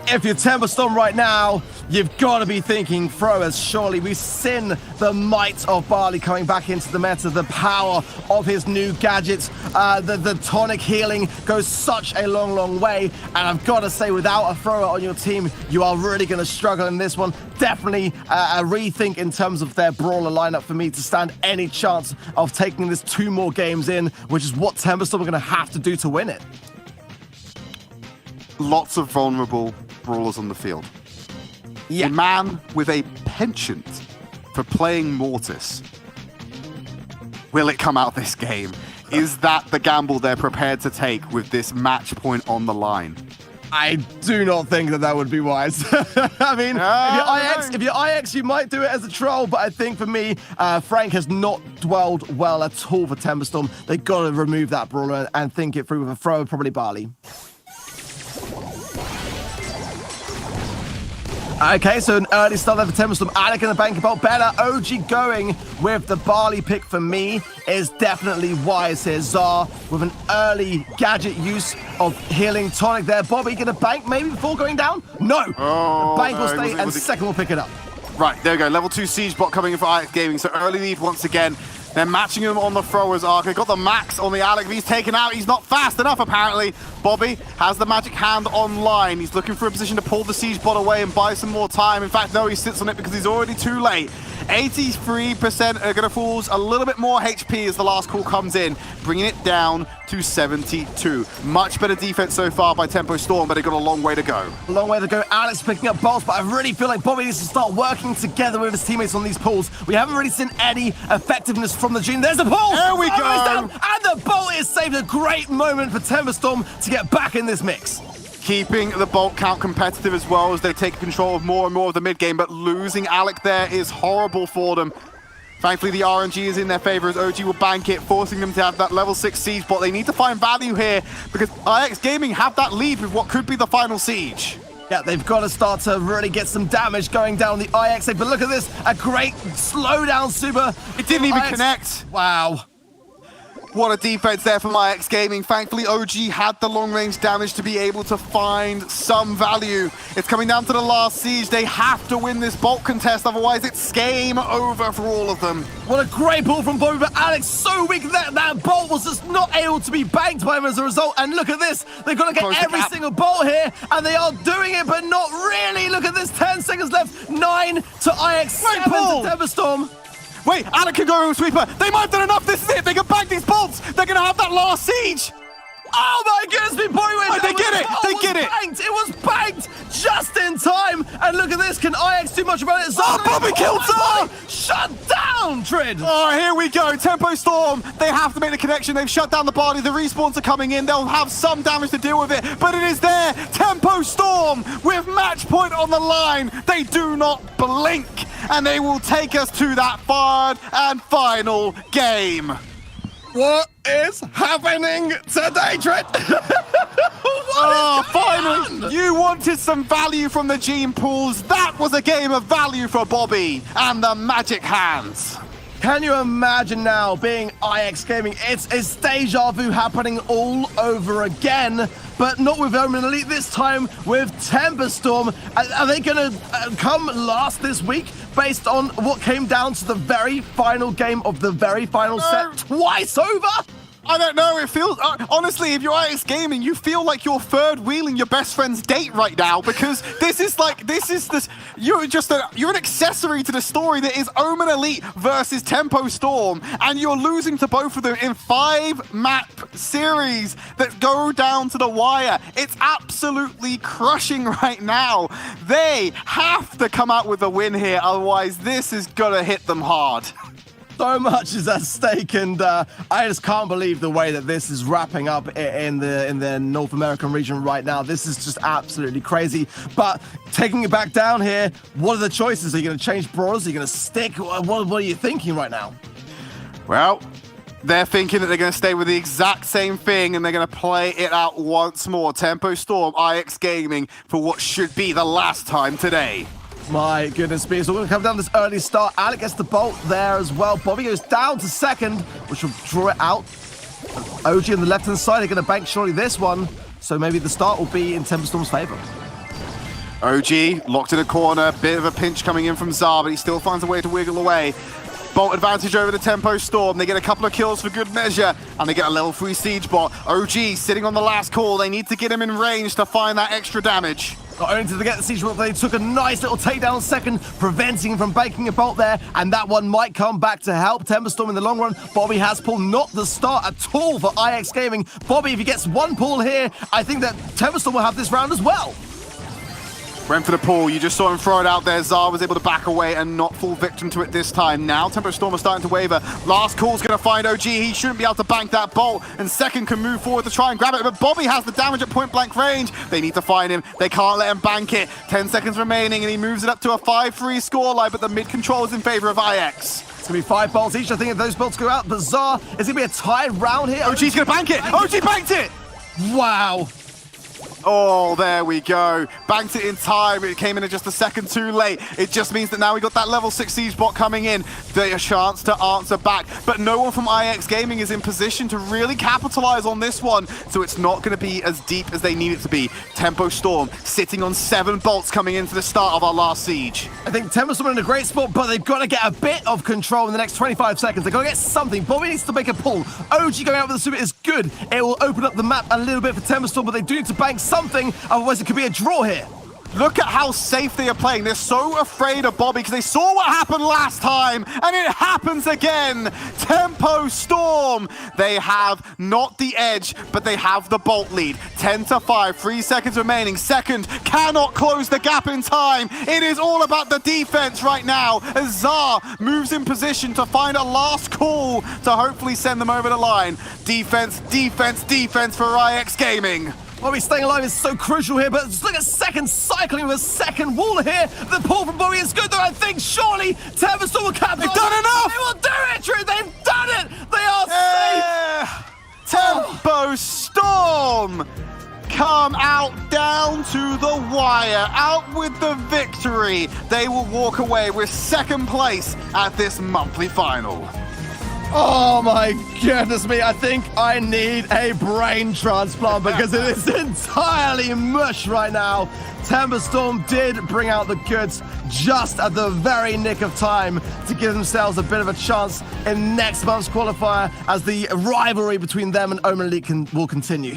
if you're Temmuz right now, you've got to be thinking throwers. Surely we've seen the might of Barley coming back into the meta, the power of his new gadgets. The tonic healing goes such a long, long way. And I've got to say, without a thrower on your team, you are really going to struggle in this one. Definitely a rethink in terms of their brawler lineup for me to stand any chance of taking this 2 more games in, which is what Temmuz are going to have to do to win it. Lots of vulnerable brawlers on the field. Yeah. A man with a penchant for playing Mortis. Will it come out this game? Is that the gamble they're prepared to take with this match point on the line? I do not think that would be wise. I mean, if you're IX, you might do it as a troll, but I think for me, Frank has not dwelled well at all for Temmuz. They got to remove that brawler and think it through with a thrower, probably Barley. Okay, so an early start there for Temmuz. Alec in the bank about better. OG going with the Barley pick for me is definitely wise here. Zar with an early gadget use of healing tonic there. Bobby gonna bank maybe before going down? No! Oh, bank will no, stay and second will pick it up. Right, there we go. Level 2 siege bot coming in for IX Gaming. So early lead once again. They're matching him on the throwers arc. They got the max on the Alec. He's taken out. He's not fast enough, apparently. Bobby has the magic hand online. He's looking for a position to pull the siege bot away and buy some more time. In fact, no, he sits on it because he's already too late. 83% are going to lose a little bit more HP as the last call comes in, bringing it down to 72. Much better defense so far by Tempo Storm, but they've got a long way to go. A long way to go. Alex picking up bolts, but I really feel like Bobby needs to start working together with his teammates on these pulls. We haven't really seen any effectiveness from the June. There's a pull! There we go! And the bolt is saved. A great moment for Tempo Storm to get back in this mix. Keeping the bolt count competitive as well as they take control of more and more of the mid game, but losing Alec there is horrible for them. Thankfully, the RNG is in their favor as OG will bank it, forcing them to have that level 6 siege bot. They need to find value here because IX Gaming have that lead with what could be the final siege. Yeah, they've got to start to really get some damage going down the IX. But look at this, a great slowdown super. It didn't even connect. Wow. What a defense there from IX Gaming. Thankfully, OG had the long-range damage to be able to find some value. It's coming down to the last siege. They have to win this Bolt contest, otherwise it's game over for all of them. What a great ball from Bobby, but Alex so weak that Bolt was just not able to be banked by him as a result. And look at this. They've got to get every single Bolt here, and they are doing it, but not really. Look at this, 10 seconds left. 9 to IX, 7 to Temperstorm. Wait, Alec can go with Sweeper. They might have done enough. This is it. They can bank these bolts. They're going to have that last siege. Oh my goodness, big boy went They get it. They get it. It was banked just in time. And look at this. Can IX do much about it? Oh, Bobby killed Zar. Shut down, Trid. Oh, here we go. Tempo Storm. They have to make the connection. They've shut down the body. The respawns are coming in. They'll have some damage to deal with it, but it is there. Tempo Storm with match point on the line. They do not blink, and they will take us to that third and final game. What is happening today, Trent? Finally! You wanted some value from the gene pools. That was a game of value for Bobby and the Magic Hands. Can you imagine now being IX Gaming? It's deja vu happening all over again, but not with Omen Elite, this time with Temperstorm. Are they going to come last this week based on what came down to the very final game of the very final set twice over? I don't know, it feels... honestly, if you're IX Gaming, you feel like you're third wheeling your best friend's date right now, because you're an accessory to the story that is Omen Elite versus Tempo Storm, and you're losing to both of them in 5-map series that go down to the wire. It's absolutely crushing right now. They have to come out with a win here, otherwise this is gonna hit them hard. So much is at stake, and I just can't believe the way that this is wrapping up in the North American region right now. This is just absolutely crazy. But taking it back down here, what are the choices? Are you going to change brawlers? Are you going to stick? What are you thinking right now? Well, they're thinking that they're going to stay with the exact same thing, and they're going to play it out once more. Tempo Storm, IX Gaming, for what should be the last time today. My goodness me, so we're going to come down this early start. Alec gets the bolt there as well. Bobby goes down to second, which will draw it out. OG on the left-hand side, they're going to bank surely this one. So maybe the start will be in Temperstorm's favor. OG locked in a corner, bit of a pinch coming in from Zar, but he still finds a way to wiggle away. Bolt advantage over the Tempo Storm. They get a couple of kills for good measure, and they get a level 3 siege bot. OG sitting on the last call. They need to get him in range to find that extra damage. Not only did they get the siege bot, they took a nice little takedown second, preventing him from banking a bolt there, and that one might come back to help Temperstorm in the long run. Bobby has pulled not the start at all for IX Gaming. Bobby, if he gets one pull here, I think that Temperstorm will have this round as well. Went for the pull. You just saw him throw it out there. Zar was able to back away and not fall victim to it this time. Now Tempo Storm is starting to waver. Last call's going to find OG. He shouldn't be able to bank that bolt. And second can move forward to try and grab it. But Bobby has the damage at point blank range. They need to find him. They can't let him bank it. 10 seconds remaining and he moves it up to a 5-3 scoreline. But the mid control is in favor of IX. It's going to be 5 bolts each. I think if those bolts go out, Bizarre, it's going to be a tied round here. OG's going to bank it. OG banked it. Wow. Oh, there we go. Banked it in time. It came in just a second too late. It just means that now we got that level 6 siege bot coming in. A chance to answer back. But no one from IX Gaming is in position to really capitalize on this one. So it's not going to be as deep as they need it to be. Tempo Storm sitting on 7 bolts coming into the start of our last siege. I think Temperstorm in a great spot, but they've got to get a bit of control in the next 25 seconds. They've got to get something. Bobby needs to make a pull. OG going out with the super is good. It will open up the map a little bit for Temperstorm, but they do need to bank something, otherwise it could be a draw here. Look at how safe they are playing. They're so afraid of Bobby because they saw what happened last time, and it happens again. Tempo Storm. They have not the edge, but they have the bolt lead. 10-5, 3 seconds remaining. Second cannot close the gap in time. It is all about the defense right now as Zar moves in position to find a last call to hopefully send them over the line. Defense, defense, defense for IX Gaming. Bobby staying alive is so crucial here, but just look at second cycling with a second wall here. The pull from Bobby is good, though. I think surely Temperstorm will capture. They've done enough! They will do it, Drew! They've done it! They are safe! Tempo Storm come out down to the wire, out with the victory. They will walk away with second place at this monthly final. Oh my goodness me, I think I need a brain transplant because it is entirely mush right now. Timberstorm did bring out the goods just at the very nick of time to give themselves a bit of a chance in next month's qualifier as the rivalry between them and Omen Elite will continue.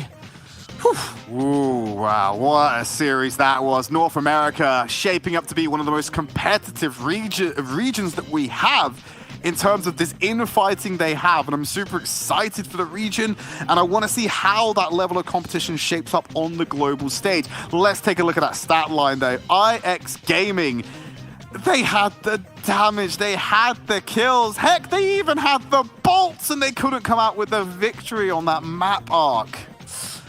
Ooh, wow, what a series that was. North America shaping up to be one of the most competitive regions that we have in terms of this infighting they have, and I'm super excited for the region, and I want to see how that level of competition shapes up on the global stage. Let's take a look at that stat line though. IX Gaming, they had the damage, they had the kills, heck, they even had the bolts, and they couldn't come out with a victory on that map arc.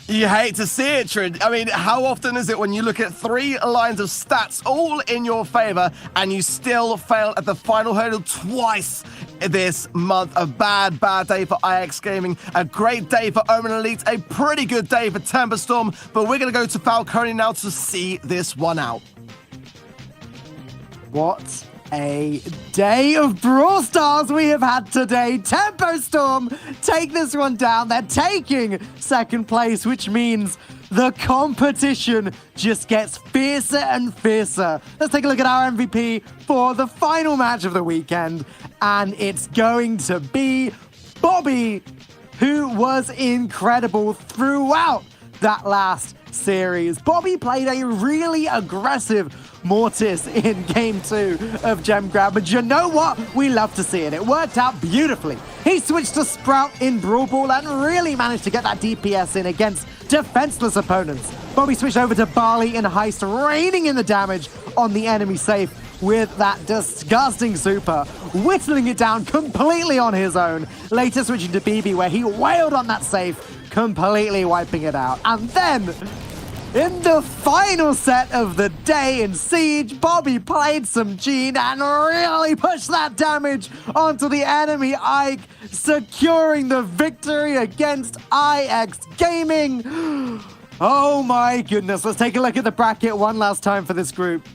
You hate to see it, Trid. I mean, how often is it when you look at 3 lines of stats all in your favor and you still fail at the final hurdle twice this month? A bad day for IX Gaming, a great day for Omen Elite, a pretty good day for Timberstorm, but we're going to go to Falcone now to see this one out. What a day of Brawl Stars we have had today. Timberstorm take this one down. They're taking second place, which means the competition just gets fiercer and fiercer. Let's take a look at our MVP for the final match of the weekend, and it's going to be Bobby, who was incredible throughout that last series. Bobby played a really aggressive Mortis in game 2 of Gem Grab, but you know what? We love to see it. It worked out beautifully. He switched to Sprout in Brawl Ball and really managed to get that DPS in against defenseless opponents. Bobby switched over to Barley in Heist, raining in the damage on the enemy safe with that disgusting super, whittling it down completely on his own. Later switching to BB, where he wailed on that safe, completely wiping it out. And then in the final set of the day in Siege, Bobby played some Gene and really pushed that damage onto the enemy Ike, securing the victory against IX Gaming. Oh my goodness, let's take a look at the bracket one last time for this group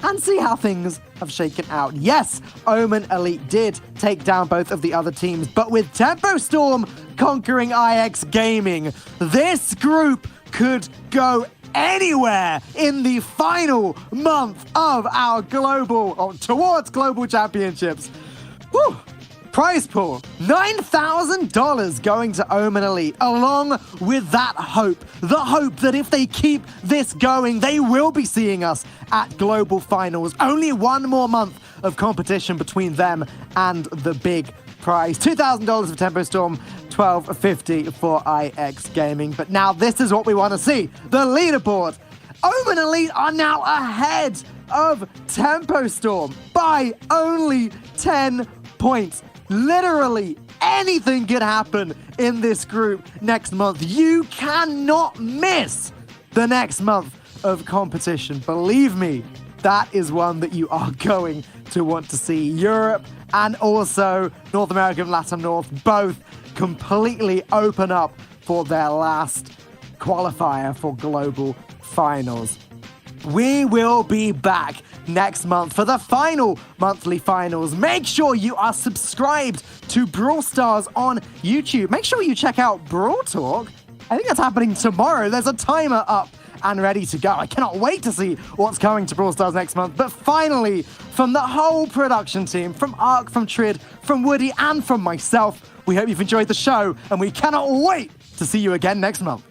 and see how things have shaken out. Yes, Omen Elite did take down both of the other teams, but with Timberstorm conquering IX Gaming, this group could go anywhere in the final month of our towards global championships. Whew. Prize pool, $9,000 going to Omen Elite, along with that hope. The hope that if they keep this going, they will be seeing us at global finals. Only one more month of competition between them and the big prize. $2,000 for Timberstorm, $1,250 for IX Gaming. But now this is what we want to see. The leaderboard. Omen Elite are now ahead of Timberstorm by only 10 points. Literally anything could happen in this group next month. You cannot miss the next month of competition. Believe me, that is one that you are going to want to see. Europe and also North America and Latin North both completely open up for their last qualifier for global finals. We will be back next month for the final monthly finals. Make sure you are subscribed to Brawl Stars on YouTube. Make sure you check out Brawl Talk. I think that's happening tomorrow. There's a timer up and ready to go. I cannot wait to see what's coming to Brawl Stars next month. But finally, from the whole production team, from Ark, from Trid, from Woody, and from myself, we hope you've enjoyed the show, and we cannot wait to see you again next month.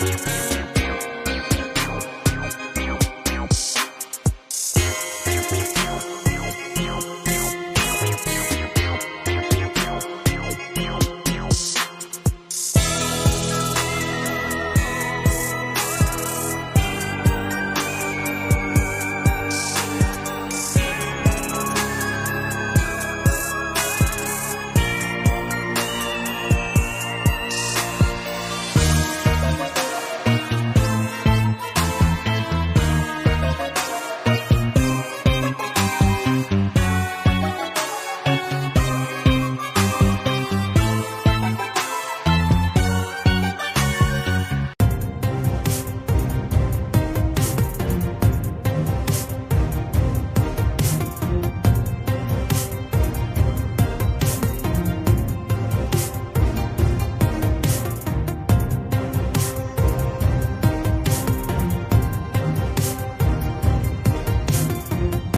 Thanks.